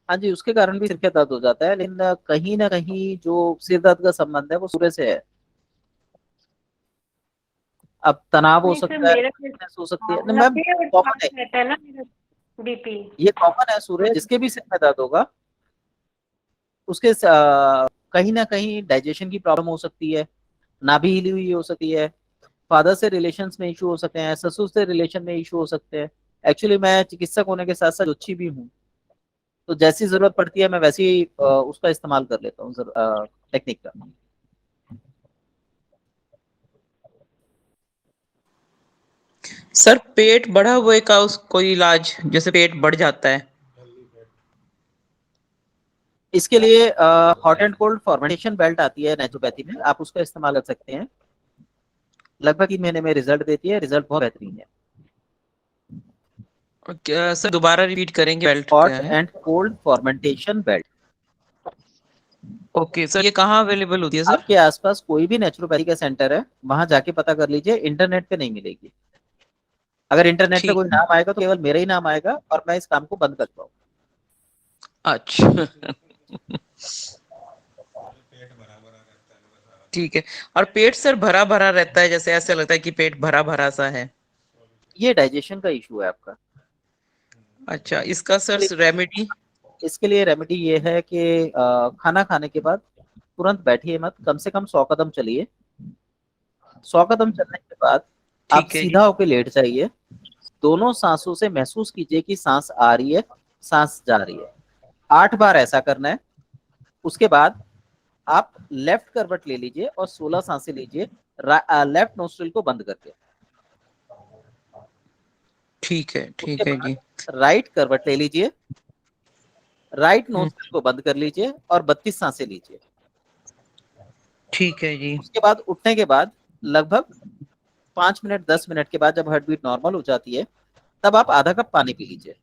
हाँ जी, उसके कारण भी सिर का दर्द हो जाता है, लेकिन कहीं ना कहीं जो सिर दर्द का संबंध है वो सूर्य से है। अब तनाव हो नहीं सर, सकता है, मेरा weakness हो सकती है, मैम 90 और कॉमन 60 है, रहता है ना मेरा बीपी। ये कॉमन है। सूर्य जिसके भी सिर में दर्द होगा उसके कहीं ना कहीं डाइजेशन की प्रॉब्लम हो सकती है, नाभि हिली हुई हो सकती है, फादर से रिलेशंस में इशू हो सकते हैं, ससुर से रिलेशन में इशू हो सकते हैं। एक्चुअली मैं चिकित्सक होने के साथ साथ ज्योतिषी भी हूँ, तो जैसी जरूरत पड़ती है मैं वैसे ही उसका इस्तेमाल कर लेता हूँ टेक्निक का। सर पेट बढ़ा हुए का उस कोई इलाज, जैसे पेट बढ़ जाता है? इसके लिए hot and cold fermentation belt आती है नेचुरोपैथी में, आप उसका इस्तेमाल कर सकते हैं। लगभग 3 महीने में रिजल्ट देती है, रिजल्ट बहुत बेहतरीन है। क्या सर दोबारा रिपीट करेंगे, बेल्ट हॉट क्या है? And cold fermentation belt. Okay sir, ये कहाँ अवेलेबल होती है सर? आपके आसपास कोई भी नेचुरोपैथी का सेंटर है वहां जाके पता कर लीजिए, इंटरनेट पे नहीं मिलेगी। अगर इंटरनेट पे ठीक कोई नाम आएगा तो केवल मेरा ही नाम आएगा और मैं इस काम को बंद कर पाऊंगा। अच्छा ठीक है। और पेट सर भरा भरा रहता है, जैसे ऐसा लगता है कि पेट भरा भरा सा है? ये डाइजेशन का इशू है आपका। अच्छा, इसका सर रेमेडी? इसके लिए रेमेडी ये है कि खाना खाने के बाद तुरंत बैठिए मत, कम से कम 100 कदम चलिए। 100 कदम चलने के बाद आप ठीक है जी। सीधा होकर लेट जाइए, दोनों सांसों से महसूस कीजिए कि सांस आ रही है, सांस जा रही है। 8 बार ऐसा करना है। उसके बाद आप लेफ्ट करवट ले लीजिए और 16 सांसें लीजिए लेफ्ट नोस्ट्रिल को बंद करके। ठीक है उसके जी। बाद राइट करवट ले लीजिए, राइट नोस्ट्रिल को बंद कर लीजिए और 32 सांसें लीजिए। ठीक है जी। उसके बाद उठने के बाद लगभग 5 मिनट 10 मिनट के बाद जब हार्ट बीट नॉर्मल हो जाती है तब आप आधा कप पानी पी लीजिए।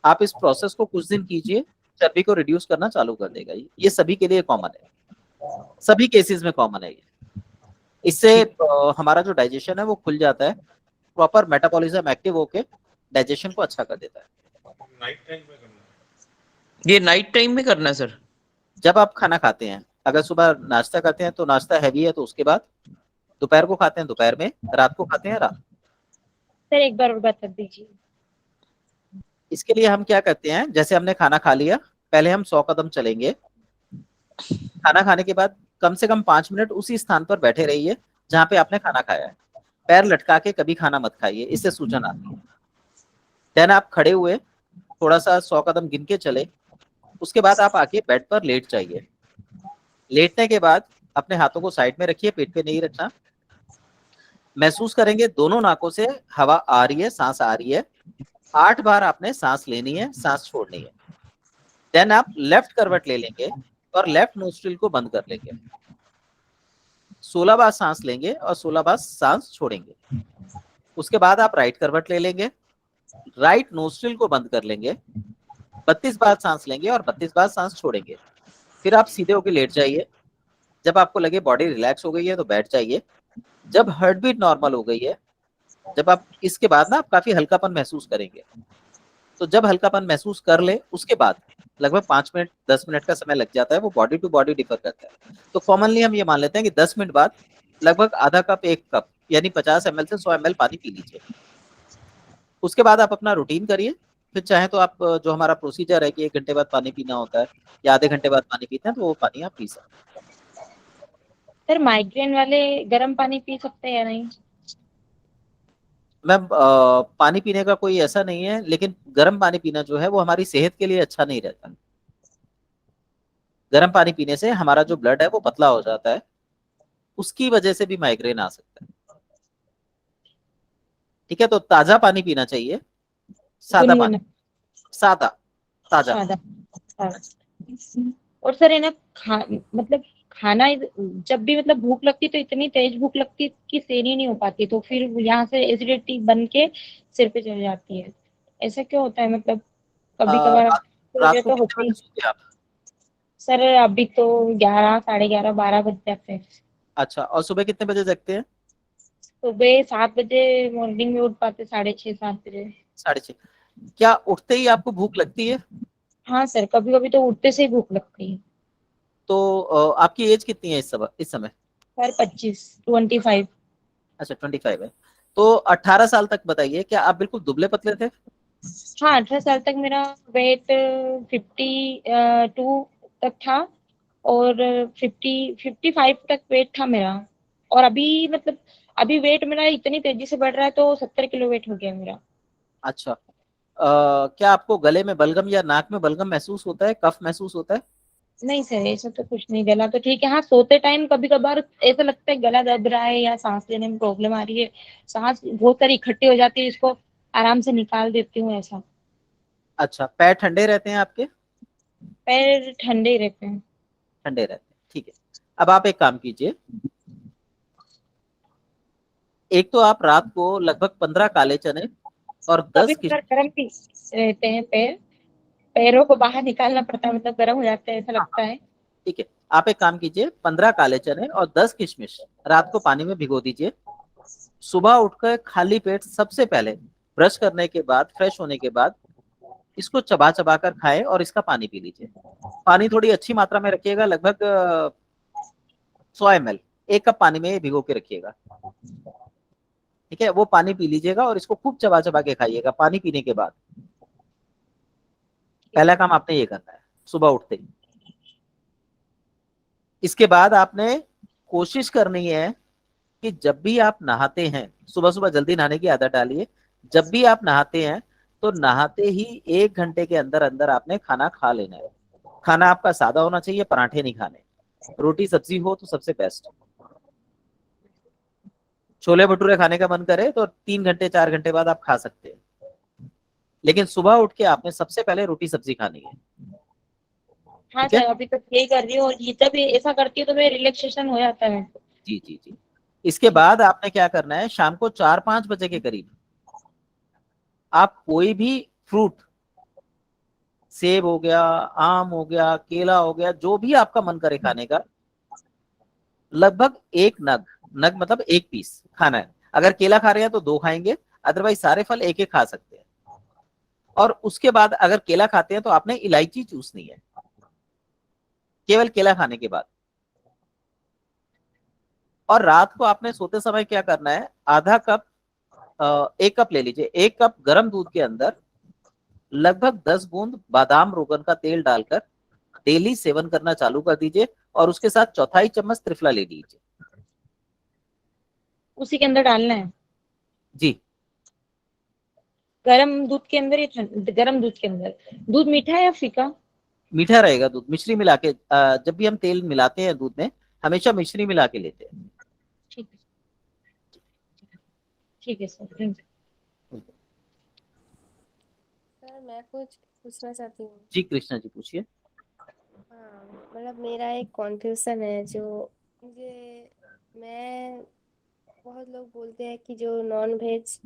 आप इस प्रोसेस को कुछ दिन कीजिए, चर्बी को रिड्यूस करना चालू कर देगा। ये सभी के लिए कॉमन है, सभी केसेस में कॉमन है ये। इससे हमारा जो डाइजेशन है वो खुल जाता है, प्रॉपर मेटाबॉलिज्म एक्टिव होके डाइजेशन को अच्छा कर देता है। ये नाइट टाइम में करना है सर? जब आप खाना खाते हैं, अगर सुबह नाश्ता करते हैं तो नाश्ता हैवी है तो उसके बाद, दोपहर को खाते हैं दोपहर में, रात को खाते हैं रात। सर एक बार और बता दीजिए। इसके लिए हम क्या करते हैं, जैसे हमने खाना खा लिया, पहले हम 100 कदम चलेंगे। खाना खाने के बाद कम से कम 5 मिनट उसी स्थान पर बैठे रहिए जहां पे आपने खाना खाया है। पैर लटका के कभी खाना मत खाइए, इससे सूजन आती है। देन आप खड़े हुए थोड़ा सा 100 कदम गिन के चले, उसके बाद आप आके बेड पर लेट जाइए। लेटने के बाद अपने हाथों को साइड में रखिए, पेट पे नहीं रखना। महसूस करेंगे दोनों नाकों से हवा आ रही है, सांस आ रही है। 8 बार आपने सांस लेनी है, सांस छोड़नी है। देन आप लेफ्ट करवट ले लेंगे और लेफ्ट नोस्ट्रिल को बंद कर लेंगे। 16 बार सांस लेंगे और 16 बार सांस छोड़ेंगे। उसके बाद आप राइट करवट ले लेंगे, राइट नोस्ट्रिल को बंद कर लेंगे, 32 बार सांस लेंगे और 32 बार सांस छोड़ेंगे। फिर आप सीधे होकर लेट जाइए। जब आपको लगे बॉडी रिलैक्स हो गई है तो बैठ जाइए। जब हार्ट बीट नॉर्मल हो गई है, जब आप इसके बाद ना आप काफी हल्कापन महसूस करेंगे। तो जब हल्कापन महसूस कर ले उसके बाद लगभग 5 मिनट 10 मिनट का समय लग जाता है, वो बॉडी टू बॉडी डिफर करता है। तो कॉमनली हम ये मान लेते हैं कि 10 मिनट बाद लगभग आधा कप 1 कप यानी 50 ml से 100 ml पानी पी लीजिए। उसके बाद आप अपना रूटीन करिए। फिर चाहे तो आप जो हमारा प्रोसीजर है कि 1 घंटे बाद पानी पीना होता है या आधे घंटे बाद पानी पीते हैं, तो वो पानी आप पी सकते हैं। सर माइग्रेन वाले गर्म पानी पी सकते हैं या नहीं? मैम पानी पीने का कोई ऐसा नहीं है, लेकिन गर्म पानी पीना जो है वो हमारी सेहत के लिए अच्छा नहीं रहता। गर्म पानी पीने से हमारा जो ब्लड है वो पतला हो जाता है, उसकी वजह से भी माइग्रेन आ सकता है। ठीक है, तो ताजा पानी पीना चाहिए, सादा पानी, सादा ताजा। और सर है ना मतलब खाना जब भी मतलब भूख लगती तो इतनी तेज भूख लगती कि सेनी नहीं हो पाती, तो फिर यहाँ से एसिडिटी बन के सिर पे चढ़ जाती है। ऐसा क्यों होता है? मतलब कभी कभार रात को तो कितने होती बजे सोते हैं आप? सर अभी तो 11 साढ़े 11 12 बज जाते हैं। अच्छा, और सुबह कितने बजे जगते हैं? सुबह 7 बजे मॉर्निंग में उठ पाते, 6:30 7 बजे। 6:30। क्या उठते ही आपको भूख लगती है? हाँ सर, कभी कभी तो उठते से ही भूख लगती है। तो आपकी एज कितनी है इस समय? सर 25। अच्छा 25 है। तो 18 साल तक बताइए, क्या आप बिल्कुल दुबले पतले थे? हाँ 18 साल तक मेरा वेट 52 तक था और 55 तक वेट था मेरा। और अभी मतलब अभी वेट मेरा इतनी तेजी से बढ़ रहा है तो 70 किलो वेट हो गया मेरा। अच्छा, क्या आपको गले में बलगम या नाक में बलगम महसूस होता है, कफ महसूस होता है? नहीं सर, ऐसा तो कुछ नहीं। गला तो ठीक है। हाँ सोते टाइम कभी कभार ऐसा लगता है गला दब रहा है या सांस लेने में प्रॉब्लम आ रही है, सांस बहुत सारी इकट्ठी हो जाती है, इसको आराम से निकाल देती हूँ ऐसा। अच्छा, पैर ठंडे रहते हैं आपके? पैर ठंडे ही रहते हैं। ठंडे रहते हैं, ठीक है। अब आप एक काम कीजिए, एक तो आप रात को लगभग 15 काले चने और कभी 10 कभार गर्म भी रहते हैं पैरों को बाहर निकालना पड़ता है, मतलब गर्म हो जाते हैं ऐसा लगता है। ठीक है, आप एक काम कीजिए, 15 काले चने और 10 किशमिश रात को पानी में भिगो दीजिए। सुबह उठकर खाली पेट सबसे पहले ब्रश करने के बाद, फ्रेश होने के बाद इसको चबा चबा कर खाएं और इसका पानी पी लीजिए। पानी थोड़ी अच्छी मात्रा में रखिएगा, लगभग 100 ml 1 कप पानी में भिगो के रखिएगा। ठीक है, वो पानी पी लीजिएगा और इसको खूब चबा चबा के खाइएगा पानी पीने के बाद। पहला काम आपने ये करना है सुबह उठते ही। इसके बाद आपने कोशिश करनी है कि जब भी आप नहाते हैं, सुबह सुबह जल्दी नहाने की आदत डालिए। जब भी आप नहाते हैं तो नहाते ही 1 घंटे के अंदर अंदर आपने खाना खा लेना है। खाना आपका सादा होना चाहिए, पराठे नहीं खाने। रोटी सब्जी हो तो सबसे बेस्ट। छोले भटूरे खाने का मन करे तो 3 घंटे 4 घंटे बाद आप खा सकते हैं, लेकिन सुबह उठ के आपने सबसे पहले रोटी सब्जी खानी है। हाँ ठीक है, सर, अभी तक यही कर रही हूँ और ये जब ऐसा करती हूँ तो मेरा रिलैक्सेशन हो जाता है। जी जी जी। इसके बाद आपने क्या करना है, शाम को 4-5 बजे के करीब आप कोई भी फ्रूट, सेब हो गया, आम हो गया, केला हो गया, जो भी आपका मन करे खाने का, लगभग 1 नग, नग मतलब 1 पीस खाना है। अगर केला खा रहे हैं तो 2 खाएंगे, अदरवाइज सारे फल एक एक खा सकते हैं। और उसके बाद अगर केला खाते हैं तो आपने इलायची चूसनी है केवल केला खाने के बाद। और रात को आपने सोते समय क्या करना है, आधा कप 1 कप ले लीजिए, 1 कप गर्म दूध के अंदर लगभग 10 बूंद बादाम रोगन का तेल डालकर डेली सेवन करना चालू कर दीजिए और उसके साथ 1/4 चम्मच त्रिफला ले लीजिए। उसी के अंदर डालना है? जी, गरम दूध के अंदर या गरम दूध के अंदर? दूध मीठा है या फीका? मीठा रहेगा दूध, मिश्री मिला के। जब भी हम तेल मिलाते हैं दूध में, हमेशा मिश्री मिला के लेते हैं। ठीक है, ठीक है सर, थैंक यू। सर मैं कुछ पूछना चाहती हूँ। जी कृष्णा जी पूछिए। हाँ, मतलब मेरा एक कॉन्फ्यूजन है जो मुझे मैं बहुत लोग बोलते हैं कि जो नॉन वेज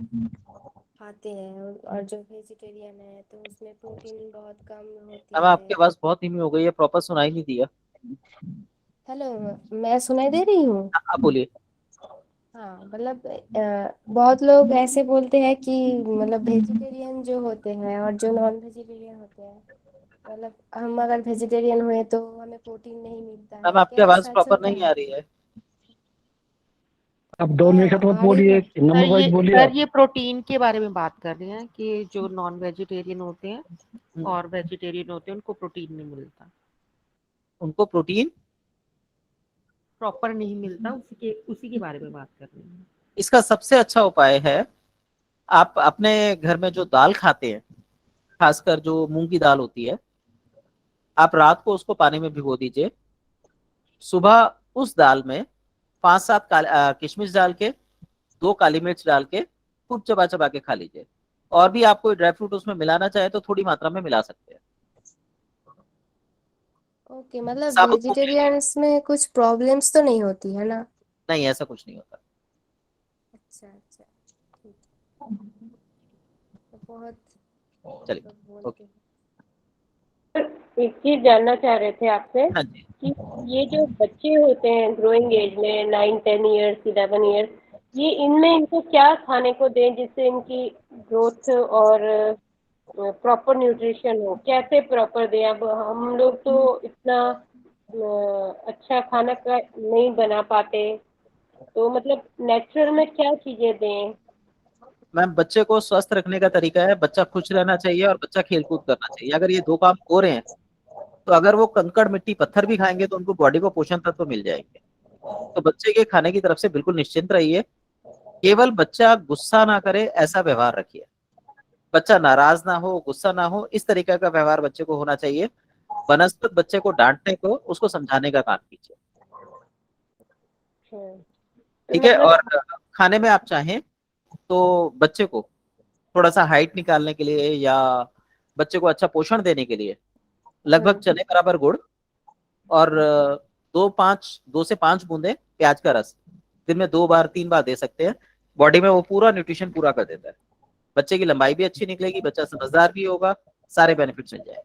खाते हैं और जो वेजिटेरियन है तो उसमें प्रोटीन बहुत कम होती मैम है। आपकी आवाज बहुत धीमी हो गई है, प्रॉपर सुनाई नहीं दिया। हेलो, मैं सुनाई दे रही हूँ? आप बोलिए। हाँ, मतलब बहुत लोग ऐसे बोलते हैं कि मतलब वेजिटेरियन जो होते हैं और जो नॉन वेजिटेरियन होते हैं, मतलब हम अगर वेजिटेरियन हुए तो हमें प्रोटीन नहीं मिलता मैम है, आपकी क्या आवाज ऐसा प्रॉपर सच नहीं आ है? रही है। अब दो हाँ, निमिषात मत आ रही बोलिए, है। नंबर वाइज बोलिए सर आप। ये प्रोटीन के बारे में बात कर रहे हैं कि जो नॉन वेजिटेरियन होते हैं और वेजिटेरियन होते हैं उनको प्रोटीन नहीं मिलता, उनको प्रोटीन प्रॉपर नहीं मिलता, उसी के बारे में बात कर रहे हैं। इसका सबसे अच्छा उपाय है, आप अपने घर में जो दाल खाते हैं, खासकर जो मूंग की दाल होती है, आप रात को उसको पानी में भिगो दीजिए। सुबह उस दाल में 5-7 किशमिश डाल के, 2 काली मिर्च डाल के खूब चबा चबा के खा लीजिए। और भी आप कोई ड्राई फ्रूट उसमें मिलाना चाहे तो थोड़ी मात्रा में मिला सकते हैं। ओके, मतलब साबुत मूंग लेंगे। वेजिटेरियंस में कुछ प्रॉब्लम्स तो नहीं होती है ना? नहीं, ऐसा कुछ नहीं होता। अच्छा अच्छा, ठीक है। तो बहुत चलिए, लोग ओके। बोलते हैं। एक चीज जानना चाह रहे थे आपसे हाँ जी। कि ये जो बच्चे होते हैं ग्रोइंग एज में 9-10 इयर्स 11 इयर्स, ये इनमें इनको क्या खाने को दें जिससे इनकी ग्रोथ और प्रॉपर न्यूट्रिशन हो, कैसे प्रॉपर दें? अब हम लोग तो इतना अच्छा खाना का नहीं बना पाते, तो मतलब नेचुरल में क्या चीजें दें? मैम बच्चे को स्वस्थ रखने का तरीका है, बच्चा खुश रहना चाहिए और बच्चा खेल कूद करना चाहिए। अगर ये 2 काम हो रहे हैं तो अगर वो कंकड़ मिट्टी पत्थर भी खाएंगे तो उनको बॉडी को पोषण तत्व मिल जाएंगे। तो बच्चे के खाने की तरफ से बिल्कुल निश्चिंत रहिए। केवल बच्चा गुस्सा ना करे ऐसा व्यवहार रखिए। बच्चा नाराज ना हो, गुस्सा ना हो, इस तरीके का व्यवहार बच्चे को होना चाहिए। बनस्पत बच्चे को डांटने को, उसको समझाने का काम कीजिए। तो ठीक है। मतलब और खाने में आप चाहें तो बच्चे को थोड़ा सा हाइट निकालने के लिए या बच्चे को अच्छा पोषण देने के लिए लगभग चने बराबर गुड़ और 2 से 5 बूंदे प्याज का रस दिन में 2 बार 3 बार दे सकते हैं। बॉडी में वो पूरा न्यूट्रिशन पूरा कर देता है। बच्चे की लंबाई भी अच्छी निकलेगी, बच्चा समझदार भी होगा, सारे बेनिफिट्स मिल जाएंगे।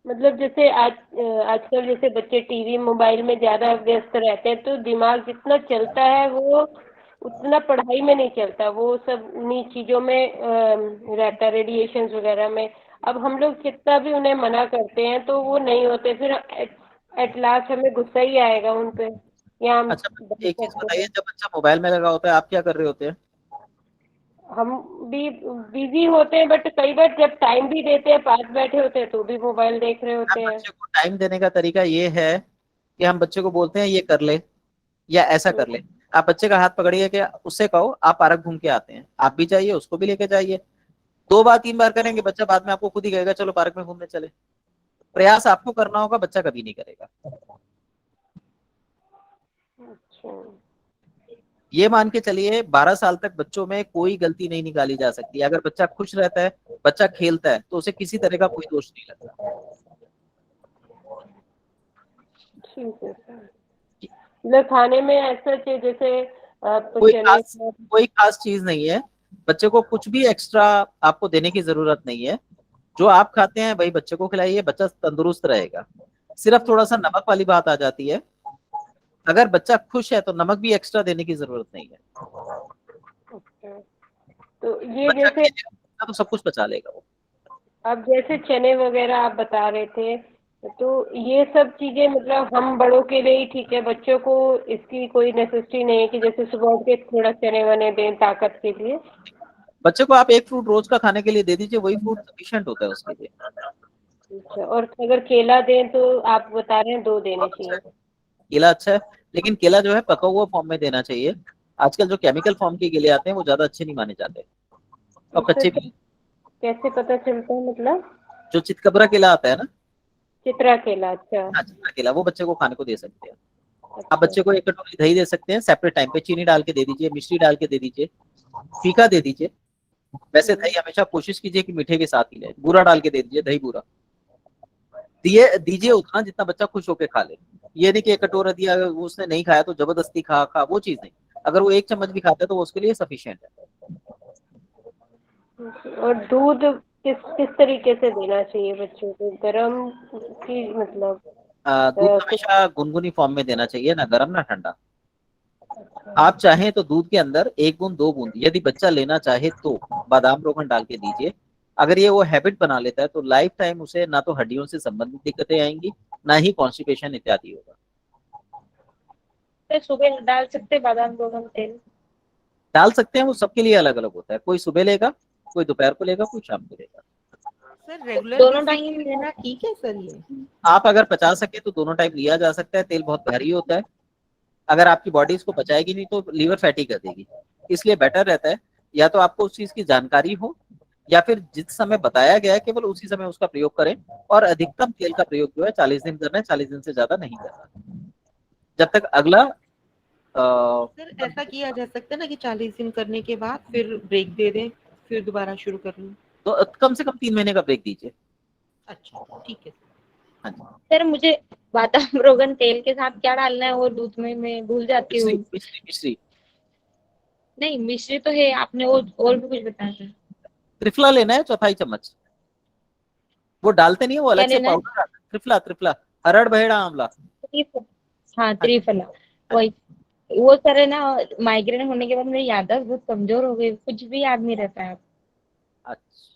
मतलब जैसे आजकल जैसे बच्चे टीवी मोबाइल में ज्यादा व्यस्त रहते हैं, तो दिमाग जितना चलता है वो उतना पढ़ाई में नहीं चलता, वो सब उन्हीं चीजों में रहता है, रेडिएशन वगैरह में। अब हम लोग कितना भी उन्हें मना करते हैं तो वो नहीं होते, फिर एट लास्ट हमें गुस्सा ही आएगा उन पे, या हम अच्छा, डांट एक चीज सकते बताइए, हैं। जब बच्चा मोबाइल में लगा होता है आप क्या कर रहे होते हैं? हम भी बिजी होते हैं, बट कई बार जब टाइम भी देते हैं, पास बैठे होते हैं तो भी मोबाइल देख रहे आप होते हैं। बच्चे को टाइम देने का तरीका ये है कि हम बच्चे को बोलते हैं ये कर ले या ऐसा कर ले। आप बच्चे का हाथ पकड़िए कि उससे कहो आप पार्क घूम के आते हैं, आप भी जाइए, उसको भी लेके जाइए। 2 बार 3 बार करेंगे, बच्चा बाद में आपको खुद ही कहेगा चलो पार्क में घूमने चले। प्रयास आपको करना होगा, बच्चा कभी नहीं करेगा। अच्छा। ये मान के चलिए 12 साल तक बच्चों में कोई गलती नहीं निकाली जा सकती। अगर बच्चा खुश रहता है, बच्चा खेलता है, तो उसे किसी तरह का कोई दोष नहीं लगता। ठीक है सर। मतलब खाने में ऐसा चाहिए जैसे आप कोई चने खास कोई खास चीज नहीं है। बच्चे को कुछ भी एक्स्ट्रा आपको देने की जरूरत नहीं है। जो आप खाते हैं वही बच्चे को खिलाइए, बच्चा तंदुरुस्त रहेगा। सिर्फ थोड़ा सा नमक वाली बात आ जाती है। अगर बच्चा खुश है तो नमक भी एक्स्ट्रा देने की जरूरत नहीं है। अच्छा, तो ये बच्चा जैसे खेलेगा तो सब कुछ पचा लेगा वो। अब जैसे चने वगैरह आप बता रहे थे, तो ये सब चीजें मतलब हम बड़ों के लिए ही ठीक है, बच्चों को इसकी कोई नेसेसिटी नहीं है कि जैसे सुबह उठ के थोड़ा चने वने दें ताकत के लिए? बच्चे को आप एक फ्रूट रोज का खाने के लिए दे दीजिए, वही फ्रूट सफिशिएंट होता है उसके लिए। अच्छा, और अगर केला दें तो आप बता रहे हैं 2 देने बहुत अच्छा चाहिए? है, केला अच्छा है, लेकिन केला जो है पका हुआ फॉर्म में देना चाहिए। आजकल जो केमिकल फॉर्म के केले आते हैं वो ज्यादा अच्छे नहीं माने जाते, और सर कच्चे भी। कैसे पता चलता है मतलब? जो चितकबरा केला आता है ना, चित्रा केला, अच्छा। हाँ चित्रा केला, वो बच्चे को खाने को दे सकते हैं। आप अच्छा। बच्चे को 1 कटोरी दही दे सकते हैं, सेपरेट टाइम पे चीनी डाल के दे दीजिए, मिश्री डाल के दे दीजिए, फीका दे दीजिए। वैसे दही हमेशा कोशिश कीजिए कि मीठे के साथ ही ले, बूरा डाल के दे दीजिए, दही बूरा। दिए दीजिए उतना जितना बच्चा खुश होकर खा ले। ये नहीं कि एक कटोरा दिया, अगर वो उसने नहीं खाया तो जबरदस्ती खा खा, वो चीज नहीं। अगर वो एक चम्मच भी खाता है तो वो उसके लिए सफिशिएंट है। और दूध किस किस तरीके से देना चाहिए बच्चों को, गर्म की मतलब दूध कुछ? हमेशा गुनगुनी फॉर्म में देना चाहिए, ना गर्म ना ठंडा। आप चाहें तो दूध के अंदर 1 बूंद 2 बूंद यदि बच्चा लेना चाहे तो बादाम रोगन डाल के दीजिए। अगर ये वो हैबिट बना लेता है तो लाइफ टाइम उसे ना तो हड्डियों से संबंधित दिक्कतें आएंगी, ना ही कॉन्स्टिपेशन इत्यादि होगा। तो सुबह डाल सकते हैं बादाम रोगन तेल? डाल सकते हैं, वो सबके लिए अलग अलग होता है। कोई सुबह लेगा, कोई दोपहर को लेगा, कोई शाम को लेगा। सर रेगुलर दोनों बेसिस टाइम पे लेना ठीक है सर ये? आप अगर पचा सके तो दोनों टाइम लिया जा सकता है। तेल बहुत भारी होता है, अगर आपकी बॉडी इसको पचाएगी नहीं तो लीवर फैटी कर देगी। इसलिए बेटर रहता है या तो आपको उस चीज की जानकारी हो, या फिर जिस समय बताया गया है केवल उसी समय उसका प्रयोग करें। और अधिकतम तेल का प्रयोग जो है 40 दिन करना है, 40 दिन से ज्यादा नहीं करना। जब तक अगला सर ऐसा किया जा सकता है ना कि 40 दिन करने के बाद फिर ब्रेक दे दें, फिर दोबारा शुरू कर लें? तो कम से कम 3 महीने का ब्रेक दीजिए। अच्छा ठीक है। हाँ जी। सर मुझे बादाम रोगन तेल के साथ क्या डालना है और दूध में मैं भूल जाती हूँ। मिश्री नहीं मिश्री तो है, आपने और भी कुछ बताया था। त्रिफला लेना है, 1/4 चम्मच। वो डालते नहीं है, वो क्या अलग से लेना है? पाउडर आता है। त्रिफला त्रिफला, हरड़ बहेड़ा आंवला। हाँ त्रिफला, वही। वो सर है ना, माइग्रेन होने के बाद मेरी याददाश्त बहुत कमजोर हो गई, कुछ भी याद नहीं रहता है। अच्छा,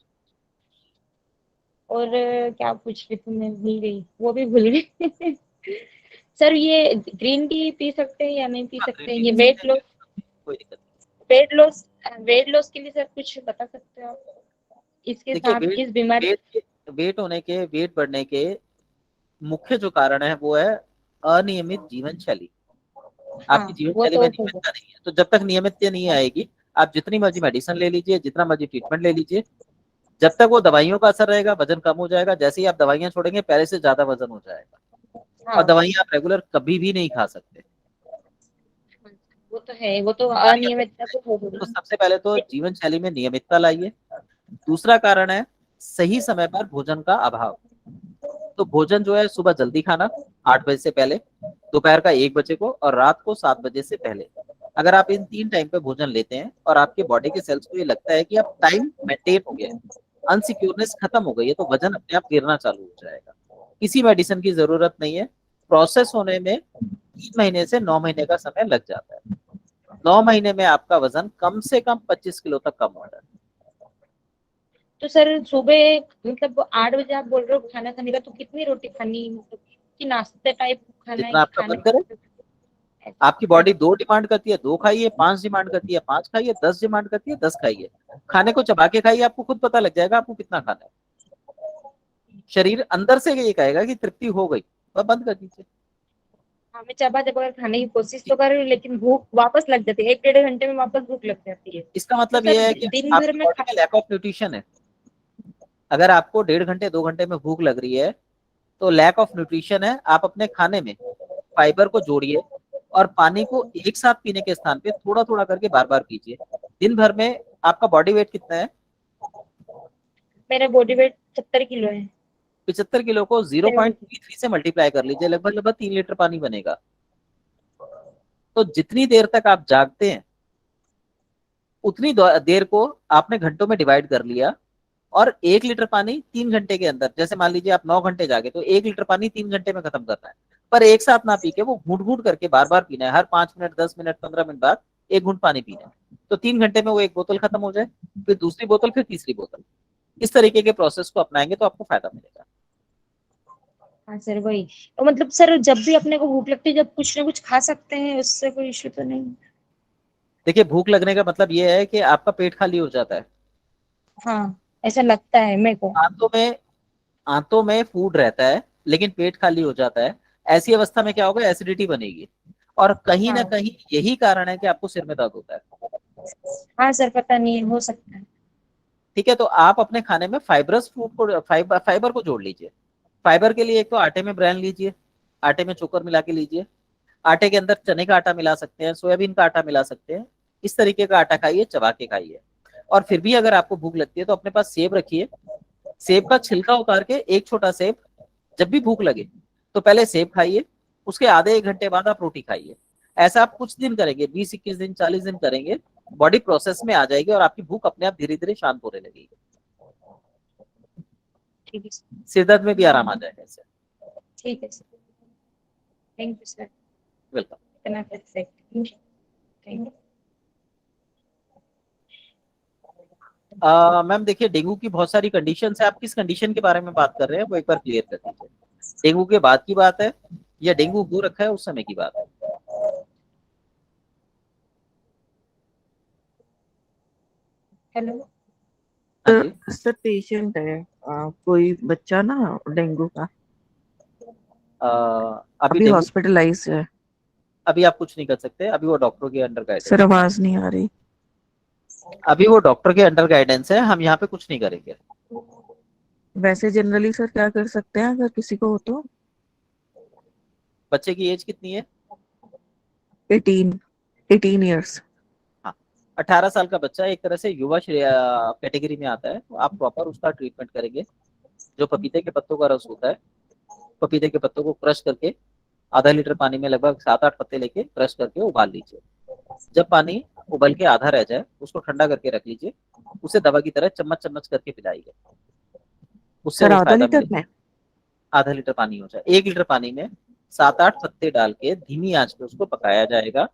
और क्या पूछ रही थी मैं, भूल गई, वो भी भूल गई। सर ये ग्रीन टी पी सकते हैं या नहीं पी हाँ, सकते हैं? ग्रीन ये टी वेट लॉस, कोई दिक्कत वेट लॉस, वेट लॉस के लिए सर कुछ बता सकते हो आप? इसके नहीं। देखिए, साथ इस बीमारी वेट होने के, वेट बढ़ने के मुख्य जो कारण है वो है अनियमित जीवन शैली। आपकी जीवन वो शैली तो में हो नियमितता नहीं है। तो जब तक नियमितता नहीं आएगी, आप जितनी मर्जी मेडिसिन ले लीजिए, जितना मर्जी ट्रीटमेंट ले लीजिए, जब तक वो दवाइयों का असर रहेगा वजन कम हो जाएगा। जैसे ही आप दवाइयां छोड़ेंगे पहले से ज्यादा वजन हो जाएगा। और हाँ दवाइयां आप रेगुलर कभी भी नहीं खा सकते। वो तो है, वो तो दवाइयां अनियमितता तो हो तो गई। सबसे पहले तो जीवन शैली में नियमितता लाइए। दूसरा कारण है सही समय पर भोजन का अभाव। तो भोजन जो है सुबह जल्दी खाना 8 बजे से पहले, दोपहर का 1 बजे को, और रात को 7 बजे से पहले। अगर आप इन 3 टाइम पे भोजन लेते हैं और आपके बॉडी के सेल्स को ये लगता है कि अब टाइम मेंटेन हो गया है, अनसिक्योरनेस खत्म हो गई है, तो वजन अपने आप गिरना चालू हो जाएगा। किसी मेडिसिन की जरूरत नहीं है। प्रोसेस होने में 3 महीने से 9 महीने का समय लग जाता है। 9 महीने में आपका वजन कम से कम 25 किलो तक कम हो रहा है। तो सर सुबह मतलब 8 बजे आप बोल रहे हो खाना खाने का, तो कितनी रोटी खानी, मतलब कि नाश्ते टाइप खाना है जितना कि आपका खाने? मन करे। आपकी बॉडी 2 डिमांड करती है 2 खाइए, 5 डिमांड करती है 5 खाइए, 10 डिमांड करती है 10 खाइए। खाने को चबा के खाइए, आपको खुद पता लग जाएगा आपको कितना खाना है। शरीर अंदर से ये कहेगा कि तृप्ति हो गई, वह बंद कर दीजिए। हाँ मैं चबा चबा कर खाने की कोशिश तो कर रही हूँ, लेकिन भूख वापस लग जाती है, 1 डेढ़ घंटे में वापस भूख लग जाती है। इसका तो मतलब सर ये है कि दिन भर आपकी में बॉडी में लैक ऑफ न्यूट्रिशन है। अगर आपको 1.5 घंटे 2 घंटे में भूख लग रही है तो लैक ऑफ न्यूट्रिशन है। आप अपने खाने में फाइबर को जोड़िए और पानी को एक साथ पीने के स्थान पे थोड़ा थोड़ा करके बार बार पीजिए। दिन भर में आपका बॉडी वेट कितना है? मेरा बॉडी वेट 70 किलो है। 75 किलो को 0.33 से मल्टीप्लाई कर लीजिए, लगभग लगभग 3 लीटर पानी बनेगा। तो जितनी देर तक आप जागते हैं उतनी देर को आपने घंटों में डिवाइड कर लिया, और 1 लीटर पानी 3 घंटे के अंदर, जैसे मान लीजिए आप 9 घंटे जागे तो 1 लीटर पानी 3 घंटे में खत्म करना है। पर एक साथ ना पी के वो घूट घूट करके बार बार पीना है। हर 5 मिनट 10 मिनट 15 मिनट बाद 1 घूंट पानी पीना है। तो 3 घंटे में वो 1 बोतल खत्म हो जाए, फिर दूसरी बोतल, फिर तीसरी बोतल। इस तरीके के प्रोसेस को अपनाएंगे तो आपको फायदा मिलेगा। हाँ सर वही, तो मतलब सर जब भी अपने को भूख लगती है, जब कुछ ना कुछ खा सकते हैं, उससे कोई इश्यू तो नहीं? देखिए, भूख लगने का मतलब ये है कि आपका पेट खाली हो जाता है। हाँ ऐसा लगता है मेरे को। आंतों में फूड रहता है लेकिन पेट खाली हो जाता है। ऐसी अवस्था में क्या होगा, एसिडिटी बनेगी, और कहीं ना हाँ कहीं यही कारण है कि आपको सिर में दर्द होता है। हाँ सर पता नहीं, हो सकता है। ठीक है, तो आप अपने खाने में फाइबरस फूड को, फाइबर को जोड़ लीजिए। फाइबर के लिए एक तो आटे में ब्रायन लीजिए, आटे में चोकर मिला के लीजिए। आटे के अंदर चने का आटा मिला सकते हैं, सोयाबीन का आटा मिला सकते हैं। इस तरीके का आटा खाइए, चबा के खाइए। और फिर भी अगर आपको भूख लगती है तो अपने पास सेब रखिए। सेब का छिलका उतार के एक छोटा सेब जब भी भूख लगे तो पहले सेब खाइए, उसके आधे 1 घंटे बाद आप रोटी खाइए। ऐसा आप कुछ दिन करेंगे, 20-21 दिन 40 दिन करेंगे, बॉडी प्रोसेस में आ जाएगी और आपकी भूख अपने आप धीरे धीरे शांत होने लगेगी। ठीक है सर। सिर दर्द में भी आराम आ जाएगा इससे। ठीक है sir. Thank you sir. Welcome. इतना थैंक यू। मैम देखिए, डेंगू की बहुत सारी कंडीशन है, आप किस कंडीशन के बारे में बात कर रहे हैं वो एक बार क्लियर कर दीजिए। डेंगू के बाद की बात है या डेंगू हो रखा है उस समय की बात है? हेलो हाँ जी। सर पेशेंट है कोई बच्चा ना डेंगू का, अभी अभी डेंगू हॉस्पिटलाइज है। अभी आप कुछ नहीं कर सकते, अभी वो डॉक्टर के अंडर गाइडेंस सर आवाज नहीं आ रही। अभी वो डॉक्टर के अंडर गाइडेंस है, हम यहाँ पे कुछ नहीं करेंगे। वैसे जनरली सर क्या कर सकते हैं अगर किसी को हो तो? बच्चे की एज कितनी है? 18 ईयर्स। हाँ, 18 साल का बच्चा एक तरह से युवा कैटेगरी में आता है, तो आप प्रॉपर उसका ट्रीटमेंट करेंगे। जो पपीते के पत्तों का रस होता है, पपीते के पत्तों को क्रश करके आधा लीटर पानी में लगभग 7-8 पत्ते लेके क्रश करके उबाल लीजिए। जब पानी उबल के आधा रह जाए उसको ठंडा करके रख लीजिए, उसे दवा की तरह चम्मच चम्मच करके पिलाइए, उससे सर वो आधा फायदा लीटर मिलेगा। में? आधा लीटर पानी हो जाए, 1 लीटर पानी में 7-8 पत्ते डाल के धीमी आंच पे उसको पकाया जाएगा।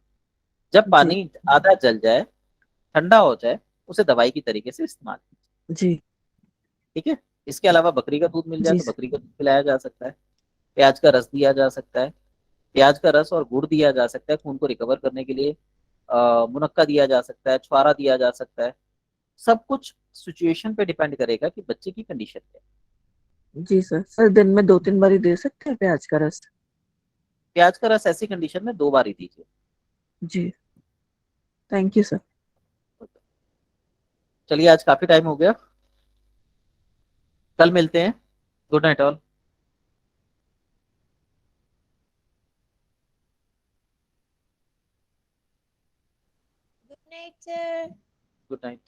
जब जी पानी आधा जल जाए, ठंडा हो जाए, उसे दवाई की तरीके से इस्तेमाल कीजिए। जी ठीक है। इसके अलावा बकरी का दूध मिल जाए जी तो सर। बकरी का दूध पिलाया जा सकता है। प्याज का रस दिया जा सकता है, प्याज का रस और गुड़ दिया जा सकता है खून को रिकवर करने के लिए। मुनक्का दिया जा सकता है, छुआरा दिया जा सकता है। सब कुछ सिचुएशन पे डिपेंड करेगा कि बच्चे की कंडीशन क्या है। जी सर। सर दिन में 2-3 बार ही दे सकते हैं प्याज का रस? प्याज का रस ऐसी कंडीशन में 2 बार ही दीजिए। जी थैंक यू सर। चलिए, आज काफी टाइम हो गया, कल मिलते हैं। Good night all. Good night sir. Good night.